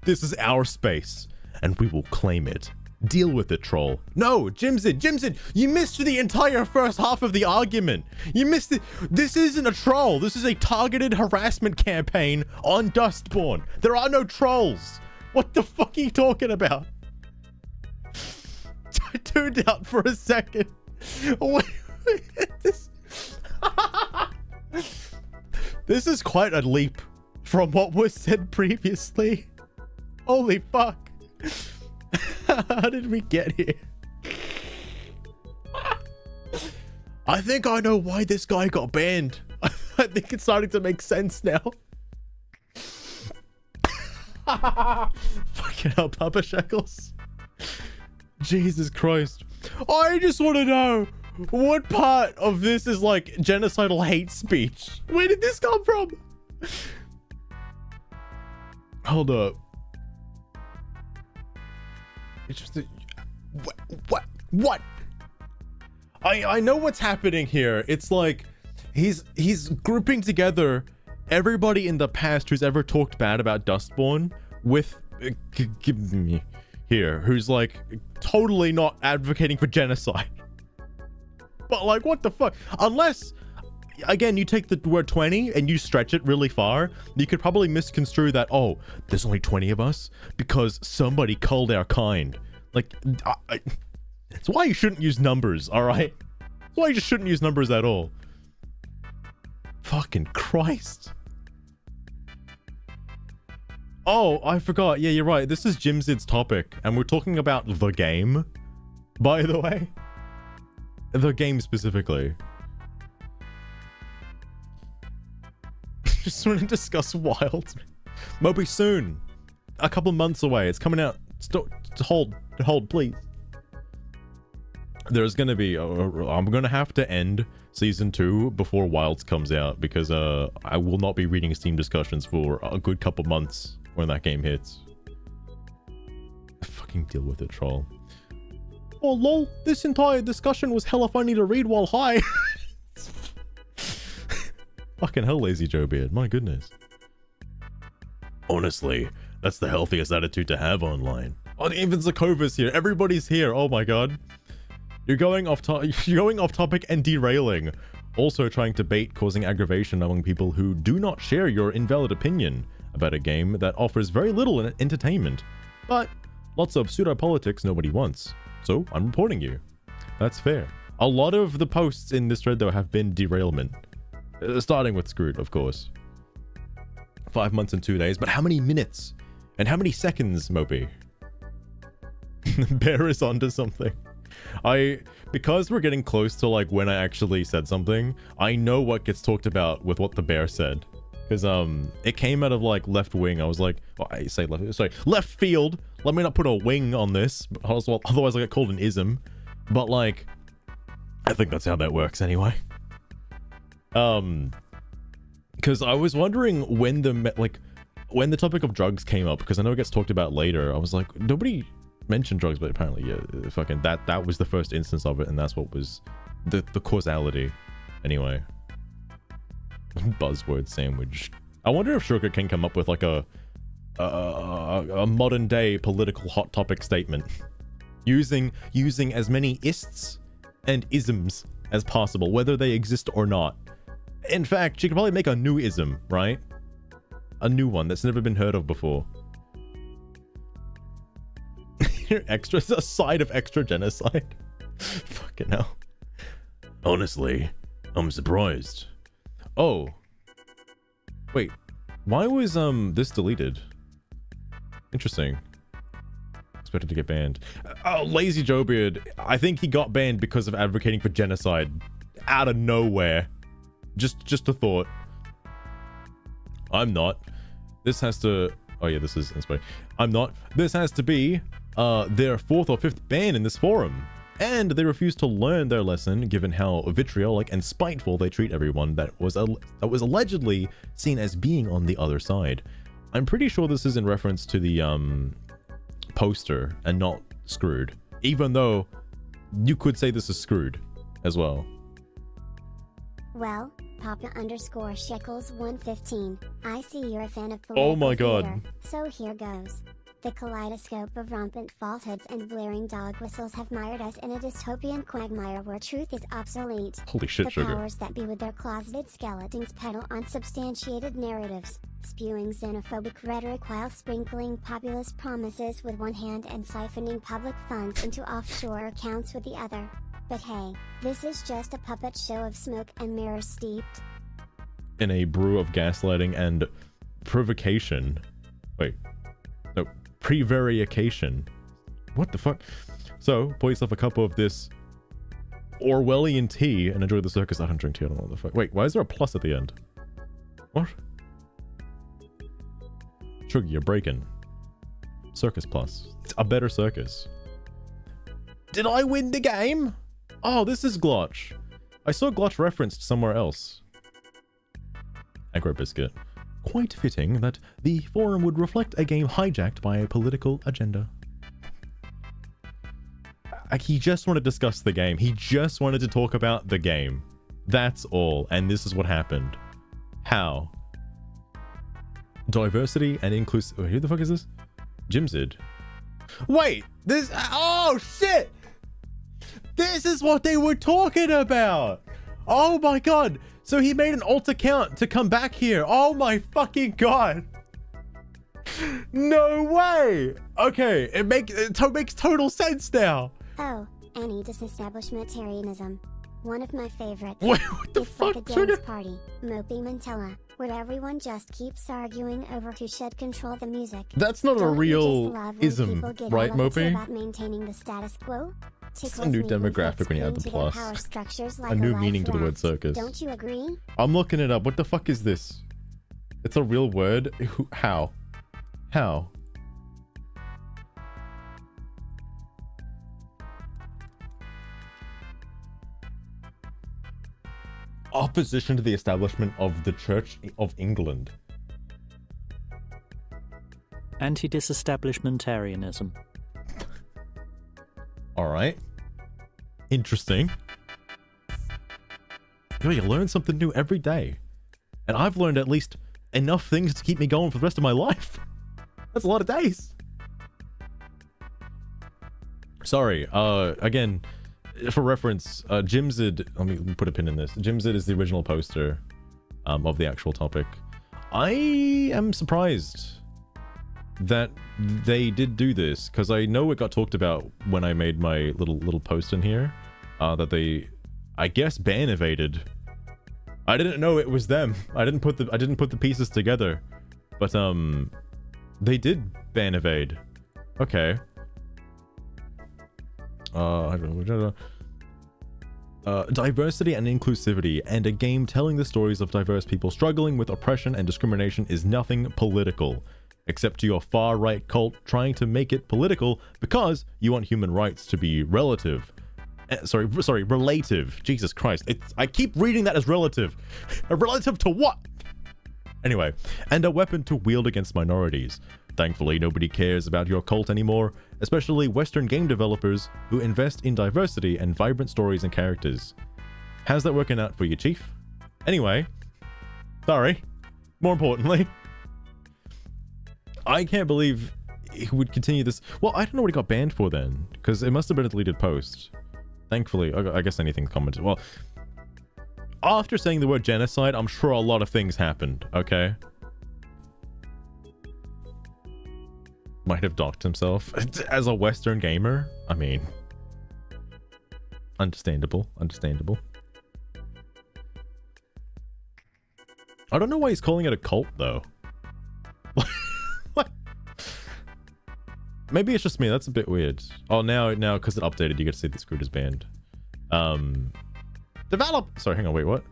This is our space and we will claim it. Deal with it, troll. No, Jimson, you missed the entire first half of the argument. You missed it. This isn't a troll. This is a targeted harassment campaign on Dustborn. There are no trolls. What the fuck are you talking about? I tuned out for a second. Wait, this is quite a leap from what was said previously. Holy fuck. How did we get here? I think I know why this guy got banned. I think it's starting to make sense now. Fucking hell, Papa Shekels. Jesus Christ. I just want to know what part of this is like genocidal hate speech. Where did this come from? Hold up. It's just what? I know what's happening here. It's like he's grouping together everybody in the past who's ever talked bad about Dustborn with give me here, who's like totally not advocating for genocide. But like, what the fuck? Unless, again, you take the word 20 and you stretch it really far, you could probably misconstrue that, oh, there's only 20 of us because somebody culled our kind. Like, that's why you shouldn't use numbers, all right? That's why you just shouldn't use numbers at all. Fucking Christ. Oh, I forgot. Yeah, you're right. This is Jimzid's topic, and we're talking about the game, by the way. The game specifically. just want to discuss Wild. Moby soon. A couple months away. It's coming out. Hold, please. There's gonna be. I'm gonna have to end season 2 before Wilds comes out because I will not be reading Steam discussions for a good couple months when that game hits. Fucking deal with it, troll. Oh lol, this entire discussion was hella funny to read while high. Fucking hell, Lazy Joe Beard, my goodness. Honestly, that's the healthiest attitude to have online. Oh, even Zakova's here, everybody's here, oh my god. You're going off topic and derailing. Also trying to bait, causing aggravation among people who do not share your invalid opinion about a game that offers very little entertainment, but lots of pseudo-politics nobody wants. So, I'm reporting you. That's fair. A lot of the posts in this thread, though, have been derailment. Starting with Screwed, of course. 5 months and 2 days, but how many minutes? And how many seconds, Mopey? Bear is onto something. Because we're getting close to, like, when I actually said something, I know what gets talked about with what the bear said. Because, it came out of, like, left wing. I was like, well, I say left field. Let me not put a wing on this. Otherwise I get called an ism. But, like, I think that's how that works anyway. Because I was wondering when when the topic of drugs came up, because I know it gets talked about later. I was like, nobody mentioned drugs, but apparently, yeah, fucking that was the first instance of it, and that's what was the causality. Anyway. Buzzword sandwich. I wonder if Sugar can come up with like a modern day political hot topic statement using as many ists and isms as possible, whether they exist or not. In fact, she could probably make a new ism, right? A new one that's never been heard of before. Extra, a side of extra genocide. Fucking hell. Honestly, I'm surprised. Oh. Wait. Why was this deleted? Interesting. Expected to get banned. Oh, Lazy Joe Beard. I think he got banned because of advocating for genocide. Out of nowhere. Just a thought. I'm not. This has to... Oh yeah, this is inspiring. I'm not. This has to be their 4th or 5th ban in this forum. And they refuse to learn their lesson, given how vitriolic and spiteful they treat everyone that was allegedly seen as being on the other side. I'm pretty sure this is in reference to the poster and not Screwed, even though you could say this is Screwed as well. Well, Papa_Shekels115. I see you're a fan of oh my god. theater, so here goes. The kaleidoscope of rampant falsehoods and blaring dog whistles have mired us in a dystopian quagmire where truth is obsolete. Holy shit, the Sugar. powers that be with their closeted skeletons peddle unsubstantiated narratives, spewing xenophobic rhetoric while sprinkling populist promises with one hand and siphoning public funds into offshore accounts with the other. But hey, this is just a puppet show of smoke and mirrors steeped in a brew of gaslighting and provocation. Wait. No. Prevarication. What the fuck? So, pour yourself a cup of this Orwellian tea and enjoy the circus. I don't drink tea, I don't know what the fuck. Wait, why is there a plus at the end? What? Sugar, you're breaking. Circus plus. It's a better circus. Did I win the game? Oh, this is Glotch. I saw Glotch referenced somewhere else. Aggro Biscuit. Quite fitting that the forum would reflect a game hijacked by a political agenda. He just wanted to discuss the game. He just wanted to talk about the game. That's all. And this is what happened. How? Diversity and inclusive... Who the fuck is this? Jimzid. Wait! This... Oh, shit! This is what they were talking about! Oh my god! So he made an alt account to come back here. Oh my fucking god! No way! Okay, it makes total sense now. Oh, anti-disestablishmentarianism. One of my favorites. Wait, what the it's fuck? Like a dance party, Mopey Mantella, where everyone just keeps arguing over who should control the music. That's not a real ism, right, Mopey? About maintaining the status quo. It's a new demographic when you add the plus. Like a new meaning to the word circus. Don't you agree? I'm looking it up. What the fuck is this? It's a real word? How? How? Opposition to the establishment of the Church of England. Anti-disestablishmentarianism. Alright. Interesting. You learn something new every day. And I've learned at least enough things to keep me going for the rest of my life. That's a lot of days. Sorry, again, for reference, Jimzid, let me put a pin in this. Jimzid is the original poster of the actual topic. I am surprised that they did do this, because I know it got talked about when I made my little post in here, that they, I guess, ban evaded. I didn't know it was them. I didn't put the pieces together, but they did ban evade. Okay. Diversity and inclusivity, and a game telling the stories of diverse people struggling with oppression and discrimination is nothing political, except to your far-right cult trying to make it political because you want human rights to be relative. Sorry, relative. Jesus Christ. I keep reading that as relative. Relative to what? Anyway, and a weapon to wield against minorities. Thankfully, nobody cares about your cult anymore, especially Western game developers who invest in diversity and vibrant stories and characters. How's that working out for you, Chief? Anyway, sorry. More importantly, I can't believe he would continue this. Well, I don't know what he got banned for then, because it must have been a deleted post. Thankfully, I guess anything commented. Well, after saying the word genocide, I'm sure a lot of things happened, okay? Might have docked himself as a Western gamer. I mean, understandable. I don't know why he's calling it a cult, though. What? Maybe it's just me. That's a bit weird. Oh, now, because it updated, you get to see the script is banned. Sorry, hang on, wait, what?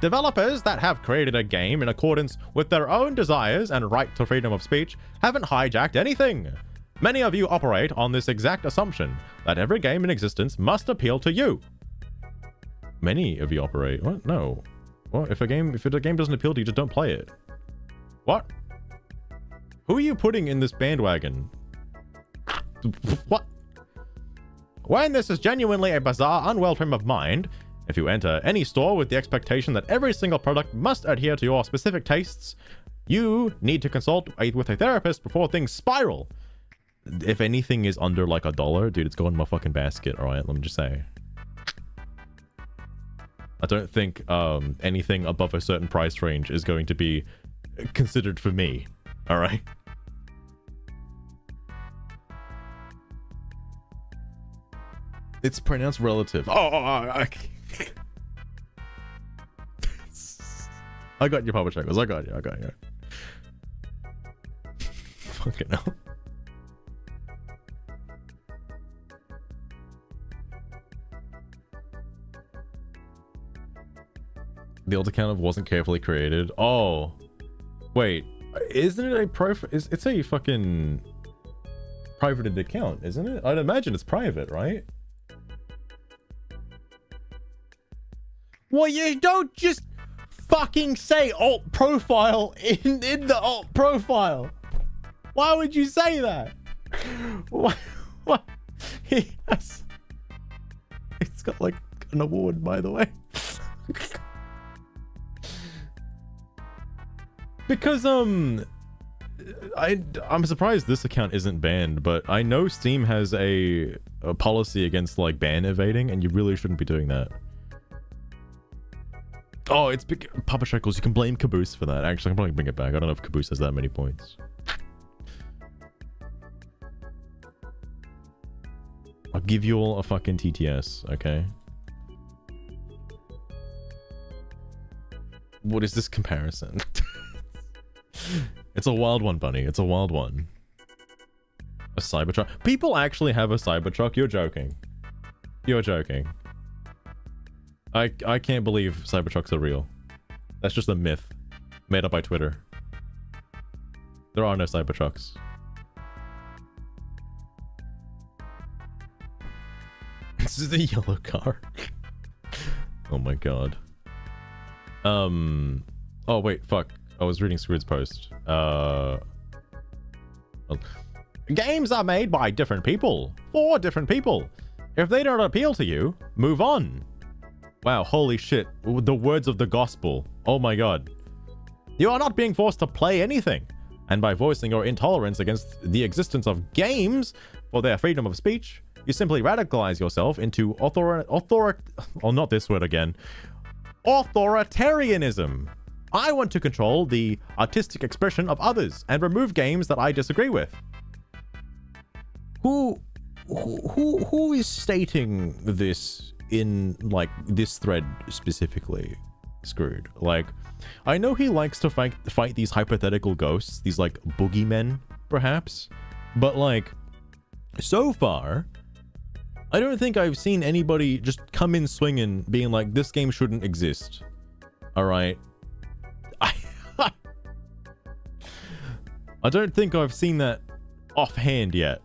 Developers that have created a game in accordance with their own desires and right to freedom of speech haven't hijacked anything. Many of you operate on this exact assumption that every game in existence must appeal to you. Many of you operate? What? No. What? If the game doesn't appeal to you, just don't play it. What? Who are you putting in this bandwagon? What? When this is genuinely a bizarre, unwell frame of mind, if you enter any store with the expectation that every single product must adhere to your specific tastes, you need to consult with a therapist before things spiral. If anything is under like $1, dude, it's going in my fucking basket, alright? Let me just say. I don't think anything above a certain price range is going to be considered for me, alright? It's pronounced relative. I got you, Papa Chuckles. I got you. Fucking hell. The old account wasn't carefully created. Oh. Wait. Isn't it a it's a fucking privated account, isn't it? I'd imagine it's private, right? Well, you don't just fucking say alt profile in the alt profile. Why would you say that? What? He has... It's got like an award, by the way. Because I'm surprised this account isn't banned, but I know Steam has a policy against like ban evading, and you really shouldn't be doing that. Oh, it's big. Papa Shekels, you can blame Caboose for that. Actually, I can probably bring it back. I don't know if Caboose has that many points. I'll give you all a fucking TTS, okay? What is this comparison? It's a wild one, Bunny. It's a wild one. A Cybertruck. People actually have a Cybertruck. You're joking. You're joking. I can't believe Cybertrucks are real. That's just a myth. Made up by Twitter. There are no Cybertrucks. This is the yellow car. Oh my god. Oh wait, fuck. I was reading Squid's post. Games are made by different people. For different people. If they don't appeal to you, move on. Wow, holy shit. The words of the gospel. Oh my god. You are not being forced to play anything. And by voicing your intolerance against the existence of games for their freedom of speech, you simply radicalize yourself into not this word again. Authoritarianism. I want to control the artistic expression of others and remove games that I disagree with. Who is stating this in, like, this thread specifically? Screwed. Like, I know he likes to fight these hypothetical ghosts, these, like, boogeymen, perhaps, but, like, so far, I don't think I've seen anybody just come in swinging, being like, this game shouldn't exist. Alright? I don't think I've seen that offhand yet.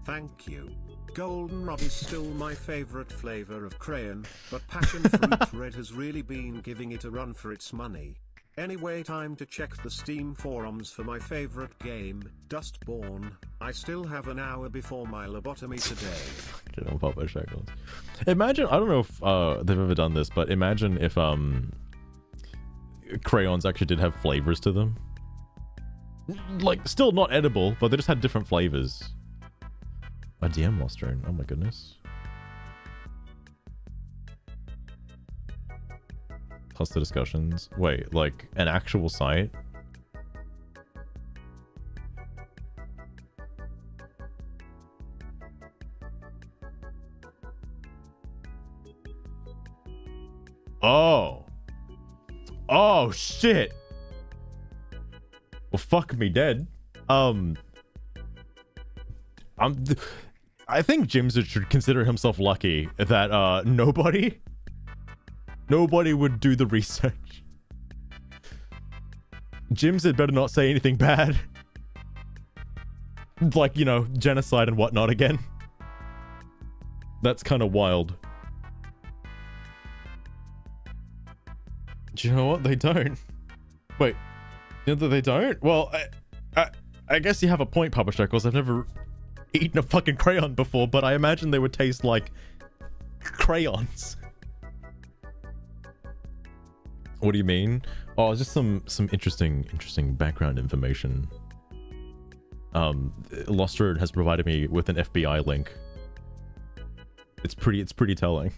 Thank you. Goldenrod is still my favorite flavor of crayon, but passion fruit red has really been giving it a run for its money. Anyway, time to check the Steam forums for my favorite game, Dustborn. I still have an hour before my lobotomy today. Don't publish records. Imagine, I don't know if they've ever done this, but imagine if crayons actually did have flavors to them. Like, still not edible, but they just had different flavors. A DM lost drone. Oh my goodness. Cluster discussions. Wait, like an actual site? Oh. Oh shit. Well, fuck me dead. I think Jim's should consider himself lucky that nobody would do the research. Jim's had better not say anything bad. Like, you know, genocide and whatnot again. That's kind of wild. Do you know what? They don't. Wait. You know that they don't? Well, I guess you have a point, Papa Shekels. I've never eaten a fucking crayon before, but I imagine they would taste like crayons. What do you mean? Oh, just some interesting background information. Lost Road has provided me with an FBI link. It's pretty telling.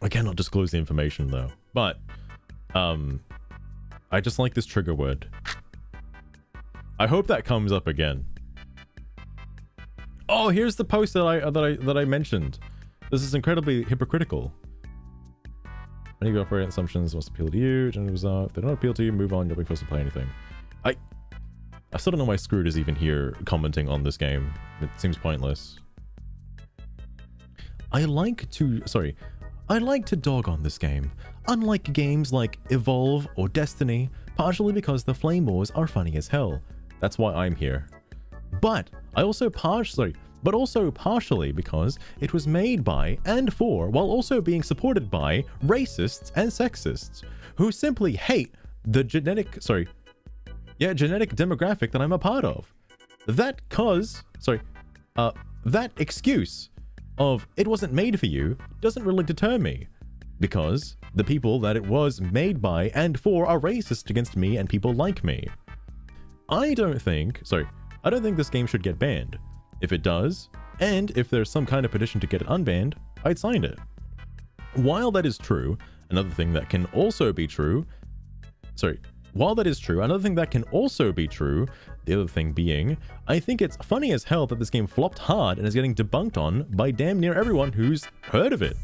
I cannot disclose the information though, but I just like this trigger word. I hope that comes up again. Oh, here's the post that I mentioned. This is incredibly hypocritical. Any operating assumptions must appeal to you. General result. If they don't appeal to you, move on. You'll be forced to play anything. I still don't know why Screwed is even here commenting on this game. It seems pointless. I like to dog on this game. Unlike games like Evolve or Destiny, partially because the Flame Wars are funny as hell. That's why I'm here. But also partially because it was made by and for, while also being supported by, racists and sexists who simply hate the genetic demographic that I'm a part of. That excuse of it wasn't made for you doesn't really deter me, because the people that it was made by and for are racist against me and people like me. I don't think this game should get banned. If it does, and if there's some kind of petition to get it unbanned, I'd sign it. While that is true, another thing that can also be true, the other thing being, I think it's funny as hell that this game flopped hard and is getting debunked on by damn near everyone who's heard of it.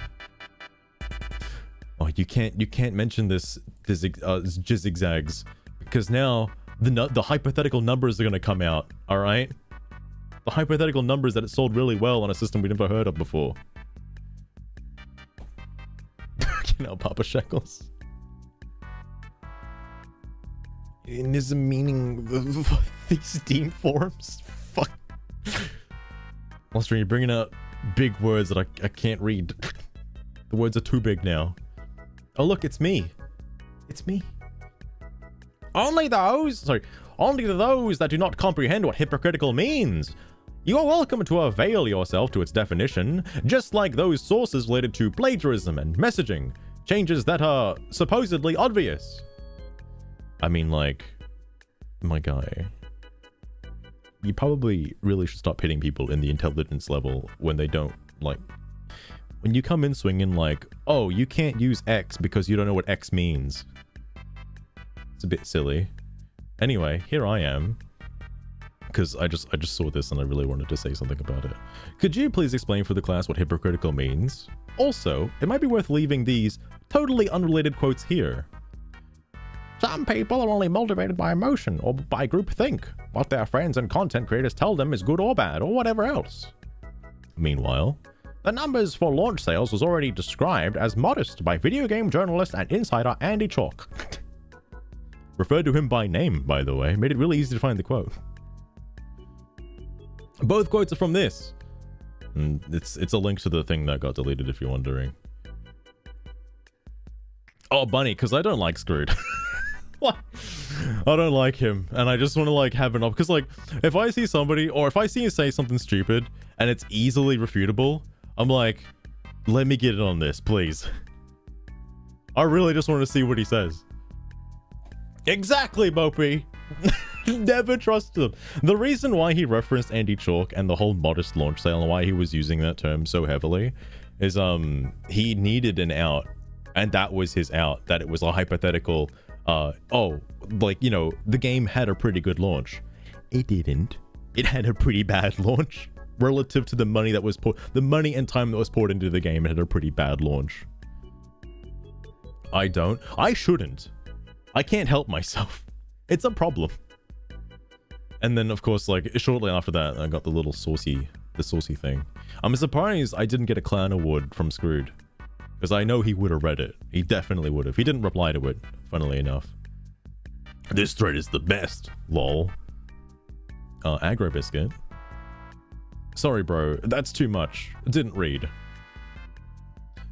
Oh, you can't mention this zigzags, because now the hypothetical numbers are going to come out, alright? The hypothetical numbers that it sold really well on a system we never heard of before. Fucking hell, Papa Shekels. Is the meaning these Steam forums? Fuck. Monster, you're bringing out big words that I can't read. The words are too big now. Oh look, it's me. It's me. Only those that do not comprehend what hypocritical means. You are welcome to avail yourself to its definition, just like those sources related to plagiarism and messaging, changes that are supposedly obvious. I mean, like, my guy, you probably really should stop hitting people in the intelligence level when they don't, like, when you come in swinging like, oh, you can't use X because you don't know what X means. It's a bit silly. Anyway, here I am. Because I just saw this and I really wanted to say something about it. Could you please explain for the class what hypocritical means? Also, it might be worth leaving these totally unrelated quotes here. Some people are only motivated by emotion or by groupthink. What their friends and content creators tell them is good or bad or whatever else. Meanwhile, the numbers for launch sales was already described as modest by video game journalist and insider Andy Chalk. Referred to him by name, by the way. Made it really easy to find the quote. Both quotes are from this. And it's a link to the thing that got deleted if you're wondering. Oh, Bunny, because I don't like Screwed. What? I don't like him, and I just want to like have an because like if I see somebody or if I see you say something stupid and it's easily refutable, I'm like, let me get in on this, please. I really just want to see what he says. Exactly, Mopey. Never trust him. The reason why he referenced Andy Chalk and the whole modest launch sale and why he was using that term so heavily is he needed an out, and that was his out, that it was a hypothetical oh, like, you know, the game had a pretty good launch. It didn't. It had a pretty bad launch relative to the money that was the money and time that was poured into the game. It had a pretty bad launch. I shouldn't. I can't help myself. It's a problem. And then of course, like shortly after that, I got the saucy thing. I'm surprised I didn't get a clown award from Screwed. Because I know he would have read it. He definitely would have. He didn't reply to it, funnily enough. This thread is the best, lol. Aggro Biscuit. Sorry, bro. That's too much. Didn't read.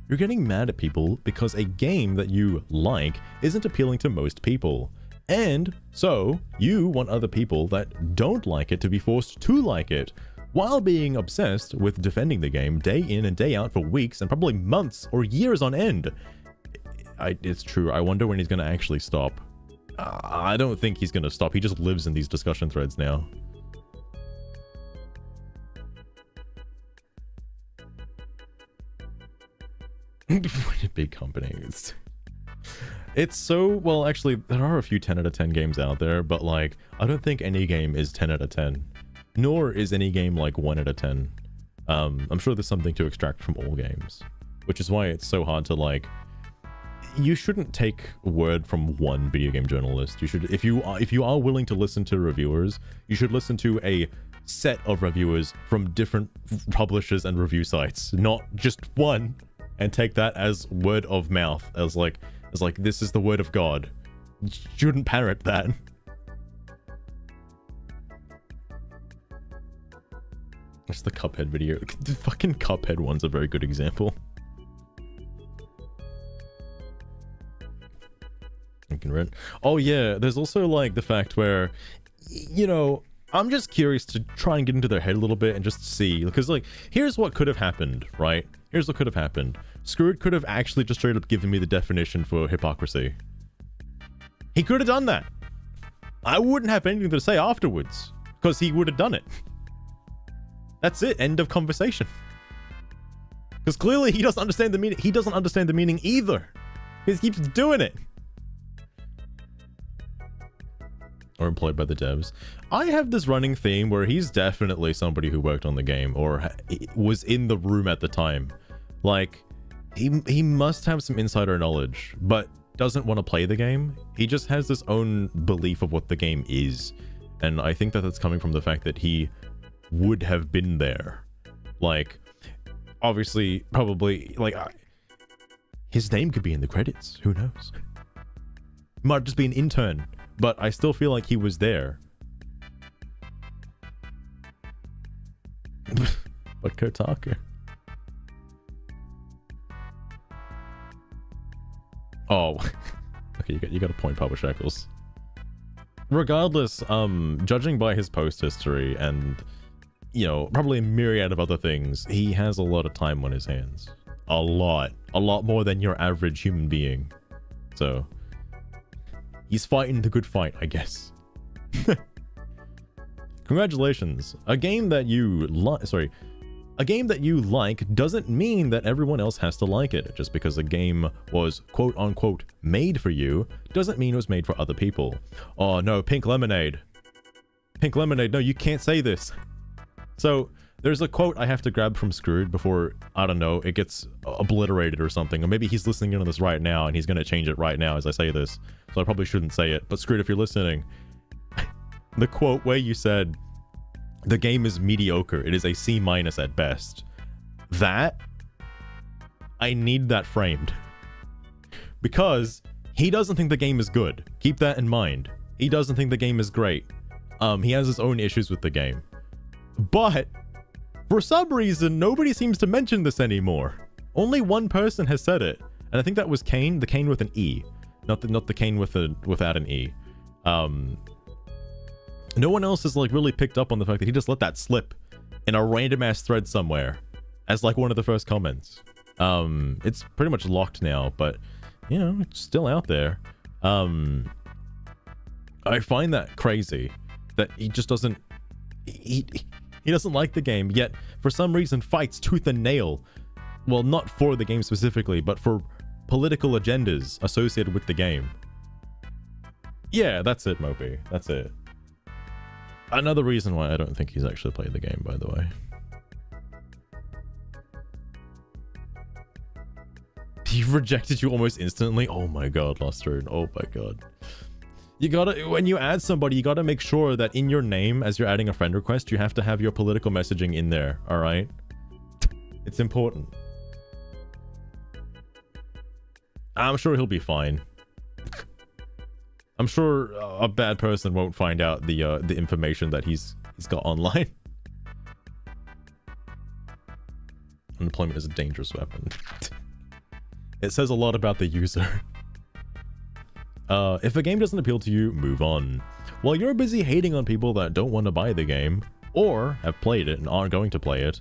You're getting mad at people because a game that you like isn't appealing to most people. And so, you want other people that don't like it to be forced to like it, while being obsessed with defending the game day in and day out for weeks and probably months or years on end. It's true. I wonder when he's going to actually stop. I don't think he's going to stop. He just lives in these discussion threads now. Big company. It's so, well, actually, there are a few 10 out of 10 games out there, but like, I don't think any game is 10 out of 10. Nor is any game like 1 out of 10. I'm sure there's something to extract from all games, which is why it's so hard to like. You shouldn't take word from one video game journalist. You should, if you are willing to listen to reviewers, you should listen to a set of reviewers from different publishers and review sites, not just one, and take that as word of mouth, as like this is the word of God. You shouldn't parrot that. That's the Cuphead video. The fucking Cuphead one's a very good example. Oh yeah, there's also like the fact where, you know, I'm just curious to try and get into their head a little bit and just see, because like, here's what could have happened, right? Here's what could have happened. Screwed could have actually just straight up given me the definition for hypocrisy. He could have done that. I wouldn't have anything to say afterwards, because he would have done it. That's it. End of conversation. Because clearly he doesn't understand the meaning. He doesn't understand the meaning either. He keeps doing it. Or employed by the devs. I have this running theme where he's definitely somebody who worked on the game or was in the room at the time. Like, he must have some insider knowledge, but doesn't want to play the game. He just has this own belief of what the game is. And I think that that's coming from the fact that he would have been there. Like, obviously, probably, like, His name could be in the credits. Who knows? Might just be an intern, but I still feel like he was there. But Kotaku. Oh, okay, you got a point, Papa Shackles. Regardless, judging by his post history and, you know, probably a myriad of other things, he has a lot of time on his hands. A lot more than your average human being. So, he's fighting the good fight, I guess. Congratulations. A game that you like doesn't mean that everyone else has to like it. Just because a game was quote unquote made for you doesn't mean it was made for other people. Oh no, Pink Lemonade. Pink Lemonade, no, you can't say this. So there's a quote I have to grab from Screwed before, I don't know, it gets obliterated or something. Or maybe he's listening in on this right now and he's going to change it right now as I say this. So I probably shouldn't say it. But Screwed, if you're listening, the quote where you said, the game is mediocre, it is a C- at best. That, I need that framed. Because he doesn't think the game is good. Keep that in mind. He doesn't think the game is great. He has his own issues with the game. But, for some reason, nobody seems to mention this anymore. Only one person has said it. And I think that was Kane, the Kane with an E. Not the Kane without an E. No one else has like really picked up on the fact that he just let that slip in a random ass thread somewhere as like one of the first comments. It's pretty much locked now, but you know, it's still out there. I find that crazy that he just doesn't he doesn't like the game, yet for some reason fights tooth and nail. Well, not for the game specifically, but for political agendas associated with the game. Yeah, that's it, Moby. That's it. Another reason why I don't think he's actually played the game, by the way. He rejected you almost instantly. Oh my god, Lost Rune. Oh my god. You gotta, when you add somebody, you gotta make sure that in your name, as you're adding a friend request, you have to have your political messaging in there, alright? It's important. I'm sure he'll be fine. I'm sure a bad person won't find out the information that he's got online. Unemployment is a dangerous weapon. It says a lot about the user. If a game doesn't appeal to you, move on. While you're busy hating on people that don't want to buy the game, or have played it and aren't going to play it,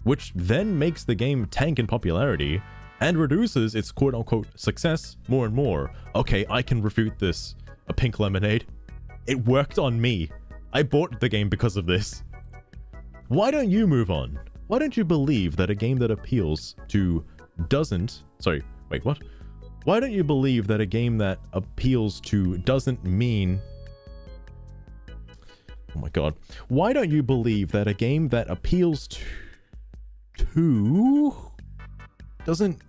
which then makes the game tank in popularity, and reduces its quote-unquote success more and more. Okay, I can refute this. A Pink Lemonade. It worked on me. I bought the game because of this. Why don't you move on? Why don't you believe that a game that appeals to doesn't... Sorry, wait, what? Why don't you believe that a game that appeals to doesn't mean... Oh my god. Why don't you believe that a game that appeals to doesn't...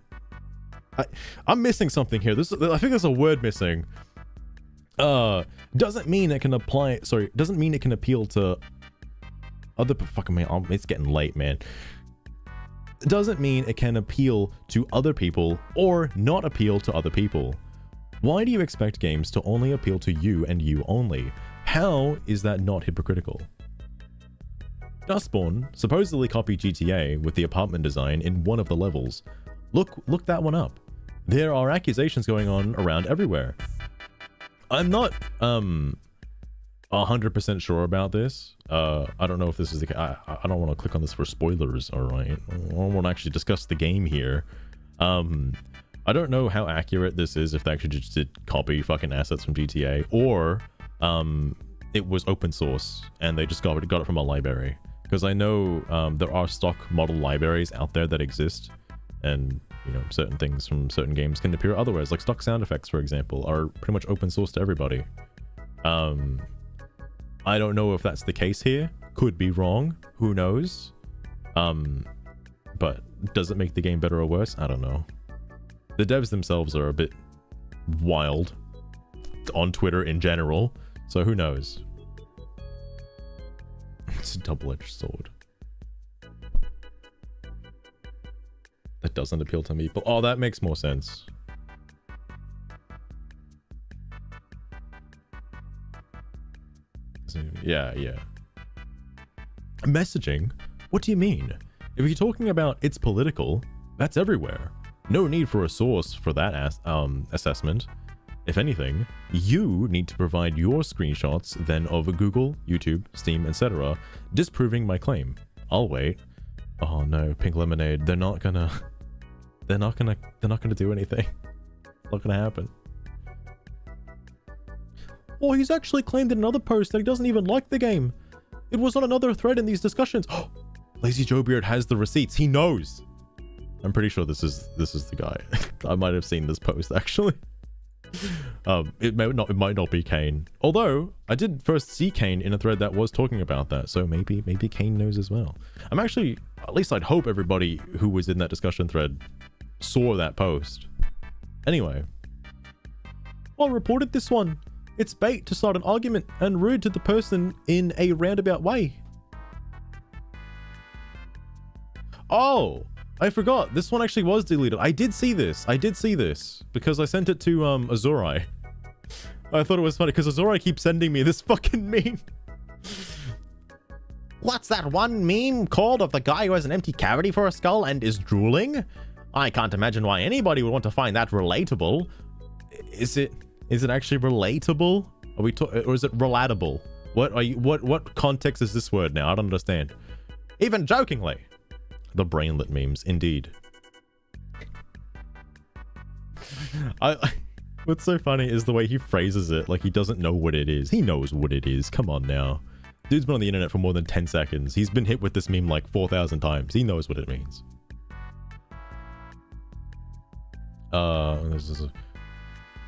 I'm missing something here. I think there's a word missing. Doesn't mean it can apply... Sorry, doesn't mean it can appeal to other... Fucking man, it's getting late, man. Doesn't mean it can appeal to other people or not appeal to other people. Why do you expect games to only appeal to you and you only? How is that not hypocritical? Dustborn supposedly copied GTA with the apartment design in one of the levels. Look that one up. There are accusations going on around everywhere. I'm not 100% sure about this. I don't know if this is the... I don't want to click on this for spoilers, alright? I don't want to actually discuss the game here. I don't know how accurate this is, if they actually just did copy fucking assets from GTA, or it was open source, and they just got it from a library. Because I know there are stock model libraries out there that exist, and you know, certain things from certain games can appear otherwise, like stock sound effects, for example, are pretty much open source to everybody. I don't know if that's the case here. Could be wrong. Who knows? But does it make the game better or worse? I don't know. The devs themselves are a bit wild on Twitter in general, so who knows? It's a double-edged sword. That doesn't appeal to me, but oh, that makes more sense. Yeah. Messaging? What do you mean? If you're talking about it's political, that's everywhere. No need for a source for that assessment. If anything, you need to provide your screenshots then of Google, YouTube, Steam, etc., disproving my claim. I'll wait. Oh no, Pink Lemonade. They're not gonna do anything. It's not gonna happen. Oh, he's actually claimed in another post that he doesn't even like the game. It was on another thread in these discussions. Oh, Lazy Joe Beard has the receipts. He knows. I'm pretty sure this is the guy. I might have seen this post actually. It might not be Kane. Although I did first see Kane in a thread that was talking about that, so maybe Kane knows as well. I'm actually, at least I'd hope everybody who was in that discussion thread saw that post. Anyway, I reported this one. It's bait to start an argument and rude to the person in a roundabout way. Oh, I forgot. This one actually was deleted. I did see this because I sent it to Azurai. I thought it was funny because Azurai keeps sending me this fucking meme. What's that one meme called of the guy who has an empty cavity for a skull and is drooling? I can't imagine why anybody would want to find that relatable. Is it actually relatable? Are we or is it relatable? What context is this word now? I don't understand. Even jokingly. The brainlet memes, indeed. What's so funny is the way he phrases it, like he doesn't know what it is. He knows what it is. Come on now. Dude's been on the internet for more than 10 seconds. He's been hit with this meme like 4,000 times. He knows what it means.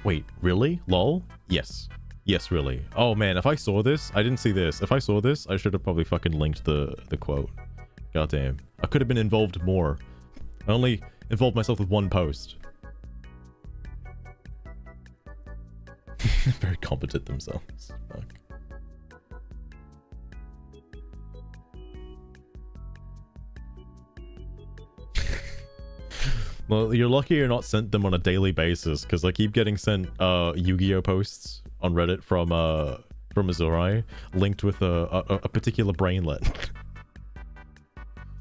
Wait, really? Lol? Yes. Yes, really. Oh man, if I saw this, I didn't see this. If I saw this, I should have probably fucking linked the quote. Goddamn. I could have been involved more. I only involved myself with one post. Very competent themselves. Fuck. Well, you're lucky you're not sent them on a daily basis, because I keep getting sent Yu-Gi-Oh posts on Reddit from Azurai, linked with a particular brainlet.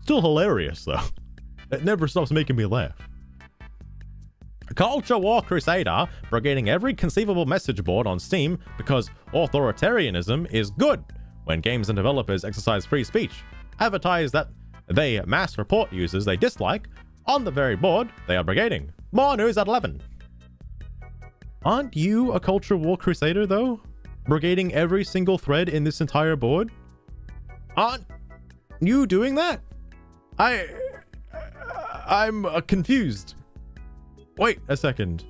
Still hilarious though. It never stops making me laugh. Culture War Crusader brigading every conceivable message board on Steam because authoritarianism is good when games and developers exercise free speech. Advertise that they mass report users they dislike on the very board they are brigading. More news at 11. Aren't you a Culture War Crusader though? Brigading every single thread in this entire board? Aren't you doing that? I'm confused. Wait a second.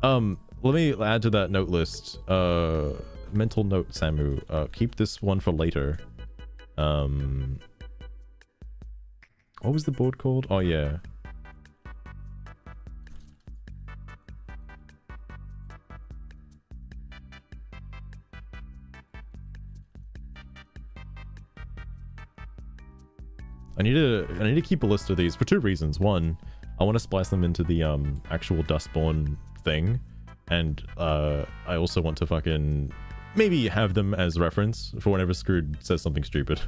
Let me add to that note list. Mental note, Samu. Keep this one for later. What was the board called? Oh yeah. I need to keep a list of these for two reasons. One, I want to splice them into the actual Dustborn thing, and I also want to fucking maybe have them as reference for whenever Screwed says something stupid.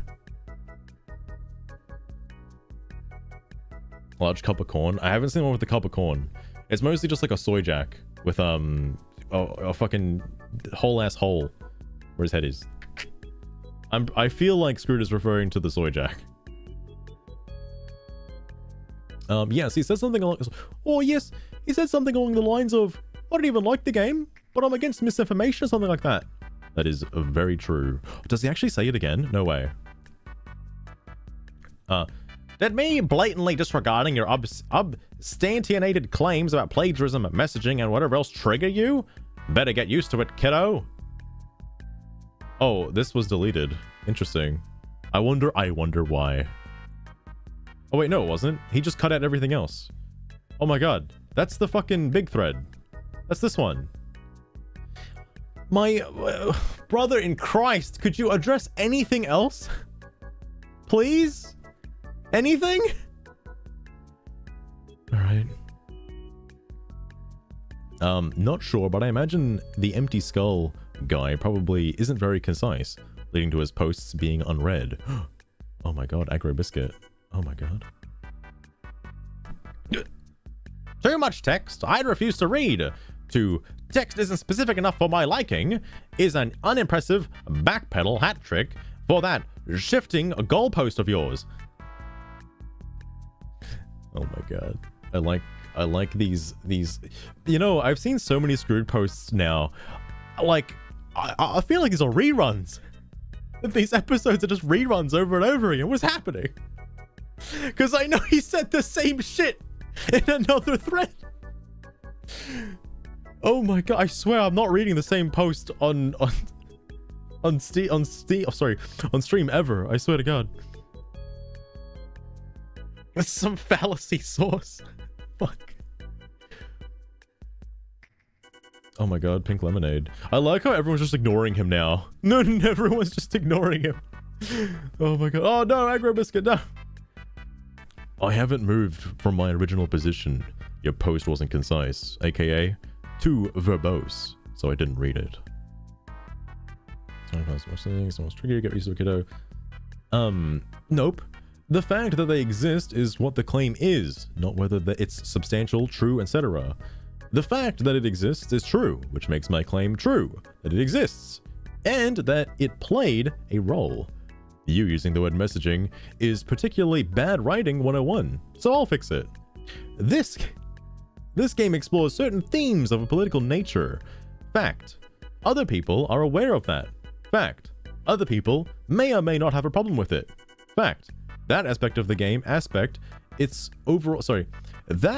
Large cup of corn. I haven't seen one with the cup of corn. It's mostly just like a soy jack with a fucking whole ass hole where his head is. I feel like Screwed is referring to the soy jack. Yes, he said something along. Oh yes, he said something along the lines of, "I don't even like the game, but I'm against misinformation," or something like that. That is very true. Does he actually say it again? No way. Did me blatantly disregarding your substantiated claims about plagiarism, messaging, and whatever else trigger you? Better get used to it, kiddo. Oh, this was deleted. Interesting. I wonder why. Oh wait, no it wasn't. He just cut out everything else. Oh my god. That's the fucking big thread. That's this one. My brother in Christ, could you address anything else? Please? Anything? Alright. Not sure, but I imagine the empty skull guy probably isn't very concise, leading to his posts being unread. Oh my god, aggro biscuit. Oh my god. Too much text, I refuse to read. To text isn't specific enough for my liking is an unimpressive backpedal hat trick for that shifting a goalpost of yours. Oh my god. I like these, you know, I've seen so many screwed posts now. Like, I feel like these are reruns. These episodes are just reruns over and over again. What's happening? Because I know he said the same shit in another thread. Oh my god, I swear I'm not reading the same post on stream ever. I swear to god. That's some fallacy source. Fuck. Oh my god, pink lemonade. I like how everyone's just ignoring him now. No, everyone's just ignoring him. Oh my god. Oh no, aggro biscuit, no. I haven't moved from my original position. Your post wasn't concise, aka too verbose, so I didn't read it. Someone's tricky, get used to a kiddo. Nope. The fact that they exist is what the claim is, not whether it's substantial, true, etc. The fact that it exists is true, which makes my claim true, that it exists, and that it played a role. You using the word messaging is particularly bad writing 101, so I'll fix it. This game explores certain themes of a political nature. Fact. Other people are aware of that. Fact. Other people may or may not have a problem with it. Fact. That aspect of the game that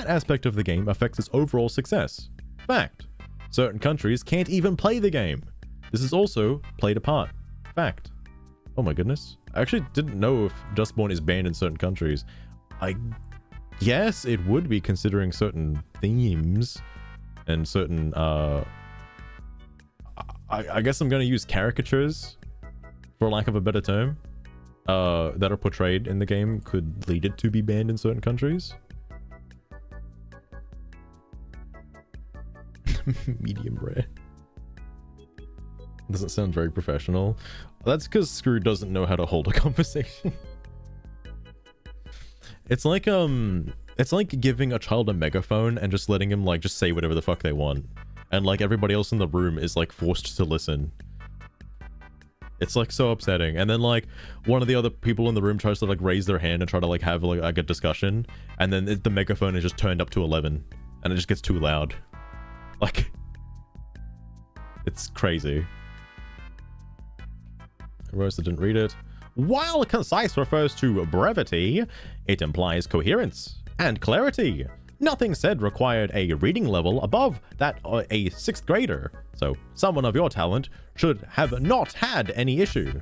aspect of the game affects its overall success. Fact. Certain countries can't even play the game. This is also played a part. Fact. Oh my goodness. I actually didn't know if Dustborn is banned in certain countries. I guess it would be, considering certain themes and certain I guess I'm gonna use caricatures, for lack of a better term, that are portrayed in the game could lead it to be banned in certain countries. Medium rare. Doesn't sound very professional. That's because Screw doesn't know how to hold a conversation. It's like giving a child a megaphone and just letting him like just say whatever the fuck they want, and like everybody else in the room is like forced to listen. It's like so upsetting. And then like one of the other people in the room tries to like raise their hand and try to like have like a discussion, and then the megaphone is just turned up to 11 and it just gets too loud. Like, it's crazy. Rosa didn't read it. While concise refers to brevity, it implies coherence and clarity. Nothing said required a reading level above that of a 6th grader, so someone of your talent should have not had any issue.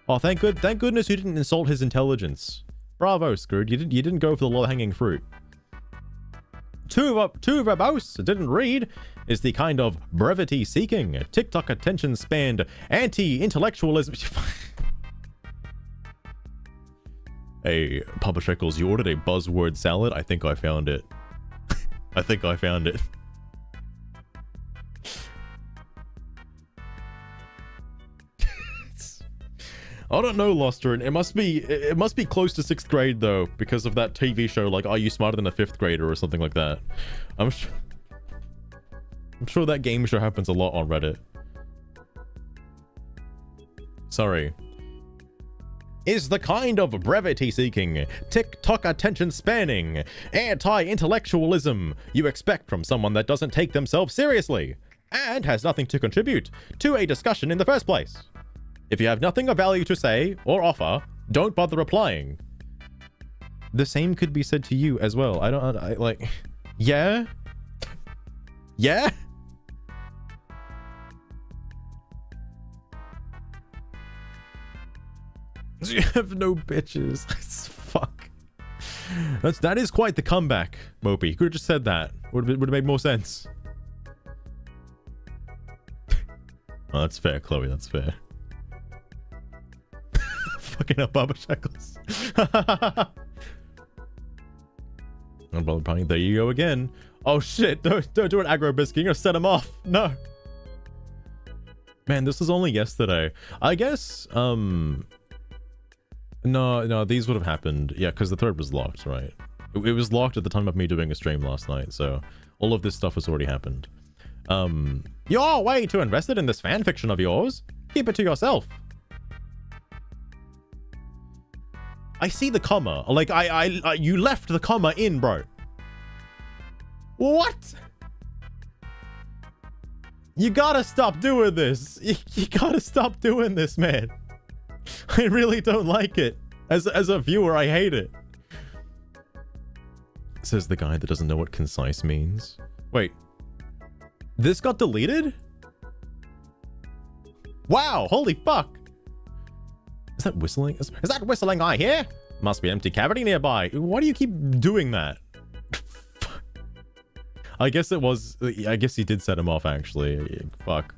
Oh, thank goodness you didn't insult his intelligence. Bravo, Screwed. You didn't go for the low-hanging fruit. Too verbose, didn't read, is the kind of brevity-seeking, TikTok attention-spanned, anti-intellectualism. Hey, Papa Shekels, you ordered a buzzword salad? I think I found it. I think I found it. I don't know, Loster. It must be close to 6th grade though, because of that TV show like Are You Smarter Than a 5th Grader or something like that. I'm sure that game show happens a lot on Reddit. Sorry. Is the kind of brevity-seeking, TikTok attention-spanning, anti-intellectualism you expect from someone that doesn't take themselves seriously and has nothing to contribute to a discussion in the first place. If you have nothing of value to say or offer, don't bother replying. The same could be said to you as well. I like, yeah? Yeah? You have no bitches. Fuck. That is quite the comeback, Mopey. You could have just said that. Would have made more sense. Oh, that's fair, Chloe. That's fair. Fucking up, Baba Shekels. There you go again. Oh shit, don't do an aggro biscuit, you're gonna set him off. No. Man, this was only yesterday. I guess, no, these would have happened. Yeah, because the thread was locked, right? It was locked at the time of me doing a stream last night, so all of this stuff has already happened. You're way too invested in this fan fiction of yours. Keep it to yourself. I see the comma. Like, you left the comma in, bro. What? You gotta stop doing this. You gotta stop doing this, man. I really don't like it. As a viewer, I hate it. Says the guy that doesn't know what concise means. Wait. This got deleted? Wow, holy fuck. Is that whistling? Is that whistling I hear? Must be an empty cavity nearby. Why do you keep doing that? I guess it was... I guess he did set him off, actually. Fuck.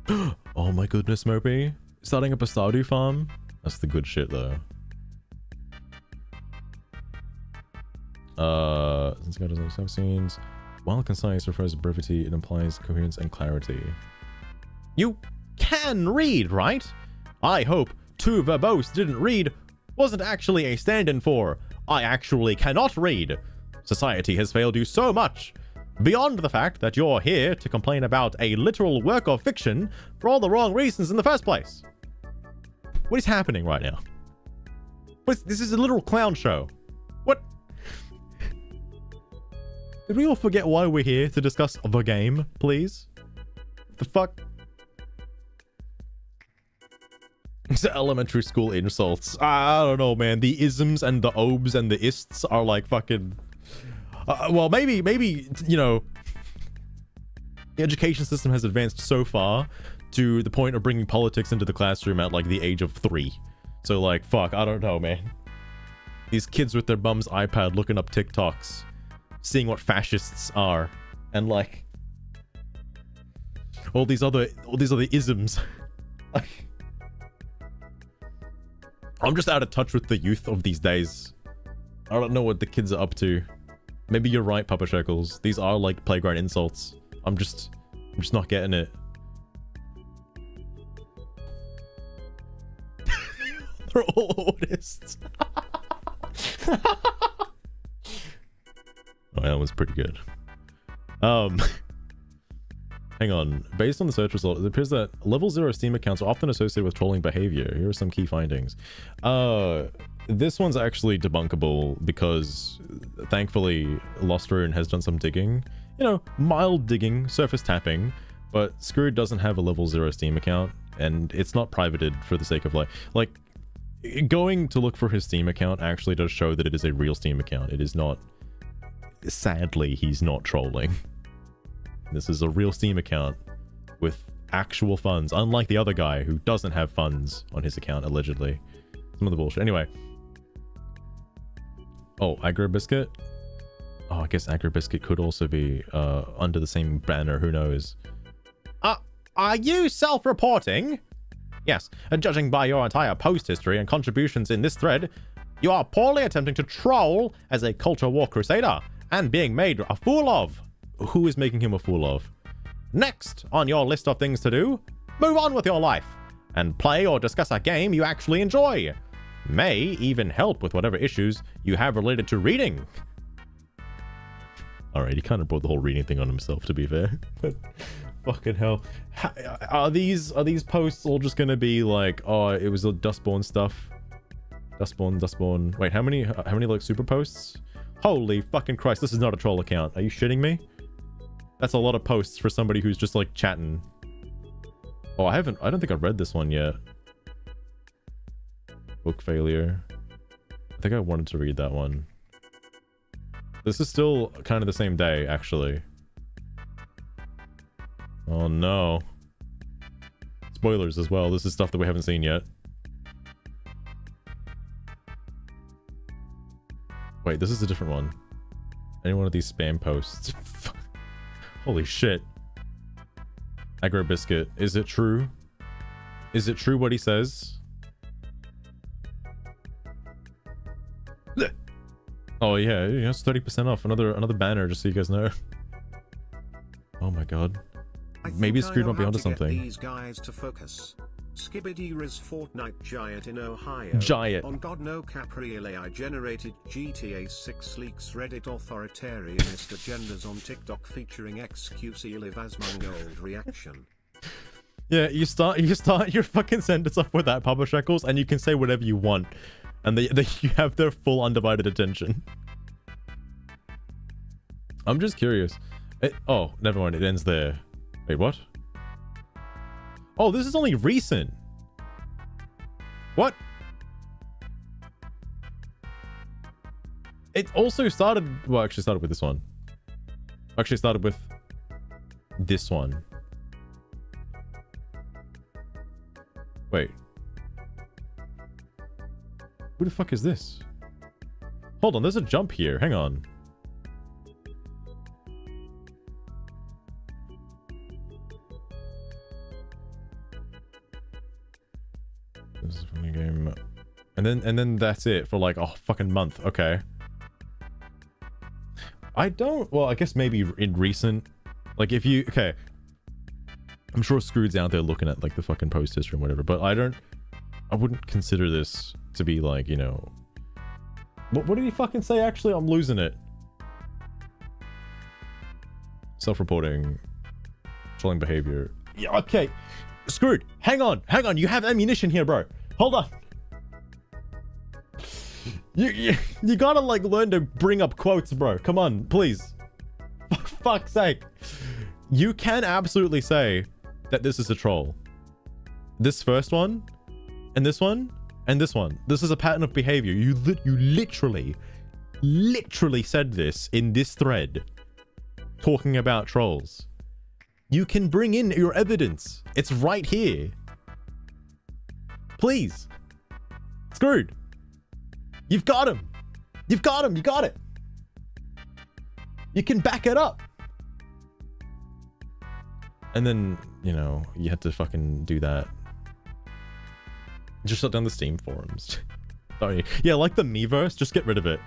Oh my goodness, Mopey. Starting up a Stardew farm? That's the good shit, though. Since God doesn't have scenes, while concise refers to brevity, it implies coherence and clarity. You can read, right? I hope too verbose didn't read wasn't actually a stand-in for I actually cannot read. Society has failed you so much, beyond the fact that you're here to complain about a literal work of fiction for all the wrong reasons in the first place. What is happening right now? This is a literal clown show. What? Did we all forget why we're here to discuss the game, please? The fuck? It's elementary school insults. I don't know, man. The isms and the obes and the ists are like fucking... well, maybe, you know, the education system has advanced so far to the point of bringing politics into the classroom at like the age of 3. So like, fuck, I don't know, man. These kids with their bum's iPad looking up TikToks, seeing what fascists are, and like all these other isms. I'm just out of touch with the youth of these days. I don't know what the kids are up to. Maybe you're right, Papa Shekels. These are like playground insults. I'm just not getting it. They're all autists. Oh, that was pretty good. Hang on. Based on the search result, it appears that level 0 Steam accounts are often associated with trolling behavior. Here are some key findings. This one's actually debunkable because thankfully Lost Rune has done some digging. You know, mild digging, surface tapping, but Screwed doesn't have a level 0 Steam account, and it's not privated for the sake of like going to look for his Steam account actually does show that it is a real Steam account. It is not... Sadly, he's not trolling. This is a real Steam account with actual funds, unlike the other guy who doesn't have funds on his account, allegedly. Some of the bullshit. Anyway. Oh, Aggro Biscuit? Oh, I guess Aggro Biscuit could also be under the same banner. Who knows? Are you self-reporting? Yes, and judging by your entire post history and contributions in this thread, you are poorly attempting to troll as a culture war crusader and being made a fool of. Who is making him a fool of? Next on your list of things to do, move on with your life and play or discuss a game you actually enjoy. May even help with whatever issues you have related to reading. Alright, he kind of brought the whole reading thing on himself, to be fair. Fucking hell. Are these posts all just gonna be like, oh, it was the Dustborn stuff? Dustborn. Wait, how many like super posts? Holy fucking Christ, this is not a troll account. Are you shitting me? That's a lot of posts for somebody who's just like chatting. Oh, I don't think I've read this one yet. Book failure. I think I wanted to read that one. This is still kind of the same day, actually. Oh no. Spoilers as well. This is stuff that we haven't seen yet. Wait, this is a different one. Any one of these spam posts. Holy shit. Aggro Biscuit. Is it true? Is it true what he says? Oh yeah, it's 30% off. Another banner, just so you guys know. Oh my god. Maybe Screwed might be onto something. These guys to focus. Skibidi Riz Fortnite Giant in Ohio. Giant. On God No Caprile I generated GTA 6 leaks Reddit authoritarianist agendas on TikTok featuring XQC Live as Mangold reaction. Yeah, you start your fucking sentence off with that, Papa Shekels, and you can say whatever you want. And you have their full undivided attention. I'm just curious. Oh, never mind, it ends there. Wait, what? Oh, this is only recent. What? It also started... Well, actually started with this one. Actually started with this one. Wait. Who the fuck is this? Hold on, there's a jump here. Hang on. This is a funny game. And then that's it for like a fucking month. Okay. I don't... Well, I guess maybe in recent... Like if you... Okay. I'm sure Screwed's out there looking at like the fucking post history and whatever, but I wouldn't consider this to be like, you know... What did he fucking say actually? I'm losing it. Self-reporting. Trolling behavior. Yeah, okay. Screwed. Hang on. You have ammunition here, bro. Hold on. You gotta like learn to bring up quotes, bro. Come on, please. For fuck's sake. You can absolutely say that this is a troll. This first one, and this one, and this one. This is a pattern of behavior. You literally said this in this thread, talking about trolls. You can bring in your evidence. It's right here. Please. Screwed. You've got him. You got it. You can back it up. And then, you know, you had to fucking do that. Just shut down the Steam forums. Sorry. Yeah, like the Miiverse, just get rid of it.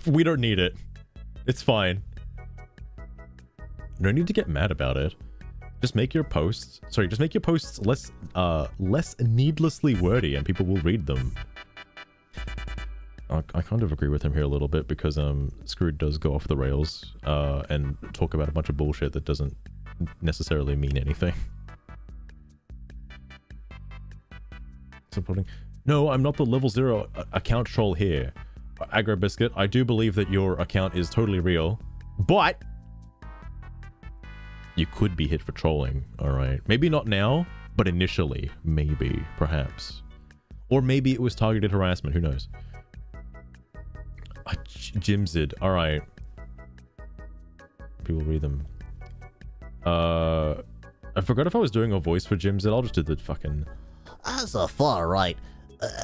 We don't need it. It's fine. No need to get mad about it. Just make your posts... Sorry, just make your posts less needlessly wordy and people will read them. I kind of agree with him here a little bit because Screwed does go off the rails and talk about a bunch of bullshit that doesn't necessarily mean anything. Supporting... No, I'm not the level 0 account troll here. Aggro Biscuit, I do believe that your account is totally real, but you could be hit for trolling, alright? Maybe not now, but initially, maybe, perhaps. Or maybe it was targeted harassment, who knows? Jimzid, alright. People read them. I forgot if I was doing a voice for Jimzid, I'll just do the fucking... As a far right,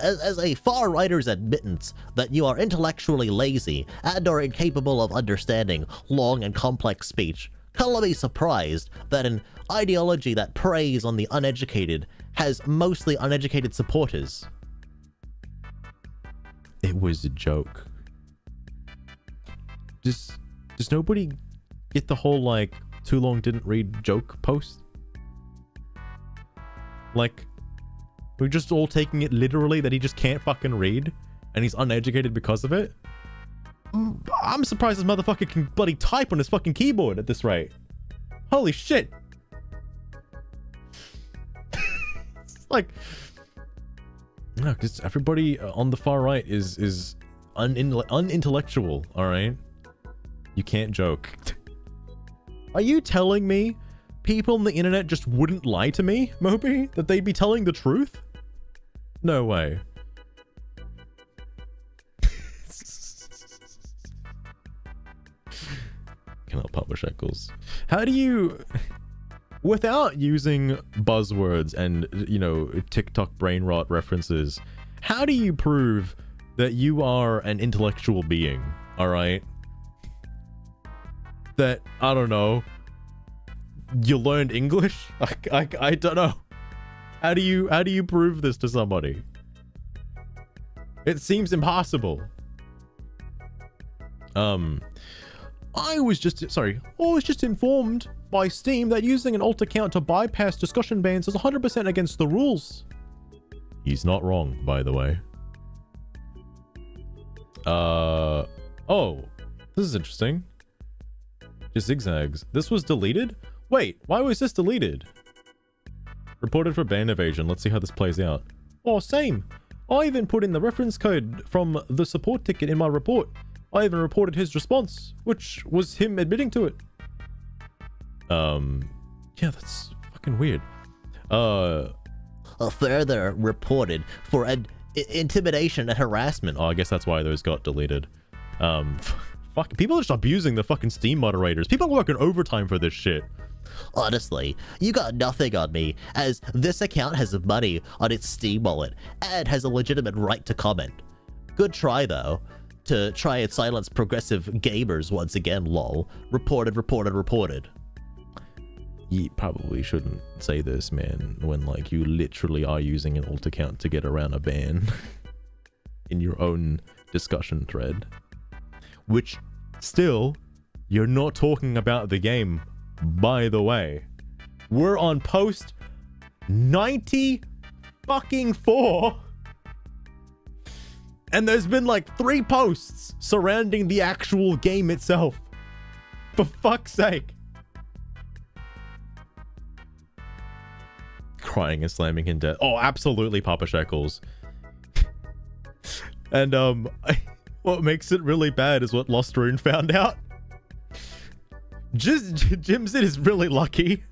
as a far righter's admittance that you are intellectually lazy and are incapable of understanding long and complex speech, color me surprised that an ideology that preys on the uneducated has mostly uneducated supporters. It was a joke. Does nobody get the whole, like, too long didn't read joke post? Like, we're just all taking it literally that he just can't fucking read and he's uneducated because of it? I'm surprised this motherfucker can bloody type on his fucking keyboard at this rate. Holy shit. It's like... No, because everybody on the far right is unintellectual, alright? You can't joke. Are you telling me people on the internet just wouldn't lie to me, Moby? That they'd be telling the truth? No way. Cannot publish Shekels. How do you... Without using buzzwords and, you know, TikTok brain rot references, how do you prove that you are an intellectual being, alright? That, I don't know, you learned English? I don't know. How do you prove this to somebody? It seems impossible. I was just informed by Steam that using an alt account to bypass discussion bans is 100% against the rules. He's not wrong, by the way. Oh, this is interesting. Just zigzags. This was deleted? Wait, why was this deleted? Reported for ban evasion. Let's see how this plays out. Oh, same. I even put in the reference code from the support ticket in my report. I even reported his response, which was him admitting to it. Yeah, that's fucking weird. Further reported for intimidation and harassment. Oh, I guess that's why those got deleted. Fuck, people are just abusing the fucking Steam moderators. People are working overtime for this shit. Honestly, you got nothing on me, as this account has money on its Steam wallet and has a legitimate right to comment. Good try, though, to try and silence progressive gamers once again, lol. Reported. You probably shouldn't say this, man, when, like, you literally are using an alt account to get around a ban in your own discussion thread. Which, still, you're not talking about the game, by the way. We're on post 90 fucking 4. And there's been like 3 posts surrounding the actual game itself. For fuck's sake. Crying and slamming in death. Oh, absolutely, Papa Shekels. And what makes it really bad is what Lost Rune found out. Jimson is really lucky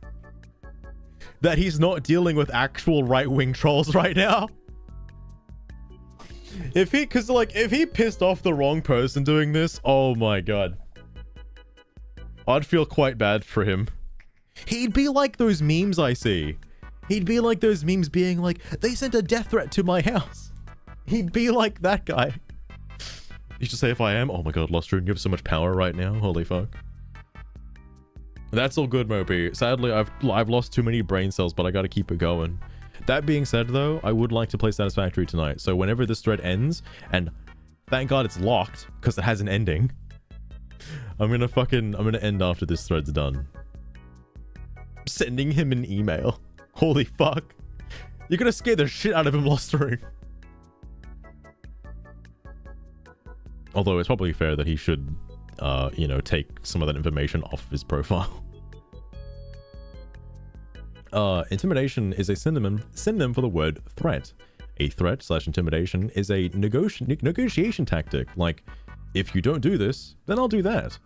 that he's not dealing with actual right-wing trolls right now. If he pissed off the wrong person doing this, oh my god. I'd feel quite bad for him. He'd be like those memes I see. He'd be like those memes being like, they sent a death threat to my house. He'd be like that guy. You should say if I am. Oh my god, Lost Rune, you have so much power right now. Holy fuck. That's all good, Moby. Sadly, I've lost too many brain cells, but I gotta keep it going. That being said, though, I would like to play Satisfactory tonight. So whenever this thread ends, and thank god it's locked, because it has an ending, I'm gonna end after this thread's done. Sending him an email. Holy fuck. You're gonna scare the shit out of him, Lost Rune. Although it's probably fair that he should, you know, take some of that information off of his profile. Intimidation is a synonym for the word threat. A threat / intimidation is a negotiation tactic. Like, if you don't do this, then I'll do that.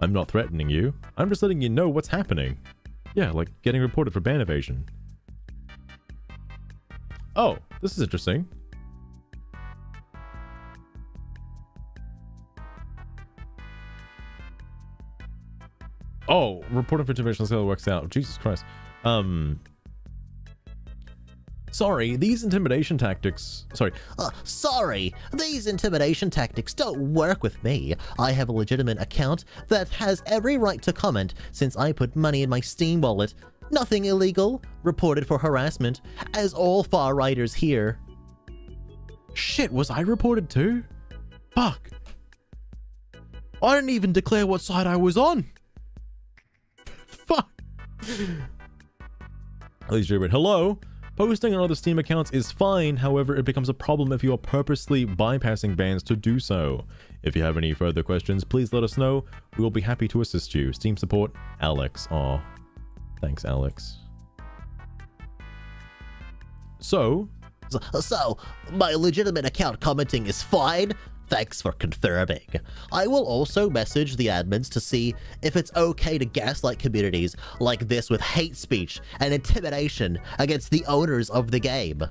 I'm not threatening you. I'm just letting you know what's happening. Yeah, like getting reported for ban evasion. Oh, this is interesting. Oh, reporting for intimidation, let's see how it works out. Jesus Christ. Sorry, these intimidation tactics don't work with me. I have a legitimate account that has every right to comment since I put money in my Steam wallet. Nothing illegal. Reported for harassment, as all far-righters here. Shit, was I reported too? Fuck. I didn't even declare what side I was on. Fuck. Hello? Posting on other Steam accounts is fine, however, it becomes a problem if you are purposely bypassing bans to do so. If you have any further questions, please let us know. We will be happy to assist you. Steam support, Alex. Aw. Thanks, Alex. So, my legitimate account commenting is fine? Thanks for confirming. I will also message the admins to see if it's okay to gaslight communities like this with hate speech and intimidation against the owners of the game.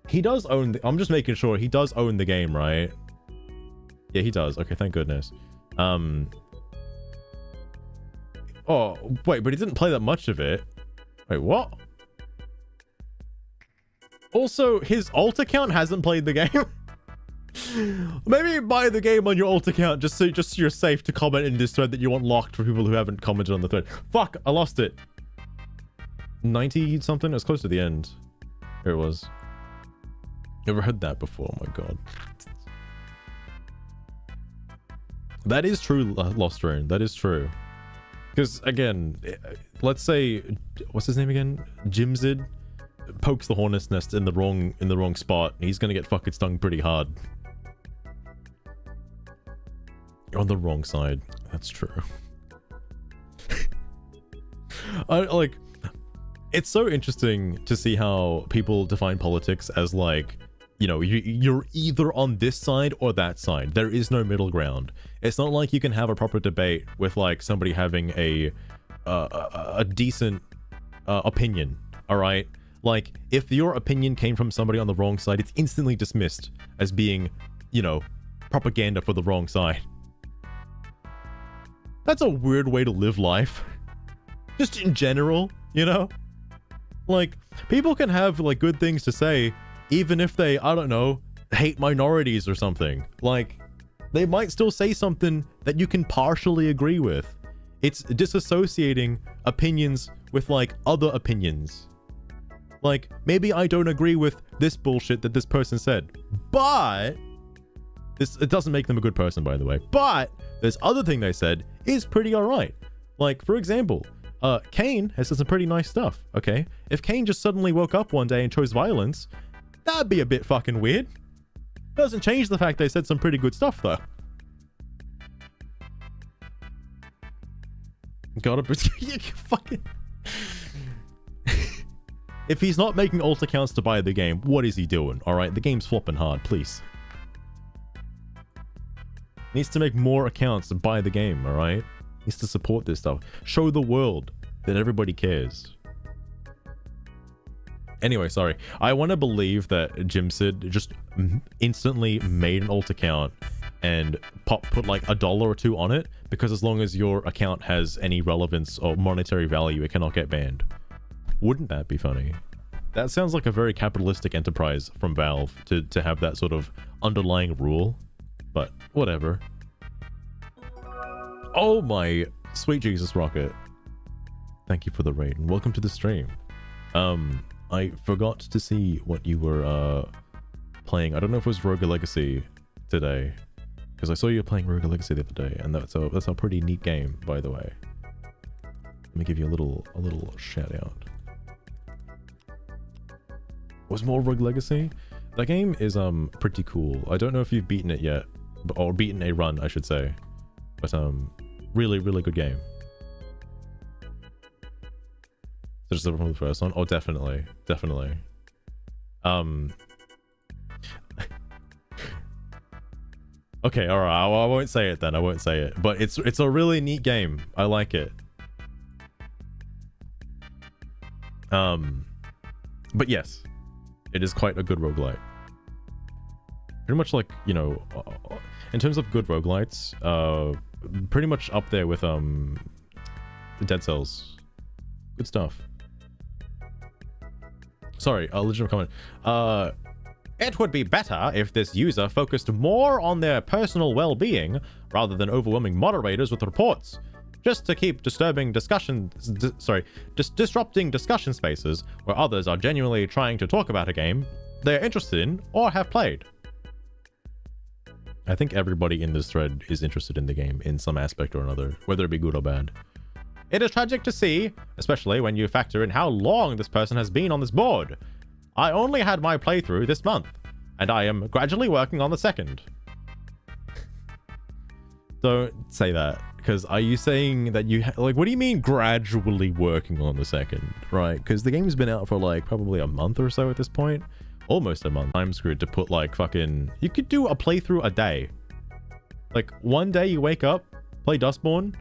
He does own I'm just making sure he does own the game, right? Yeah, he does. Okay, thank goodness. Oh, wait, but he didn't play that much of it. Wait, what? Also, his alt account hasn't played the game. Maybe buy the game on your alt account just so you're safe to comment in this thread that you want locked for people who haven't commented on the thread. Fuck, I lost it. 90 something? It was close to the end. Here it was. Never heard that before. Oh my god. That is true, Lost Rune. That is true. Because again, let's say, what's his name again? Jimzid pokes the hornet's nest in the wrong spot. He's gonna get fucking stung pretty hard. You're on the wrong side. That's true. Like, it's so interesting to see how people define politics as like, you know, you're either on this side or that side. There is no middle ground. It's not like you can have a proper debate with like somebody having a decent opinion. All right, like if your opinion came from somebody on the wrong side, it's instantly dismissed as being, you know, propaganda for the wrong side. That's a weird way to live life. Just in general, you know? Like, people can have, like, good things to say, even if they, I don't know, hate minorities or something. Like, they might still say something that you can partially agree with. It's disassociating opinions with, like, other opinions. Like, maybe I don't agree with this bullshit that this person said, but... it doesn't make them a good person, by the way. But this other thing they said is pretty alright. Like, for example, Kane has said some pretty nice stuff, okay? If Kane just suddenly woke up one day and chose violence, that'd be a bit fucking weird. Doesn't change the fact they said some pretty good stuff, though. Gotta you fucking... If he's not making alt accounts to buy the game, what is he doing? Alright, the game's flopping hard, please. Needs to make more accounts to buy the game, alright? Needs to support this stuff. Show the world that everybody cares. Anyway, sorry. I want to believe that Jimsid just instantly made an alt account and put like $1 or $2 on it, because as long as your account has any relevance or monetary value, it cannot get banned. Wouldn't that be funny? That sounds like a very capitalistic enterprise from Valve to have that sort of underlying rule. But whatever. Oh my sweet Jesus Rocket. Thank you for the raid and welcome to the stream. I forgot to see what you were playing. I don't know if it was Rogue Legacy today, because I saw you playing Rogue Legacy the other day, and that's a pretty neat game, by the way. Let me give you a little shout out. Was more Rogue Legacy? That game is pretty cool. I don't know if you've beaten it yet, or beaten a run, I should say, but really good game. So just from the first one? Oh, definitely. Okay, all right. I won't say it then. I won't say it. But it's a really neat game. I like it. But yes, it is quite a good roguelite. Pretty much like, you know, in terms of good roguelites, pretty much up there with Dead Cells. Good stuff. Sorry, a legitimate comment. It would be better if this user focused more on their personal well-being rather than overwhelming moderators with reports, just to keep disrupting discussion spaces where others are genuinely trying to talk about a game they're interested in or have played. I think everybody in this thread is interested in the game in some aspect or another, whether it be good or bad. It is tragic to see, especially when you factor in how long this person has been on this board. I only had my playthrough this month, and I am gradually working on the second. Don't say that, because are you saying that you like, what do you mean gradually working on the second, right? Because the game's been out for like probably a month or so at this point. Almost a month. I'm screwed to put like fucking... You could do a playthrough a day. Like, one day you wake up, play Dustborn.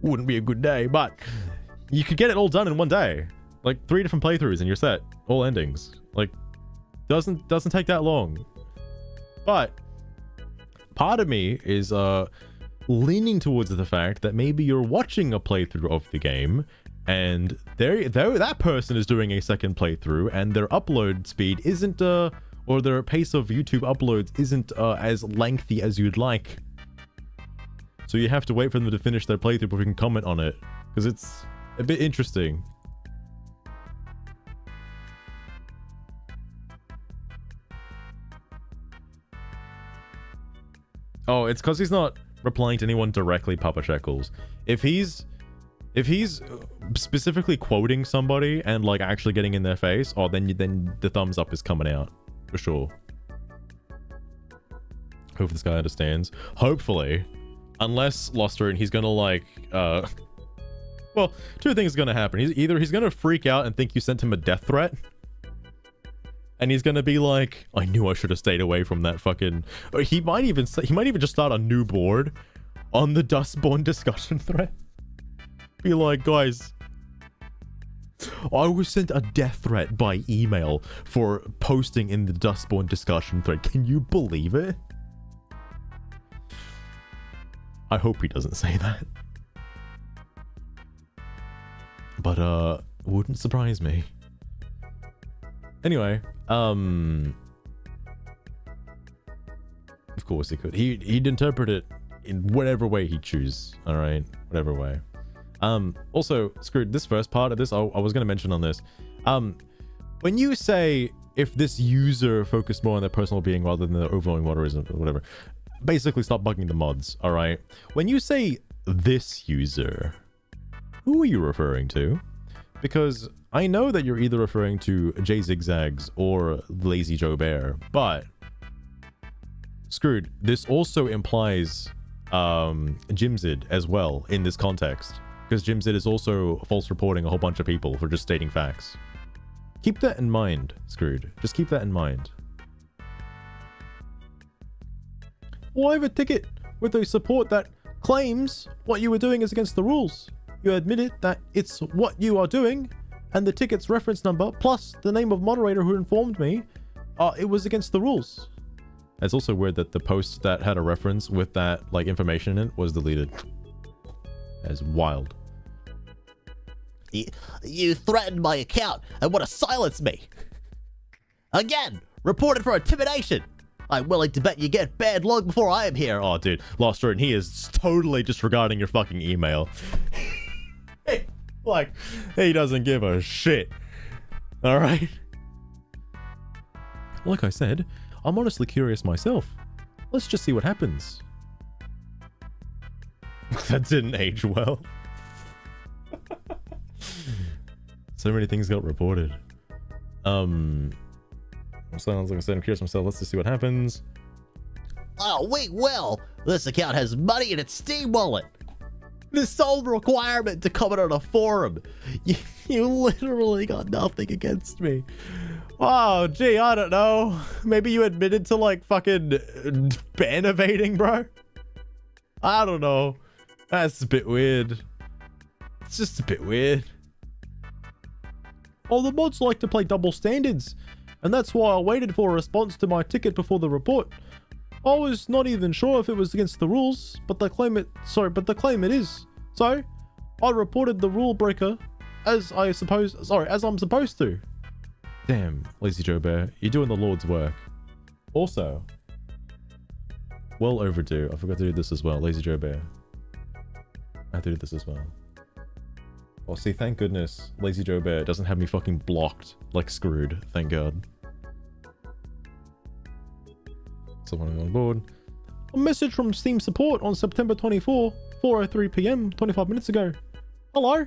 Wouldn't be a good day, but you could get it all done in one day. Like 3 different playthroughs and you're set. All endings. Like, doesn't take that long. But part of me is leaning towards the fact that maybe you're watching a playthrough of the game, and that person is doing a second playthrough, and their upload speed isn't or their pace of YouTube uploads isn't as lengthy as you'd like. So you have to wait for them to finish their playthrough before you can comment on it, because it's a bit interesting. Oh, it's because he's not replying to anyone directly, Papa Shekels. If he's specifically quoting somebody and like actually getting in their face, oh, then the thumbs up is coming out for sure. Hope this guy understands. Hopefully, unless Loster and he's gonna like well, two things are gonna happen. He's gonna freak out and think you sent him a death threat. And he's gonna be like, I knew I should have stayed away from that fucking... Or he might even just start a new board on the Dustborn discussion thread. Be like, guys, I was sent a death threat by email for posting in the Dustborn discussion thread. Can you believe it? I hope he doesn't say that. But, wouldn't surprise me. Anyway, of course he could. He'd interpret it in whatever way he'd choose. All right, whatever way. Also, screwed this first part of this. I was going to mention on this. When you say if this user focused more on their personal being rather than their overall moderism or whatever, basically stop bugging the mods. All right. When you say this user, who are you referring to? Because I know that you're either referring to J Zigzags or Lazy Joe Bear, but screwed. This also implies Jimzid as well in this context, because Jimzid is also false reporting a whole bunch of people for just stating facts. Keep that in mind, screwed. Just keep that in mind. Well, I have a ticket with a support that claims what you were doing is against the rules. You admitted that it's what you are doing, and the ticket's reference number plus the name of moderator who informed me it was against the rules. It's also weird that the post that had a reference with that like information in it was deleted. That's wild. You threatened my account and want to silence me. Again, reported for intimidation. I'm willing to bet you get banned long before I am here. Oh, dude, Loster, and he is totally disregarding your fucking email. Like, he doesn't give a shit. All right. Like I said, I'm honestly curious myself. Let's just see what happens. That didn't age well. So many things got reported. So like I said, I'm curious myself. Let's just see what happens. Oh, wait, well, this account has money in its Steam wallet. The sole requirement to comment on a forum. You literally got nothing against me. Oh, gee, I don't know. Maybe you admitted to like fucking ban evading, bro. I don't know. That's a bit weird. It's just a bit weird. Oh, the mods like to play double standards, and that's why I waited for a response to my ticket before the report. I was not even sure if it was against the rules, but they claim it. But the claim it is. So, I reported the rule breaker as I'm supposed to. Damn, Lazy Joe Bear, you're doing the Lord's work. Also, well overdue. I forgot to do this as well, Lazy Joe Bear. I have to do this as well. Oh, see, thank goodness Lazy Joe Bear doesn't have me fucking blocked like screwed. Thank God. Someone on board. A message from Steam support on September 24, 4:03 PM, 25 minutes ago. Hello?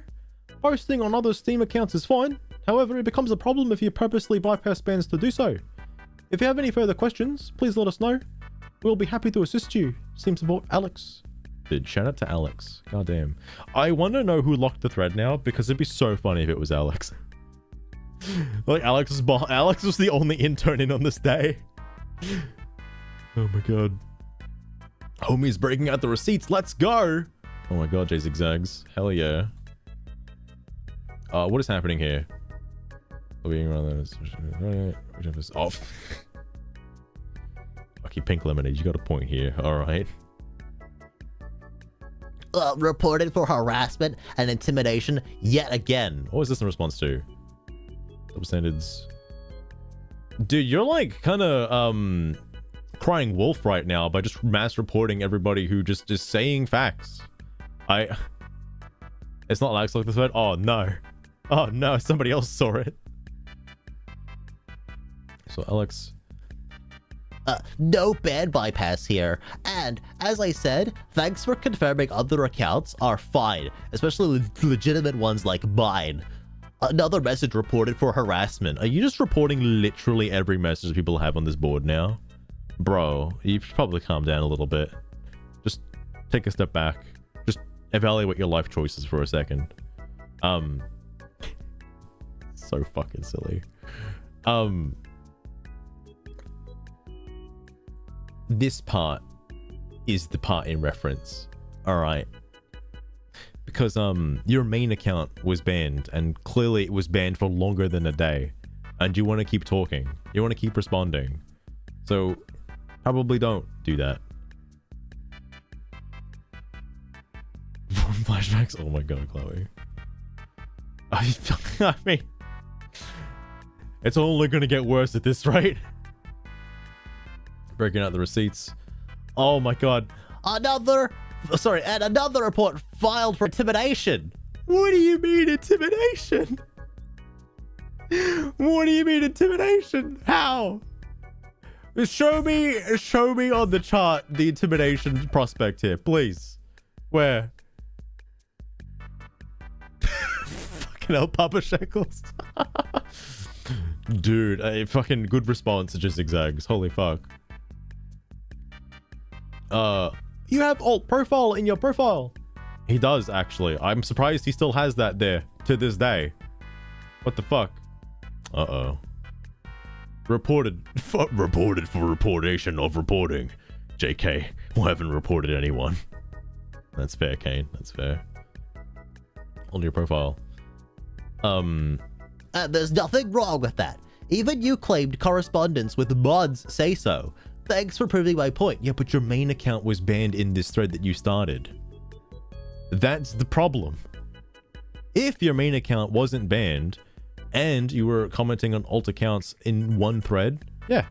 Posting on other Steam accounts is fine. However, it becomes a problem if you purposely bypass bans to do so. If you have any further questions, please let us know. We'll be happy to assist you. Steam support, Alex. Dude, shout out to Alex. Goddamn. I want to know who locked the thread now, because it'd be so funny if it was Alex. Like, Alex was the only intern in on this day. Oh my god. Homie's breaking out the receipts. Let's go. Oh my god, J Zigzags. Hell yeah. What is happening here? Off. Okay, Pink Lemonade, you got a point here. Alright. Reported for harassment and intimidation yet again. What was this in response to? Double standards. Dude, you're like kind of crying wolf right now by just mass reporting everybody who just is saying facts. It's not Alex like the thread. Oh no. Oh no, somebody else saw it. So Alex No ban bypass here. And as I said, thanks for confirming other accounts are fine, especially legitimate ones like mine. Another message reported for harassment. Are you just reporting literally every message people have on this board now? Bro, you should probably calm down a little bit. Just take a step back. Just evaluate your life choices for a second. So fucking silly. This part is the part in reference. All right. Because your main account was banned, and clearly it was banned for longer than a day, and you want to keep talking, you want to keep responding, so probably don't do that. Flashbacks. Oh my god, Chloe. I mean, it's only gonna get worse at this rate. Breaking out the receipts. Oh my god. Another report filed for intimidation. What do you mean intimidation? What do you mean intimidation? How? Show me on the chart the intimidation prospect here, please. Where? Fucking hell, Papa Shekels. Dude, a fucking good response. It just zigzags. Holy fuck. You have alt profile in your profile. He does, actually. I'm surprised he still has that there to this day. What the fuck? Uh-oh. Reported for reportation of reporting. JK, we haven't reported anyone. That's fair, Kane. That's fair. On your profile. There's nothing wrong with that. Even you claimed correspondence with mods say so. Thanks for proving my point. Yeah, but your main account was banned in this thread that you started. That's the problem. If your main account wasn't banned and you were commenting on alt accounts in one thread, yeah,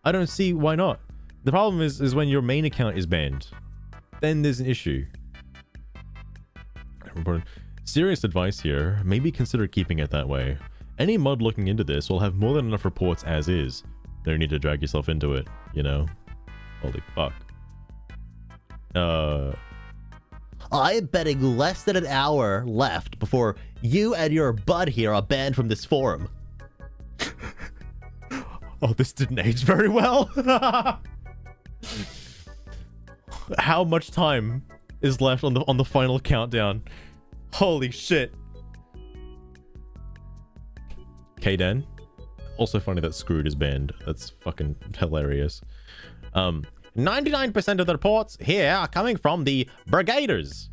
I don't see why not. The problem is when your main account is banned, then there's an issue. Serious advice here, maybe consider keeping it that way. Any mod looking into this will have more than enough reports as is. No need to drag yourself into it, you know? Holy fuck. I am betting less than an hour left before you and your bud here are banned from this forum. Oh, this didn't age very well. How much time is left on the final countdown? Holy shit. Kden. Also funny that Screwed is banned. That's fucking hilarious. 99% of the reports here are coming from the Brigaders.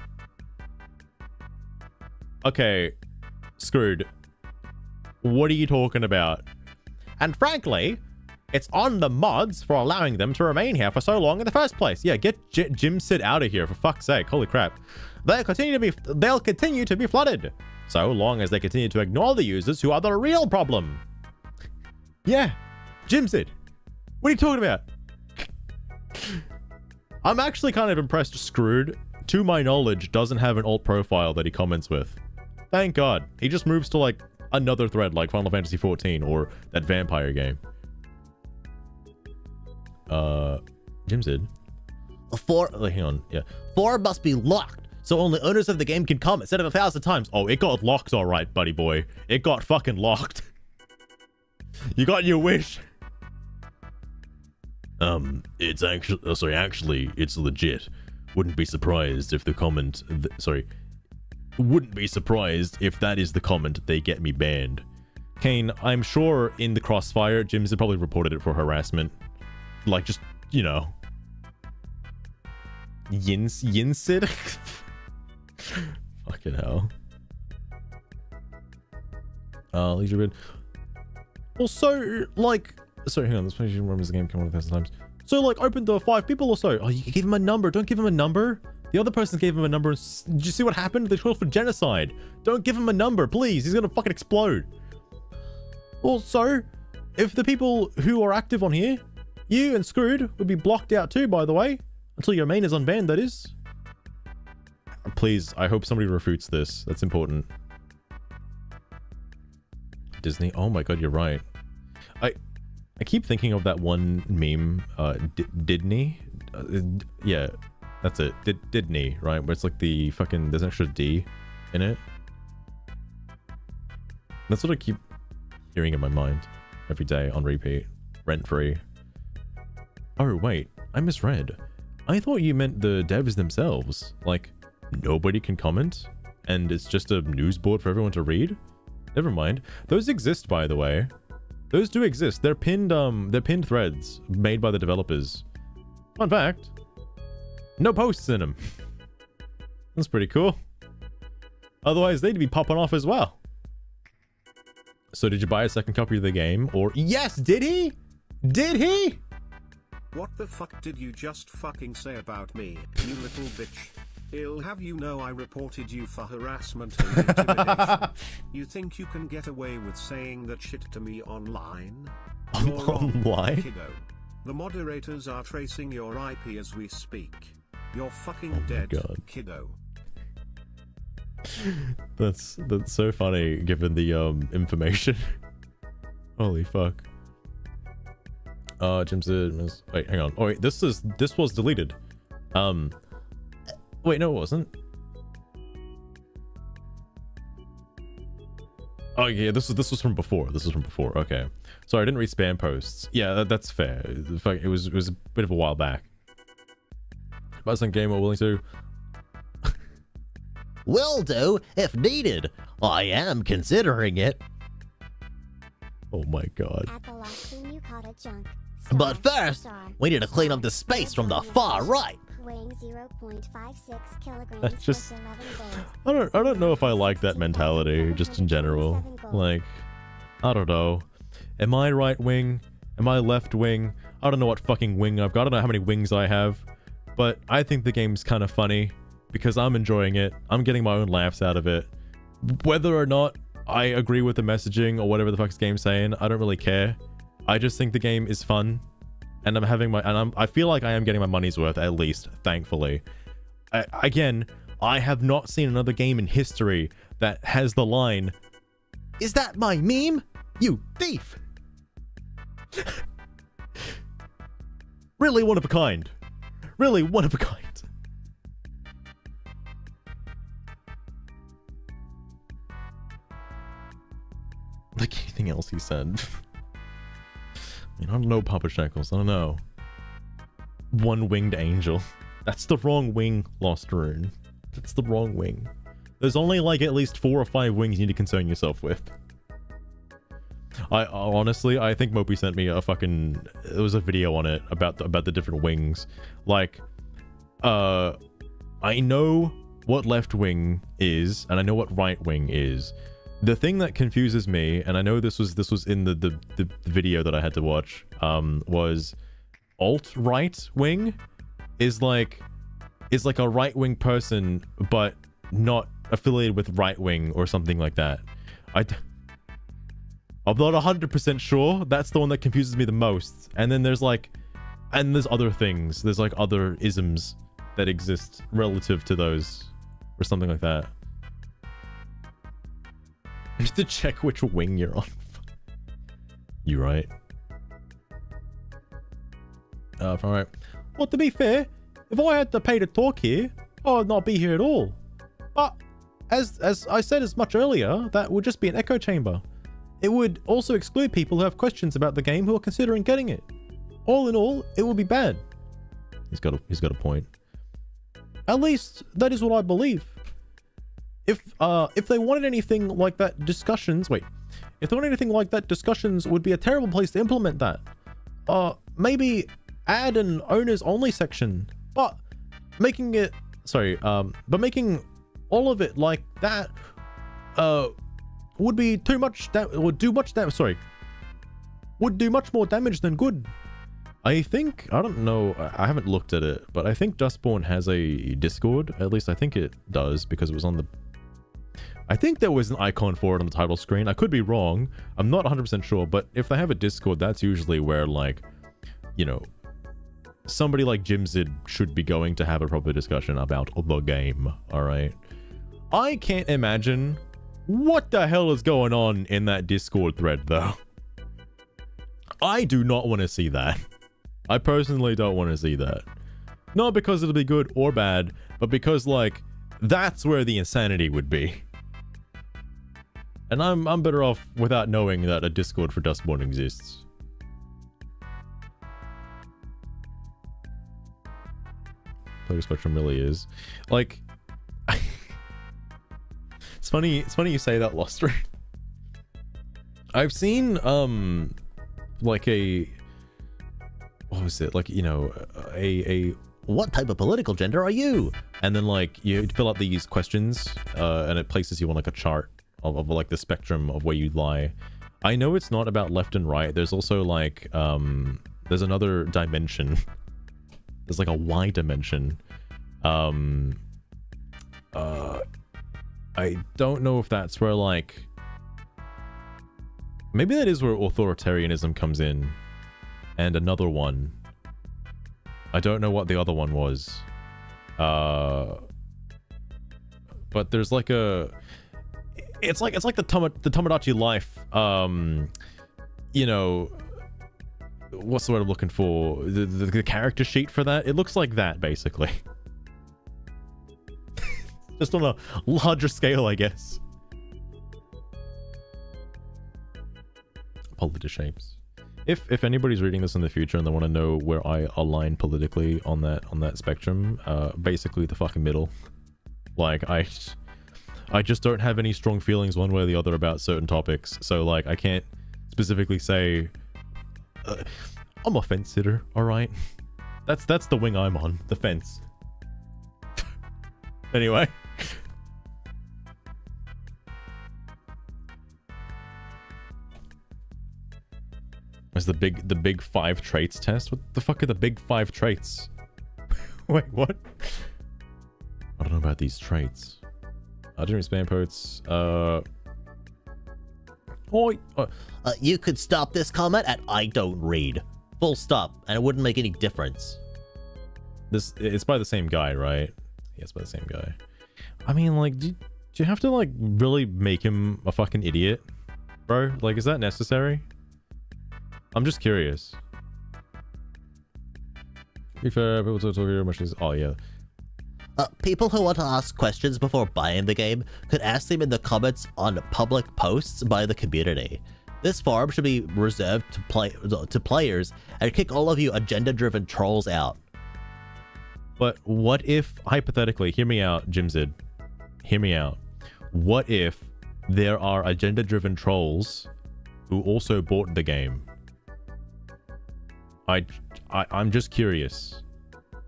Okay, Screwed. What are you talking about? And frankly, it's on the mods for allowing them to remain here for so long in the first place. Yeah, get Jim Sid out of here, for fuck's sake. Holy crap. They'll continue to be flooded, so long as they continue to ignore the users who are the real problem. Yeah, Jim Sid. What are you talking about? I'm actually kind of impressed Screwed, to my knowledge, doesn't have an alt profile that he comments with. Thank God. He just moves to like another thread like Final Fantasy 14 or that vampire game. Jim Sid. Hang on, yeah. 4 must be locked, so only owners of the game can comment. Said it 1,000 times. Oh, it got locked alright, buddy boy. It got fucking locked. You got your wish. It's actually, it's legit. Wouldn't be surprised if the comment, wouldn't be surprised if that is the comment they get me banned. Kane, I'm sure in the crossfire, Jim's had probably reported it for harassment. Like, just, you know. Yinsid? Fucking hell. Leisure bid. Also, like, sorry, hang on, this page remembers the game come 1,000 times. So, like, open to 5 people or so. Oh, you give him a number. Don't give him a number. The other person gave him a number. Did you see what happened? They called for genocide. Don't give him a number, please. He's gonna fucking explode. Also, if the people who are active on here, you and Screwed, would be blocked out too, by the way. Until your main is unbanned, that is. Please, I hope somebody refutes this. That's important. Disney. Oh my god, you're right. I keep thinking of that one meme, Didney? Yeah, that's it. Didney, right? Where it's like the fucking, there's an extra D in it. That's what I keep hearing in my mind every day on repeat, rent-free. Oh, wait, I misread. I thought you meant the devs themselves. Like, nobody can comment, and it's just a news board for everyone to read? Never mind. Those exist, by the way. Those do exist. They're pinned threads made by the developers. Fun fact. No posts in them. That's pretty cool. Otherwise, they'd be popping off as well. So did you buy a second copy of the game? Or yes, did he? Did he? What the fuck did you just fucking say about me, you little bitch? I'll have you know I reported you for harassment and intimidation. You think you can get away with saying that shit to me online? You're wrong, Online? kiddo. The moderators are tracing your IP as we speak. You're fucking Oh my dead, God. kiddo. That's so funny given the information. Holy fuck. Jim said, wait, hang on. Oh wait, this was deleted. Wait, no, it wasn't. Oh yeah, this was from before. This was from before. Okay, sorry, I didn't read spam posts. Yeah, that's fair. It was a bit of a while back. But some game we're willing to. Will do, if needed. I am considering it. Oh my god. At the last scene you caught a junk. But first, we need to clean up the space from the far right. Weighing 0.56 kilograms. That's just. worth 11 gold. I don't know if I like that mentality, just in general. Like, I don't know. Am I right wing? Am I left wing? I don't know what fucking wing I've got. I don't know how many wings I have. But I think the game's kind of funny because I'm enjoying it. I'm getting my own laughs out of it. Whether or not I agree with the messaging or whatever the fuck's game's saying, I don't really care. I just think the game is fun. And I feel like I am getting my money's worth, at least, thankfully. Again, I have not seen another game in history that has the line, "Is that my meme? You thief!" Really one of a kind. Really one of a kind. Like anything else he said. I mean, I don't know, Papa Shackles. I don't know. One-winged angel. That's the wrong wing, Lost Rune. That's the wrong wing. There's only like at least 4 or 5 wings you need to concern yourself with. I honestly, I think Mopey sent me a fucking... There was a video on it about the different wings. Like, I know what left wing is, and I know what right wing is. The thing that confuses me, and I know this was in the video that I had to watch, was alt-right wing is like a right-wing person, but not affiliated with right-wing or something like that. I'm not 100% sure. That's the one that confuses me the most. And then there's other things. There's like other isms that exist relative to those, or something like that. I need to check which wing you're on. You right? Alright. Well, to be fair, if I had to pay to talk here, I would not be here at all. But, as I said as much earlier, that would just be an echo chamber. It would also exclude people who have questions about the game who are considering getting it. All in all, it would be bad. He's got a point. At least, that is what I believe. If they wanted anything like that, discussions would be a terrible place to implement that. Maybe add an owners only section, but making all of it like that, would be too much. That would do much damage. Would do much more damage than good. I don't know. I haven't looked at it, but I think Dustborn has a Discord. At least I think it does because it was on the. I think there was an icon for it on the title screen. I could be wrong. I'm not 100% sure, but if they have a Discord, that's usually where, like, you know, somebody like Jimzid should be going to have a proper discussion about the game, alright? I can't imagine what the hell is going on in that Discord thread, though. I do not want to see that. I personally don't want to see that. Not because it'll be good or bad, but because, like, that's where the insanity would be. And I'm better off without knowing that a Discord for Dustborn exists. Player Spectrum really is. Like, it's funny you say that, Luster. I've seen, like what was it? Like, you know, a What type of political gender are you? and then, like, you fill out these questions, and it places you on, like, a chart of like, the spectrum of where you lie. I know it's not about left and right. There's also, like, there's another dimension. There's, like, a Y dimension. I don't know if that's where, like... Maybe that is where authoritarianism comes in. And another one. I don't know what the other one was. But there's like a... It's like the Tomodachi Life, you know... What's the word I'm looking for? The character sheet for that? It looks like that, basically. Just on a larger scale, I guess. Polita shapes. If anybody's reading this in the future and they want to know where I align politically on that spectrum, basically the fucking middle. Like, I just don't have any strong feelings one way or the other about certain topics. So, like, I can't specifically say... I'm a fence sitter, alright? That's the wing I'm on, the fence. Anyway. There's the big 5 traits test? What the fuck are the big 5 traits? Wait, what? I don't know about these traits. Generate spam posts, You could stop this comment at I don't read. Full stop, and it wouldn't make any difference. It's by the same guy, right? Yeah, it's by the same guy. I mean, like, do you have to, like, really make him a fucking idiot? Bro, like, is that necessary? I'm just curious. To be fair, people talk very much. Oh, yeah. People who want to ask questions before buying the game could ask them in the comments on public posts by the community. This forum should be reserved to players and kick all of you agenda-driven trolls out. But what if, hypothetically, hear me out, Jimzid, hear me out. What if there are agenda-driven trolls who also bought the game? I'm just curious.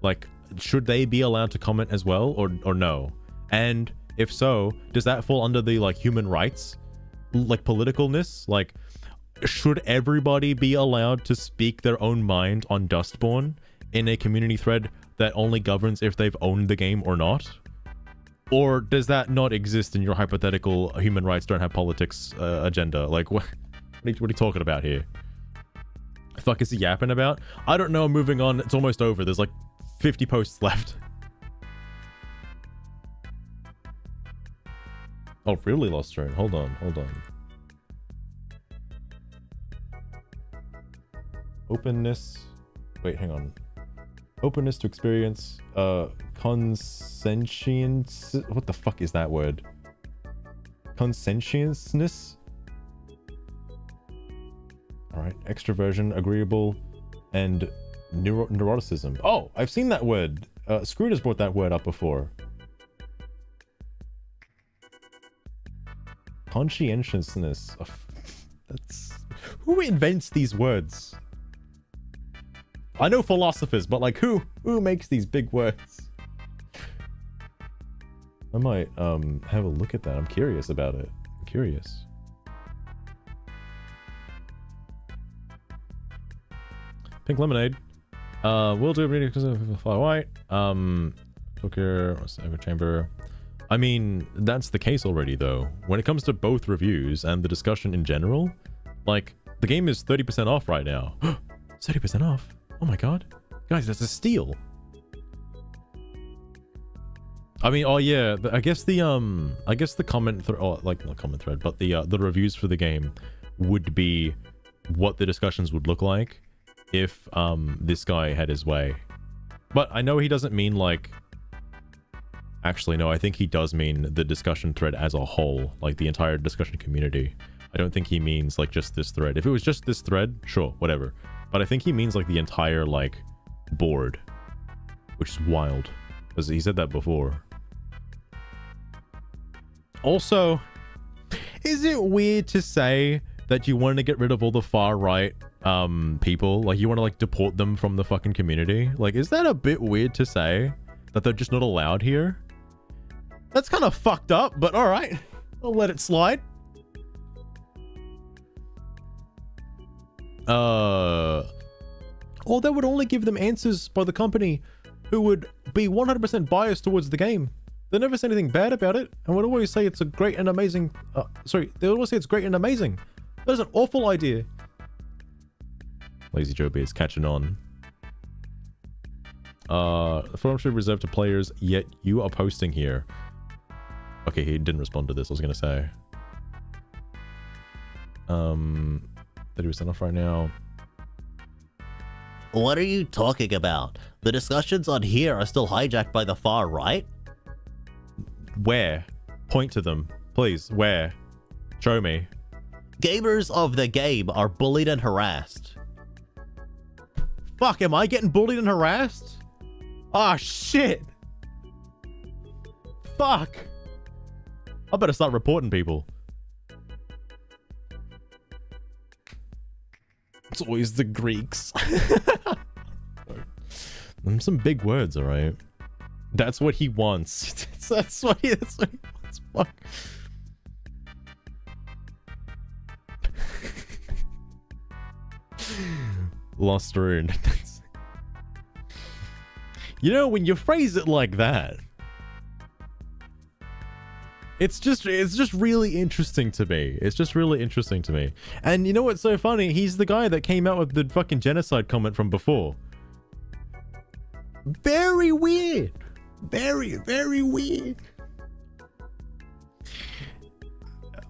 Like, should they be allowed to comment as well, or no? And if so, does that fall under the, like, human rights, like, politicalness? Like, should everybody be allowed to speak their own mind on Dustborn in a community thread that only governs if they've owned the game or not? Or does that not exist in your hypothetical human rights don't have politics agenda? Like, what are you talking about here? The fuck is he yapping about? I don't know, I'm moving on. It's almost over. There's like 50 posts left. Oh, really, Lost Turn? Hold on. Openness. Wait, hang on. Openness to experience. Consentience. What the fuck is that word? Conscientiousness? Alright. Extroversion, agreeable, and neuroticism. Oh, I've seen that word. Screwed has brought that word up before. Conscientiousness. That's... Who invents these words? I know philosophers, but like who makes these big words? I might have a look at that. I'm curious about it. I'm curious. Pink lemonade. We'll do it because of fly white. Cooker, echo chamber. I mean, that's the case already though. When it comes to both reviews and the discussion in general, like the game is 30% off right now. 30% off. Oh my god. Guys, that's a steal. I mean, oh yeah, I guess the comment thread, oh, like not comment thread, but the reviews for the game would be what the discussions would look like if this guy had his way. But I know he doesn't mean like... Actually, no, I think he does mean the discussion thread as a whole, like the entire discussion community. I don't think he means like just this thread. If it was just this thread, sure, whatever. But I think he means like the entire like board, which is wild, because he said that before. Also, is it weird to say that you want to get rid of all the far right people? Like you want to like deport them from the fucking community? Like, is that a bit weird to say that they're just not allowed here? That's kind of fucked up, but all right, I'll let it slide. Or that would only give them answers by the company who would be 100% biased towards the game. They never say anything bad about it, and would always say it's a great and amazing... they always say it's great and amazing. That is an awful idea. Lazy Joe Beard's catching on. The forum should be reserved to players, yet you are posting here. Okay, he didn't respond to this, I was gonna say. 30% off right now. What are you talking about? The discussions on here are still hijacked by the far right? Where? Point to them. Please, where? Show me. Gamers of the game are bullied and harassed. Fuck, am I getting bullied and harassed? Ah, shit. Fuck. I better start reporting people. It's always the Greeks. Some big words, alright? That's what he wants. That's what he wants. Fuck. Lost rune. You know, when you phrase it like that, it's just really interesting to me. It's just really interesting to me. And you know what's so funny? He's the guy that came out with the fucking genocide comment from before. Very weird. Very, very weird.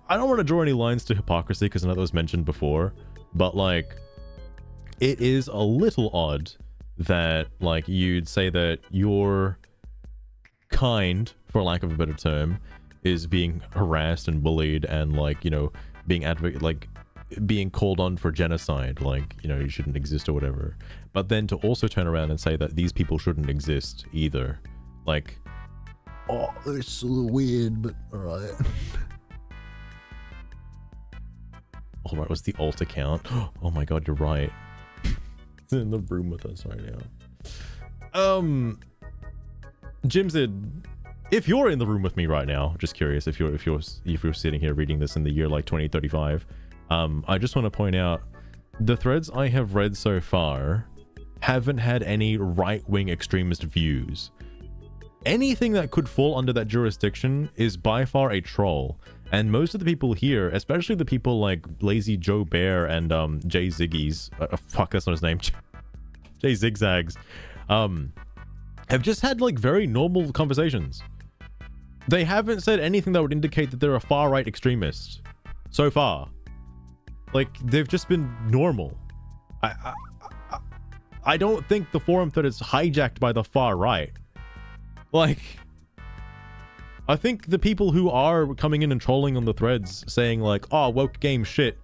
I don't want to draw any lines to hypocrisy because I know that was mentioned before, but like, it is a little odd that like you'd say that your kind, for lack of a better term, is being harassed and bullied and like, you know, being being called on for genocide, like, you know, you shouldn't exist or whatever. But then to also turn around and say that these people shouldn't exist either. Like, oh, it's a little weird, but alright. Alright, what's the alt account? Oh my god, you're right. It's in the room with us right now. Jim said, if you're in the room with me right now, just curious if you're sitting here reading this in the year like 2035, I just want to point out the threads I have read so far haven't had any right-wing extremist views. Anything that could fall under that jurisdiction is by far a troll, and most of the people here, especially the people like Lazy Joe Bear and Jay Ziggy's, fuck, that's not his name, Jay Zigzags, have just had like very normal conversations. They haven't said anything that would indicate that they're a far-right extremist so far. Like, they've just been normal. I don't think the forum thread is hijacked by the far right. Like, I think the people who are coming in and trolling on the threads saying like, oh, woke game shit,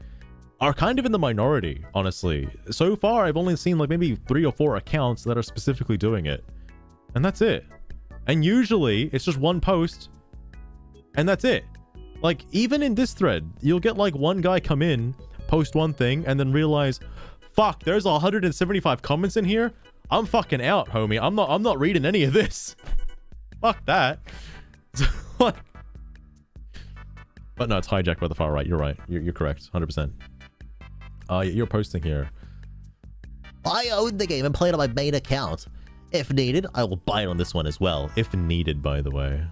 are kind of in the minority, honestly. So far, I've only seen like maybe 3 or 4 accounts that are specifically doing it. And that's it. And usually, it's just one post, and that's it. Like, even in this thread, you'll get like one guy come in, post one thing, and then realize, fuck, there's 175 comments in here? I'm fucking out, homie. I'm not reading any of this. Fuck that. Like, but no, it's hijacked by the far right. You're right. You're correct. 100%. You're posting here. I own the game and play it on my main account. If needed, I will buy it on this one as well. If needed, by the way.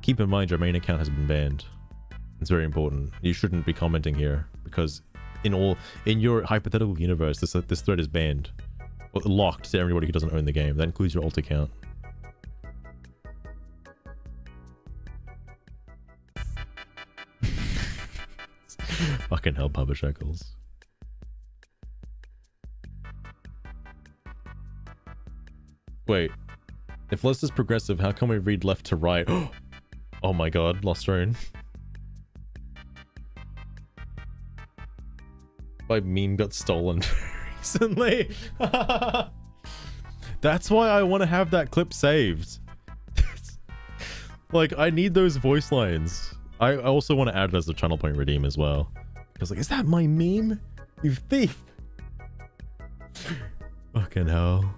Keep in mind your main account has been banned. It's very important. You shouldn't be commenting here because in your hypothetical universe, this thread is banned. Well, locked to everybody who doesn't own the game. That includes your alt account. Fucking hell, Papa Shekels. Wait. If list is progressive, how can we read left to right? Oh my god, lost rune. My meme got stolen recently. That's why I want to have that clip saved. Like, I need those voice lines. I also want to add it as a channel point redeem as well. Because, like, is that my meme? You thief! Fucking hell.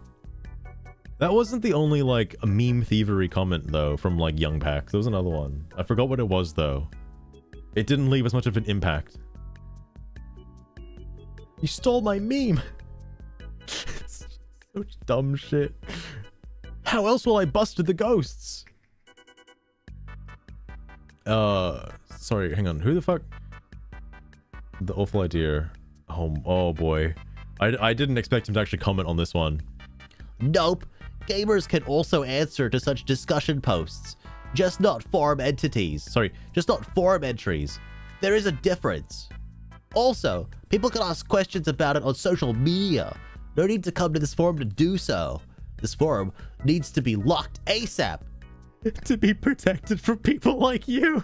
That wasn't the only, like, a meme thievery comment, though, from, like, Young Pack. There was another one. I forgot what it was, though. It didn't leave as much of an impact. You stole my meme! Such dumb shit. How else will I bust the ghosts? Sorry, hang on. Who the fuck? The awful idea. Oh boy. I didn't expect him to actually comment on this one. Nope. Gamers can also answer to such discussion posts. Just not forum entities. Sorry, just not forum entries. There is a difference. Also, people can ask questions about it on social media. No need to come to this forum to do so. This forum needs to be locked ASAP. To be protected from people like you.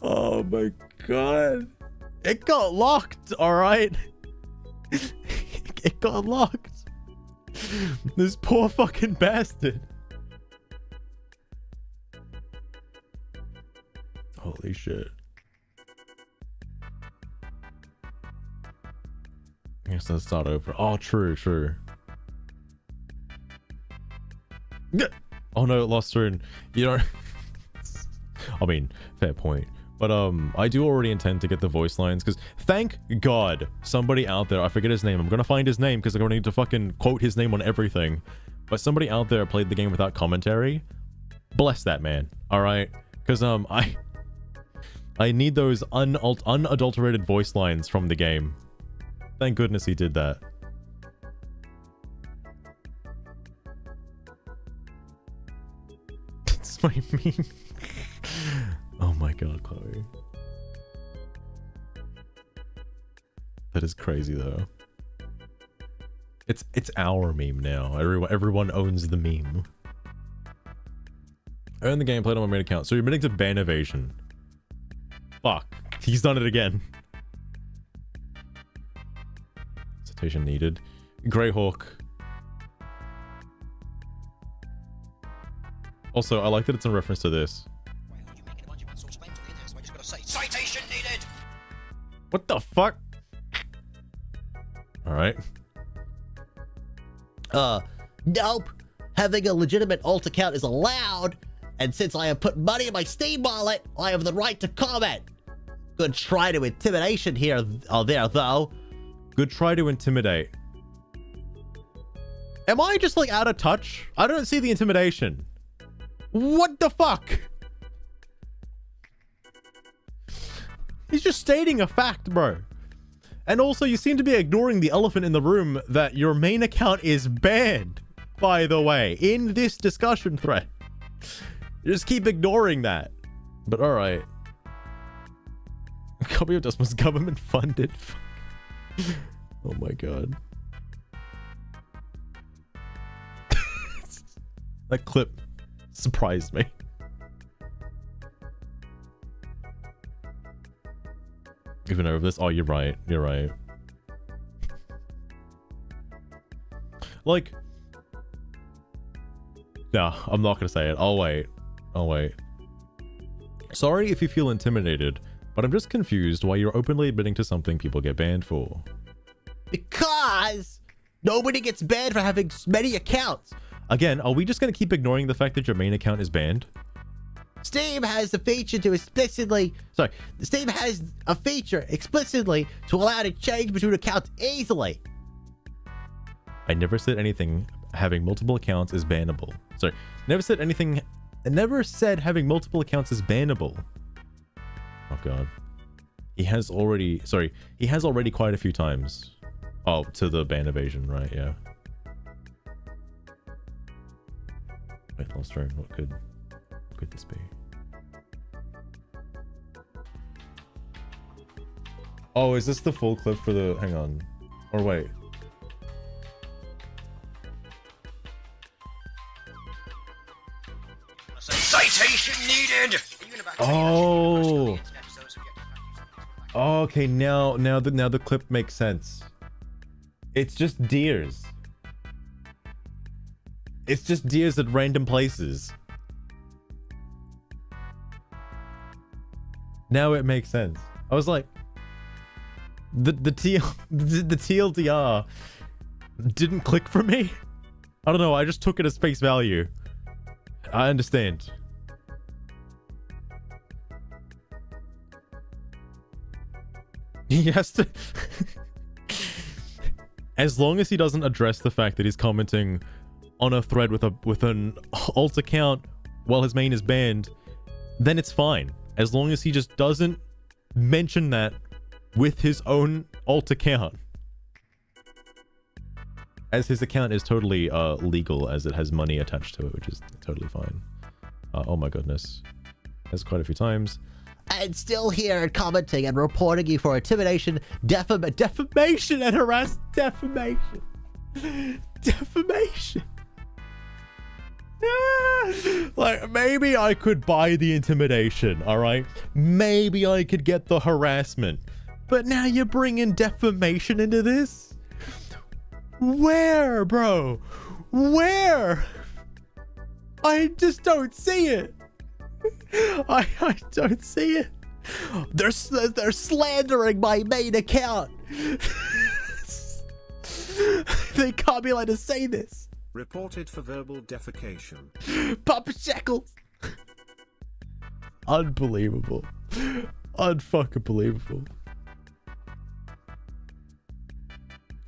Oh my god. It got locked, alright? It got locked. This poor fucking bastard. Holy shit. I guess let's start over. Oh, true. Oh no, lost rune. You know, I mean, fair point. But I do already intend to get the voice lines because thank God somebody out there, I forget his name. I'm gonna find his name because I'm gonna need to fucking quote his name on everything. But somebody out there played the game without commentary. Bless that man. All right, because I need those unadulterated voice lines from the game. Thank goodness he did that. That's what I mean. Oh my god, Chloe. That is crazy though. It's our meme now. Everyone owns the meme. I own the game, played on my main account. So you're admitting to ban evasion. Fuck. He's done it again. Citation needed. Greyhawk. Also, I like that it's in reference to this. Citation needed! What the fuck? Alright. Nope. Having a legitimate alt account is allowed, and since I have put money in my Steam wallet, I have the right to comment. Good try to intimidation here or there, though. Good try to intimidate. Am I just like out of touch? I don't see the intimidation. What the fuck? He's just stating a fact, bro. And also, you seem to be ignoring the elephant in the room that your main account is banned, by the way, in this discussion thread. You just keep ignoring that. But alright. A copy of Dustborn was government funded. Oh my god. That clip surprised me. Even over this, oh, you're right. Like, no, I'm not gonna say it. I'll wait. Sorry if you feel intimidated, but I'm just confused why you're openly admitting to something people get banned for. Because nobody gets banned for having many accounts. Again, are we just gonna keep ignoring the fact that your main account is banned? Steam has a feature to explicitly to allow to change between accounts easily. I never said anything having multiple accounts is bannable. Sorry, never said having multiple accounts is bannable. Oh god. He has already quite a few times. Oh, to the ban evasion, right? Yeah. Wait, lost train. What could this be? Oh, is this the full clip for the... Hang on. Or wait. Citation needed. Oh. Okay, now the clip makes sense. It's just deers. It's just deers at random places. Now it makes sense. I was like, the TLDR didn't click for me. I don't know. I just took it as face value. I understand. He has to. As long as he doesn't address the fact that he's commenting on a thread with an alt account while his main is banned, then it's fine. As long as he just doesn't mention that with his own alt account. As his account is totally legal, as it has money attached to it, which is totally fine. Oh my goodness. That's quite a few times. And still here commenting and reporting you for intimidation, defamation and defamation. Defamation. Like, maybe I could buy the intimidation, all right? Maybe I could get the harassment. But now you're bringing defamation into this? Where, bro? Where? I just don't see it. I don't see it. They're slandering my main account. They can't be allowed to say this. Reported for verbal defecation. Papa Shackles. Unbelievable. Unfucking believable.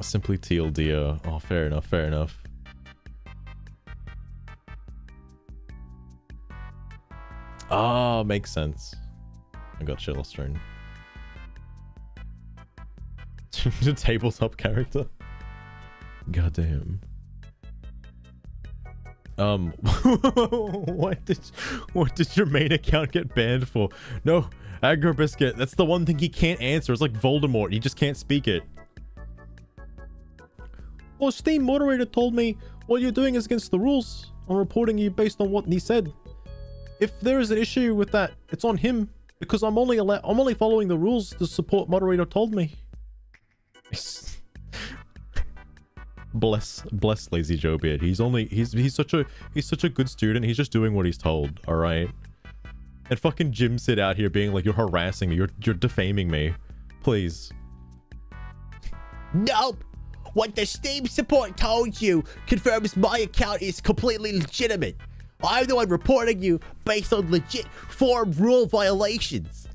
Simply TLDR. Oh, fair enough, fair enough. Ah, makes sense. I got Shill's turn. The tabletop character. Goddamn. What did your main account get banned for? No, Aggro Biscuit. That's the one thing he can't answer. It's like Voldemort. He just can't speak it. Well, Steam moderator told me what you're doing is against the rules. I'm reporting you based on what he said. If there is an issue with that, it's on him because I'm only following the rules the support moderator told me. Bless Lazy Joe Beard. He's such a good student. He's just doing what he's told. All right. And fucking Jim sit out here being like, you're harassing me. You're defaming me. Please. Nope. What the Steam support told you confirms my account is completely legitimate. I'm the one reporting you based on legit forum rule violations.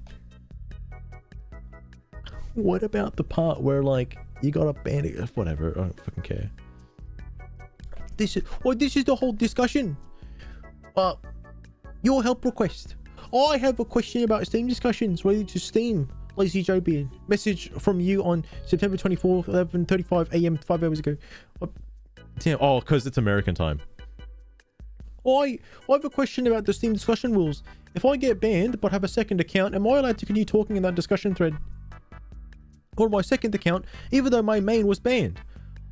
What about the part where, like, you got a bandit? Whatever, I don't fucking care. This is the whole discussion. Your help request. I have a question about Steam discussions related to Steam. Lazy Joe Beard. Message from you on September 24th, 11:35 a.m. 5 hours ago. Damn, oh, because it's American time. I have a question about the Steam discussion rules. If I get banned but have a second account, am I allowed to continue talking in that discussion thread? Or my second account, even though my main was banned?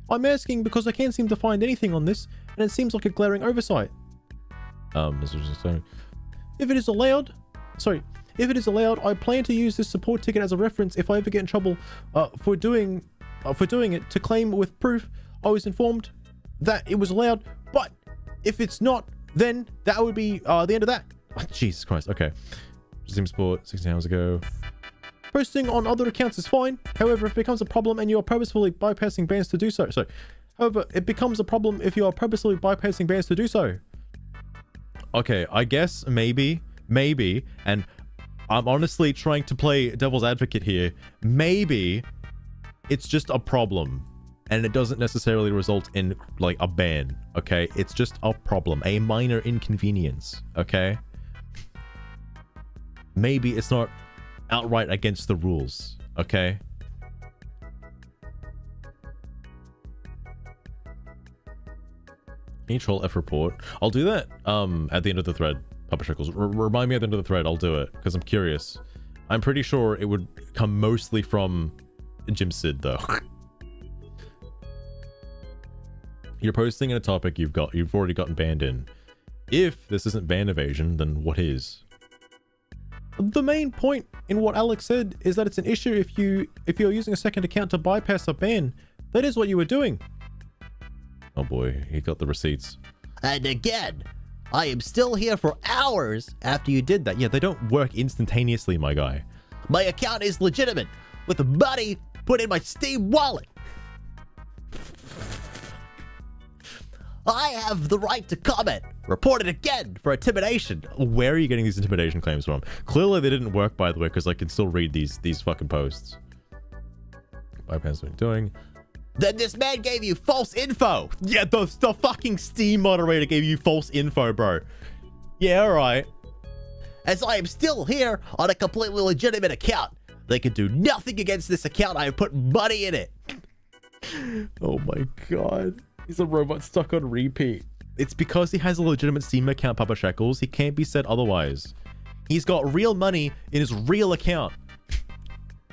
I'm asking because I can't seem to find anything on this, and it seems like a glaring oversight. If it is allowed, I plan to use this support ticket as a reference if I ever get in trouble for doing it, to claim with proof I was informed that it was allowed. But if it's not, then that would be the end of that. Oh, Jesus Christ. Okay. Steam Sport 16 hours ago. Posting on other accounts is fine. However, if it becomes a problem and you are purposefully bypassing bans to do so. However, it becomes a problem if you are purposely bypassing bans to do so. Okay, I guess maybe, and I'm honestly trying to play devil's advocate here. Maybe it's just a problem and it doesn't necessarily result in like a ban. Okay, it's just a problem, a minor inconvenience. Okay, maybe it's not outright against the rules. Okay, can you troll F report? I'll do that at the end of the thread. Papa Shekels, remind me at the end of the thread. I'll do it because I'm curious. I'm pretty sure it would come mostly from Jim Sid though. You're posting in a topic you've already gotten banned in. If this isn't ban evasion, then what is? The main point in what Alex said is that it's an issue if you're using a second account to bypass a ban. That is what you were doing. Oh boy, he got the receipts. And again, I am still here for hours after you did that. Yeah, they don't work instantaneously, my guy. My account is legitimate, with money put in my Steam wallet. I have the right to comment. Report it again for intimidation. Where are you getting these intimidation claims from? Clearly they didn't work, by the way, because I can still read these fucking posts. Bypass what you're doing. Then this man gave you false info. Yeah, the fucking Steam moderator gave you false info, bro. Yeah, alright. As I am still here on a completely legitimate account. They can do nothing against this account. I have put money in it. Oh my god. He's a robot stuck on repeat. It's because he has a legitimate Steam account, Papa Shekels. He can't be said otherwise. He's got real money in his real account.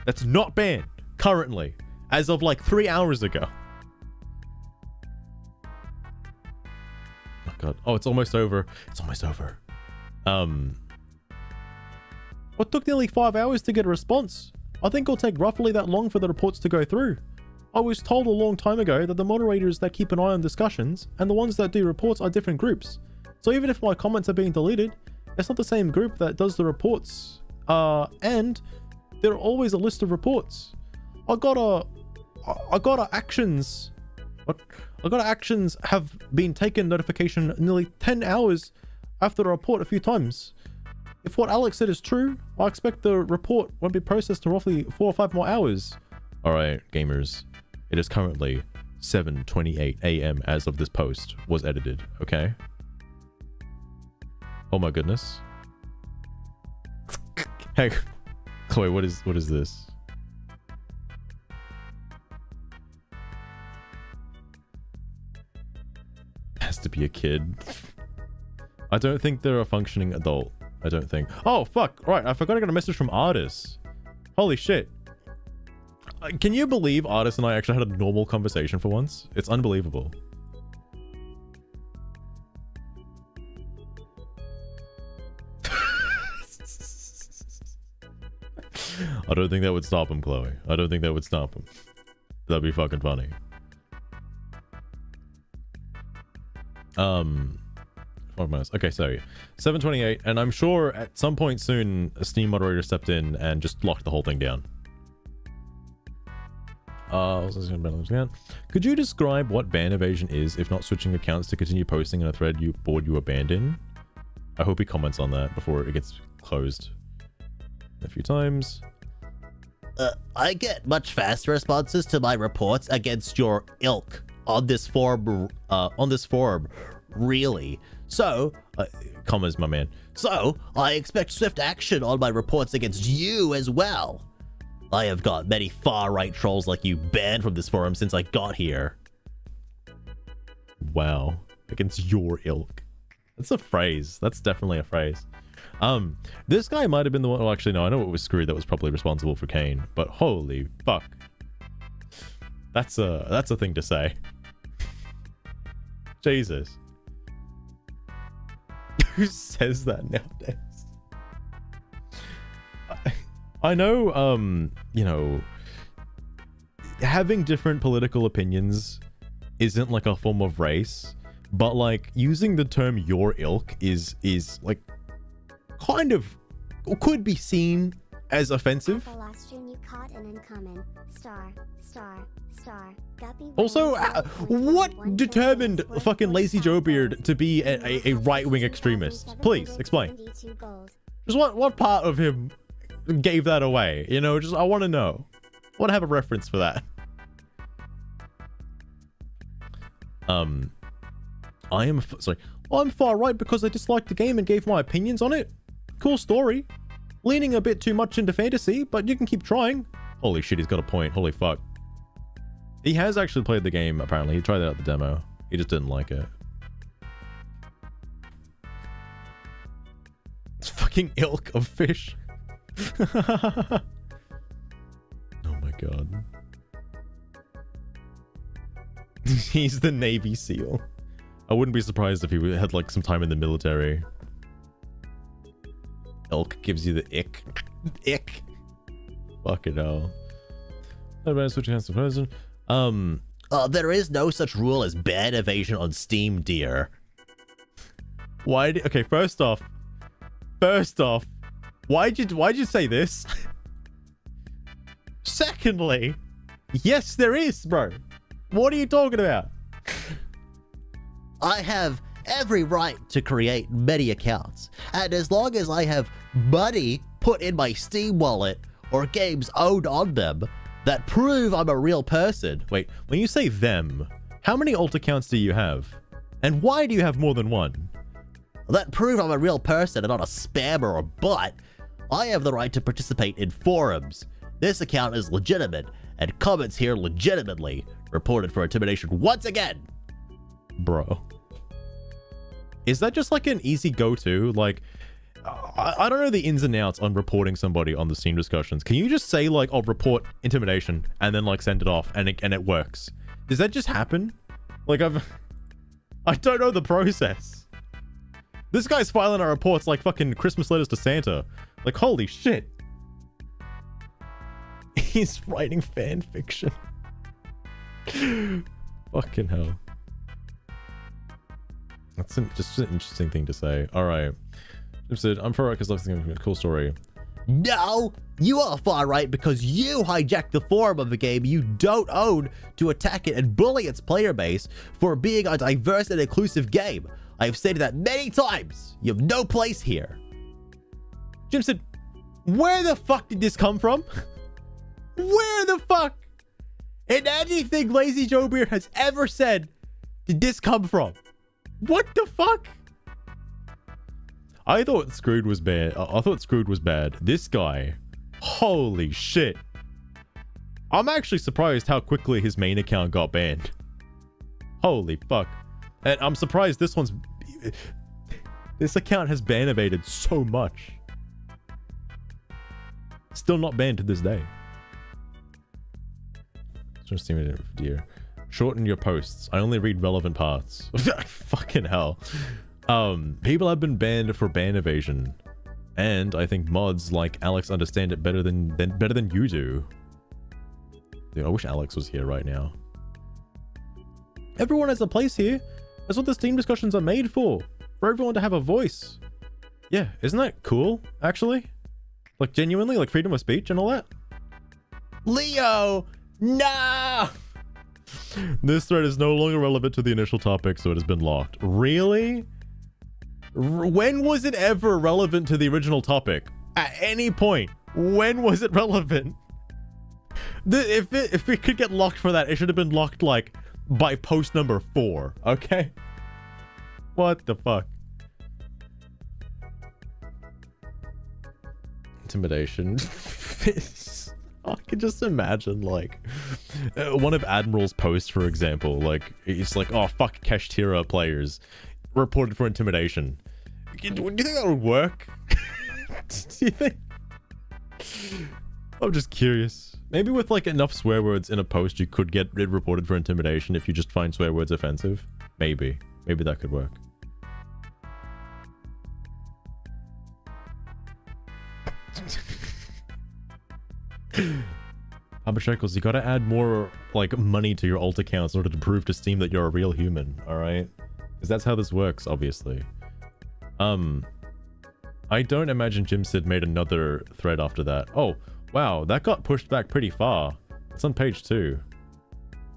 That's not banned currently, as of like 3 hours ago. Oh god. Oh, it's almost over. It's almost over. It took nearly 5 hours to get a response. I think it'll take roughly that long for the reports to go through. I was told a long time ago that the moderators that keep an eye on discussions and the ones that do reports are different groups. So even if my comments are being deleted, it's not the same group that does the reports. And there are always a list of reports. I got actions have been taken notification nearly 10 hours after the report a few times. If what Alex said is true, I expect the report won't be processed for roughly 4 or 5 more hours. Alright, gamers. It is currently 7:28 a.m. as of this post was edited, okay? Oh my goodness. Hey, Chloe, what is this? Has to be a kid. I don't think they're a functioning adult. I don't think. Oh, fuck. Right, I forgot I got a message from Artis. Holy shit. Can you believe Artis and I actually had a normal conversation for once? It's unbelievable. I don't think that would stop him, Chloe. I don't think that would stop him. That'd be fucking funny. Okay, so 7:28, and I'm sure at some point soon a Steam moderator stepped in and just locked the whole thing down. Could you describe what ban evasion is, if not switching accounts to continue posting in a thread you were banned in? I hope he comments on that before it gets closed a few times. I get much faster responses to my reports against your ilk on this forum, really. So, commas, my man. So, I expect swift action on my reports against you as well. I have got many far-right trolls like you banned from this forum since I got here. Wow. Against your ilk. That's a phrase. That's definitely a phrase. This guy might have been the one. Well, actually, no, I know it was Screw that was probably responsible for Kane, but holy fuck. That's a thing to say. Jesus. Who says that nowadays? I know, you know, having different political opinions isn't like a form of race, but like using the term your ilk is like kind of could be seen as offensive. Also, what determined fucking Lazy Joe Beard to be a right-wing extremist? Please explain. Just what part of him gave that away? You know, just I want to know. I want to have a reference for that. I am sorry. I'm far right because I disliked the game and gave my opinions on it. Cool story. Leaning a bit too much into fantasy, but you can keep trying. Holy shit, he's got a point. Holy fuck. He has actually played the game, apparently. He tried out the demo. He just didn't like it. It's fucking ilk of fish. Oh my god. He's the Navy SEAL. I wouldn't be surprised if he had like some time in the military. Elk gives you the ick. Ick. Fucking hell. Switch hands to person. There is no such rule as bad evasion on Steam, dear. Okay, first off, why'd you say this? Secondly, yes, there is, bro. What are you talking about? I have every right to create many accounts, and as long as I have money put in my Steam wallet or games owned on them that prove I'm a real person. Wait, when you say them, how many alt accounts do you have? And why do you have more than one? That prove I'm a real person and not a spammer or bot, I have the right to participate in forums. This account is legitimate, and comments here legitimately reported for intimidation once again. Bro. Is that just like an easy go-to? Like, I don't know the ins and outs on reporting somebody on the Steam discussions. Can you just say like, "I'll report intimidation," and then like send it off, and it works? Does that just happen? Like I don't know the process. This guy's filing our reports like fucking Christmas letters to Santa. Like, holy shit. He's writing fan fiction. Fucking hell. That's just an interesting thing to say. All right. Jim said, I'm far right because that's a cool story. No, you are far right because you hijacked the forum of a game you don't own to attack it and bully its player base for being a diverse and inclusive game. I've stated that many times. You have no place here. Jim said, where the fuck did this come from? Where the fuck? In anything Lazy Joe Beard has ever said did this come from? What the fuck? I thought Screwed was bad. I thought Screwed was bad. This guy, holy shit. I'm actually surprised how quickly his main account got banned. Holy fuck. And I'm surprised this account has ban evaded so much. Still not banned to this day. Dear. Shorten your posts. I only read relevant parts. Fucking hell. People have been banned for ban evasion, and I think mods like Alex understand it better than you do. Dude, I wish Alex was here right now. Everyone has a place here. That's what the Steam discussions are made for everyone to have a voice. Yeah, isn't that cool? Actually, like genuinely, like freedom of speech and all that. Leo, no. This thread is no longer relevant to the initial topic, so it has been locked. Really? When was it ever relevant to the original topic? At any point, when was it relevant? If it could get locked for that, it should have been locked like by post number 4. Okay. What the fuck? Intimidation. I can just imagine like one of Admiral's posts, for example. Like it's like, oh fuck, Kashtira players reported for intimidation. Do you think that would work? Do you think? I'm just curious. Maybe with like enough swear words in a post, you could get it reported for intimidation if you just find swear words offensive. Maybe that could work. Papa Shekels, you gotta add more like money to your alt accounts in order to prove to Steam that you're a real human, alright? Because that's how this works, obviously. I don't imagine Jim Sid made another thread after that. Oh, wow, that got pushed back pretty far. It's on page 2.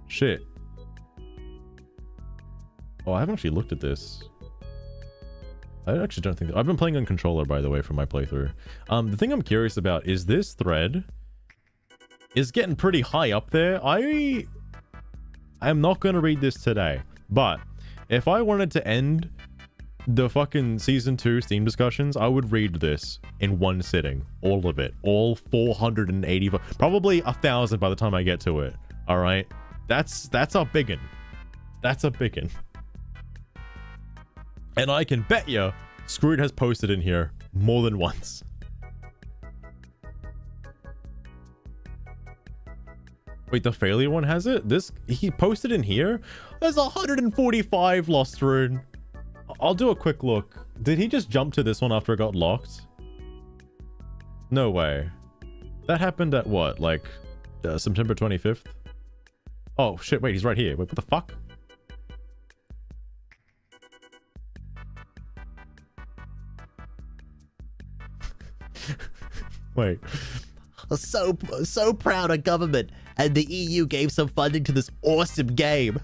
Shit. Oh, I haven't actually looked at this. I actually don't think... I've been playing on controller, by the way, for my playthrough. The thing I'm curious about is this thread is getting pretty high up there. I am not going to read this today, but if I wanted to end the fucking season 2 Steam discussions, I would read this in one sitting. All of it. All 480, probably 1,000 by the time I get to it. All right. That's a biggin. That's a biggin. And I can bet you Screwed has posted in here more than once. Wait, the failure one has it? This, he posted in here? There's 145 lost rune. I'll do a quick look. Did he just jump to this one after it got locked? No way. That happened at what? Like, September 25th? Oh, shit, wait, he's right here. Wait, what the fuck? Wait. So proud of government and the EU gave some funding to this awesome game.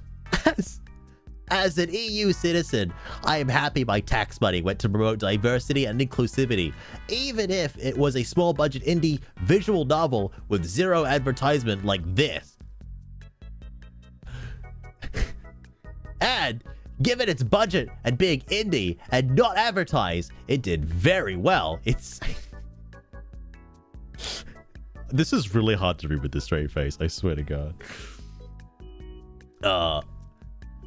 As an EU citizen, I am happy my tax money went to promote diversity and inclusivity, even if it was a small budget indie visual novel with zero advertisement like this. And given its budget and being indie and not advertised, it did very well. This is really hard to read with this straight face, I swear to God.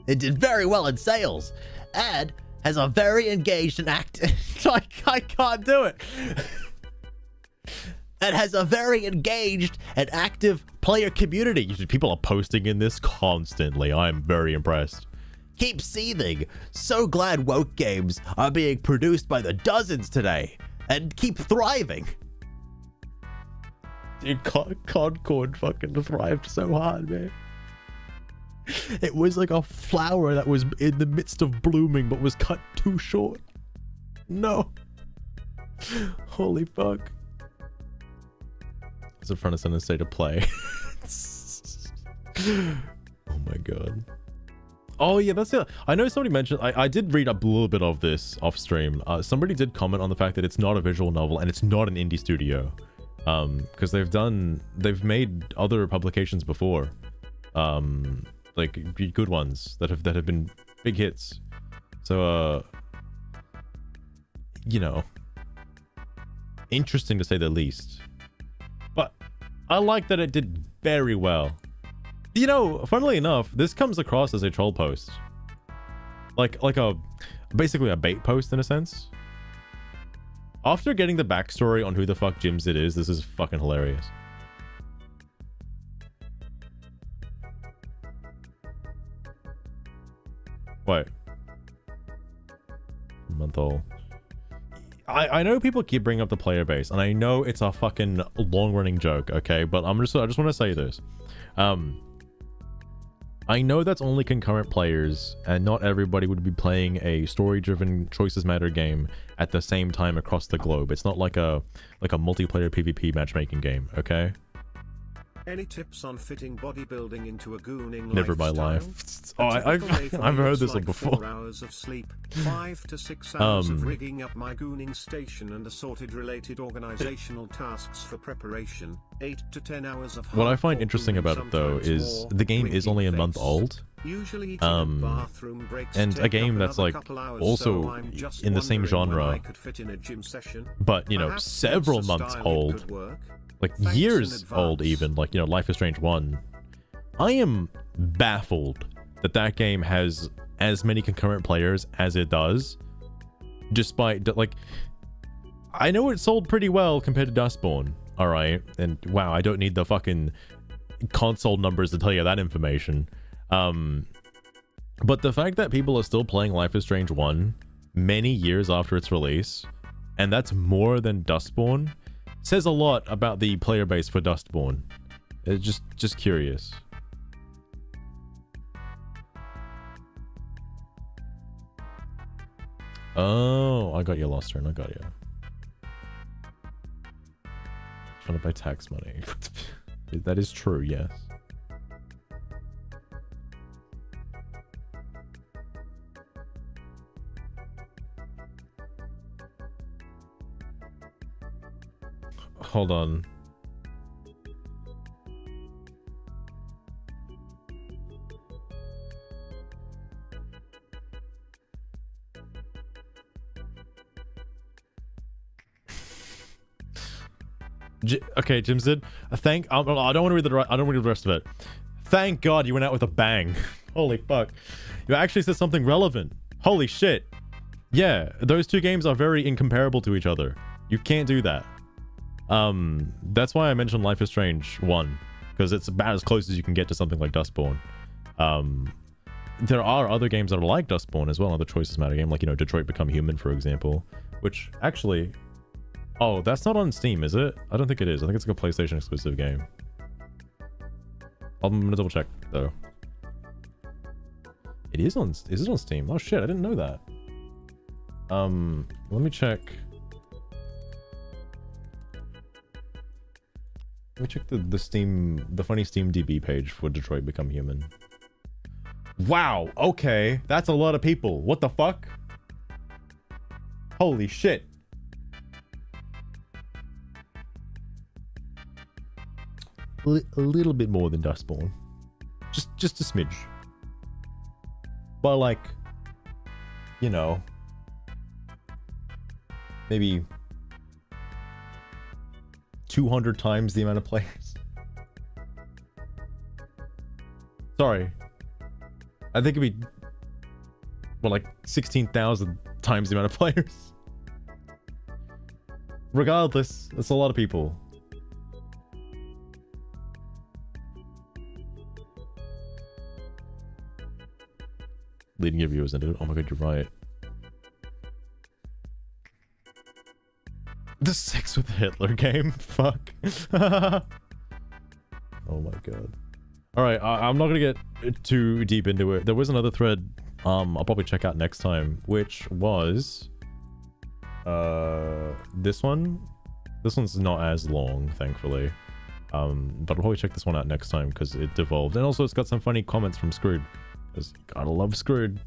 It did very well in sales and has a very engaged and active... I can't do it. It has a very engaged and active player community. People are posting in this constantly. I'm very impressed. Keep seething. So glad woke games are being produced by the dozens today. And keep thriving. Dude, Concord fucking thrived so hard, man. It was like a flower that was in the midst of blooming but was cut too short. No. Holy fuck. It's in front of Center State to play. Oh my god. Oh yeah, that's it. I know somebody mentioned, I did read a little bit of this off stream. Somebody did comment on the fact that it's not a visual novel and it's not an indie studio. Because they've made other publications before. Like good ones that have been big hits. So you know, interesting to say the least. But I like that it did very well. You know, funnily enough, this comes across as a troll post. Like basically a bait post in a sense. After getting the backstory on who the fuck Jim's it is, this is fucking hilarious. Wait. Month old. I know people keep bringing up the player base, and I know it's a fucking long-running joke, okay? But I just want to say this. I know that's only concurrent players, and not everybody would be playing a story-driven choices matter game at the same time across the globe. It's not like a multiplayer PvP matchmaking game, okay? Any tips on fitting bodybuilding into a gooning Never my lifestyle? life. Oh, I've heard this one before. 4 hours of sleep, 5 to 6 hours of rigging up my gooning station and assorted related organizational tasks for preparation, 8 to 10 hours of what I find hardcore interesting gooning, about it though sometimes is more, the game is only a winking month face. old. Usually eating at bathroom breaks And take a game up that's another like couple hours, also so I'm just in the same wondering when genre, I could fit in a gym session. but you know, Perhaps several sponsor months style it old. could work. Like Thanks in years old advance. even, like, you know, Life is Strange 1. I am baffled that game has as many concurrent players as it does, despite, like, I know it sold pretty well compared to Dustborn, alright, and wow, I don't need the fucking console numbers to tell you that information, but the fact that people are still playing Life is Strange 1 many years after its release, and that's more than Dustborn, says a lot about the player base for Dustborn. It's just curious. Oh, I got you, Lost Run. I got you. Trying to buy tax money. That is true, yes. Hold on. Okay, Jim said, I don't want to read the rest of it. Thank God you went out with a bang. Holy fuck. You actually said something relevant. Holy shit. Yeah, those two games are very incomparable to each other. You can't do that. That's why I mentioned Life is Strange 1. because it's about as close as you can get to something like Dustborn. There are other games that are like Dustborn as well, other Choices Matter game, like, you know, Detroit Become Human, for example, which actually... Oh, that's not on Steam, is it? I don't think it is. I think it's like a PlayStation exclusive game. I'm gonna double check, though. It is on... Is it on Steam? Oh shit, I didn't know that. Let me check... Let me check the Steam... The funny Steam DB page for Detroit Become Human. Wow, okay. That's a lot of people. What the fuck? Holy shit. A little bit more than Dustborn. Just a smidge. But like, you know, maybe 200 times the amount of players. Sorry. I think it'd be, well, like 16,000 times the amount of players. Regardless, it's a lot of people. Leading your viewers into it. Oh my god, you're right. The Sex with Hitler game? Fuck. Oh my god. Alright, I'm not gonna get too deep into it. There was another thread I'll probably check out next time, which was... this one? This one's not as long, thankfully. But I'll probably check this one out next time because it devolved. And also it's got some funny comments from Screwed. Because gotta love Screwed.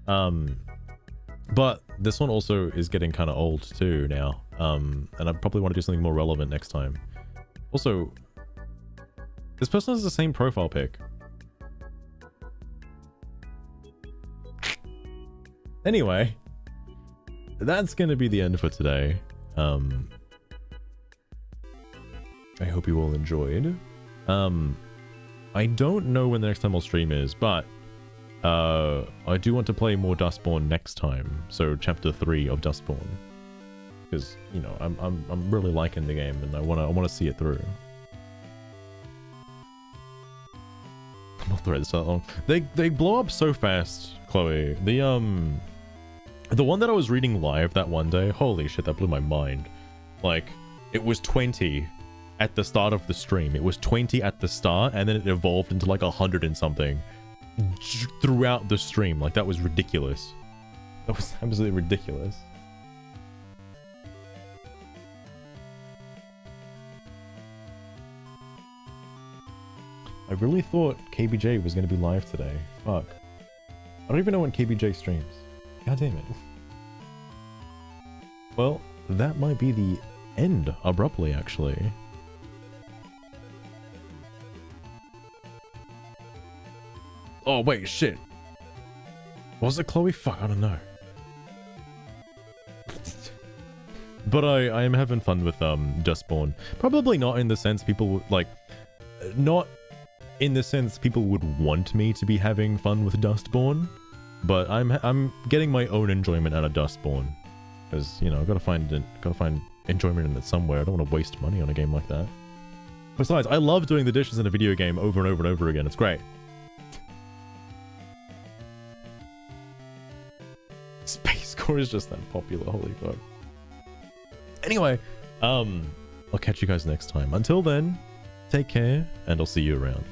But this one also is getting kind of old too now. And I probably want to do something more relevant next time. Also, this person has the same profile pic. Anyway, that's gonna be the end for today. I hope you all enjoyed. I don't know when the next time I'll stream is, but I do want to play more Dustborn next time. So chapter 3 of Dustborn, because you know I'm really liking the game and I wanna see it through. More threads that long. They blow up so fast, Chloe. The one that I was reading live that one day, holy shit, that blew my mind. Like, it was 20 at the start of the stream. It was 20 at the start, and then it evolved into like 100 and something throughout the stream. Like, that was ridiculous. That was absolutely ridiculous. I really thought KBJ was going to be live today. Fuck. I don't even know when KBJ streams. God damn it. Well, that might be the end abruptly, actually. Oh, wait, shit. Was it Chloe? Fuck, I don't know. But I am having fun with Dustborn. Probably not in the sense people would, like, not in the sense people would want me to be having fun with Dustborn, but I'm getting my own enjoyment out of Dustborn, because, you know, I've gotta find enjoyment in it somewhere. I don't want to waste money on a game like that. Besides, I love doing the dishes in a video game over and over and over again. It's great. Space Core is just that popular. Holy fuck. Anyway, I'll catch you guys next time. Until then, take care, and I'll see you around.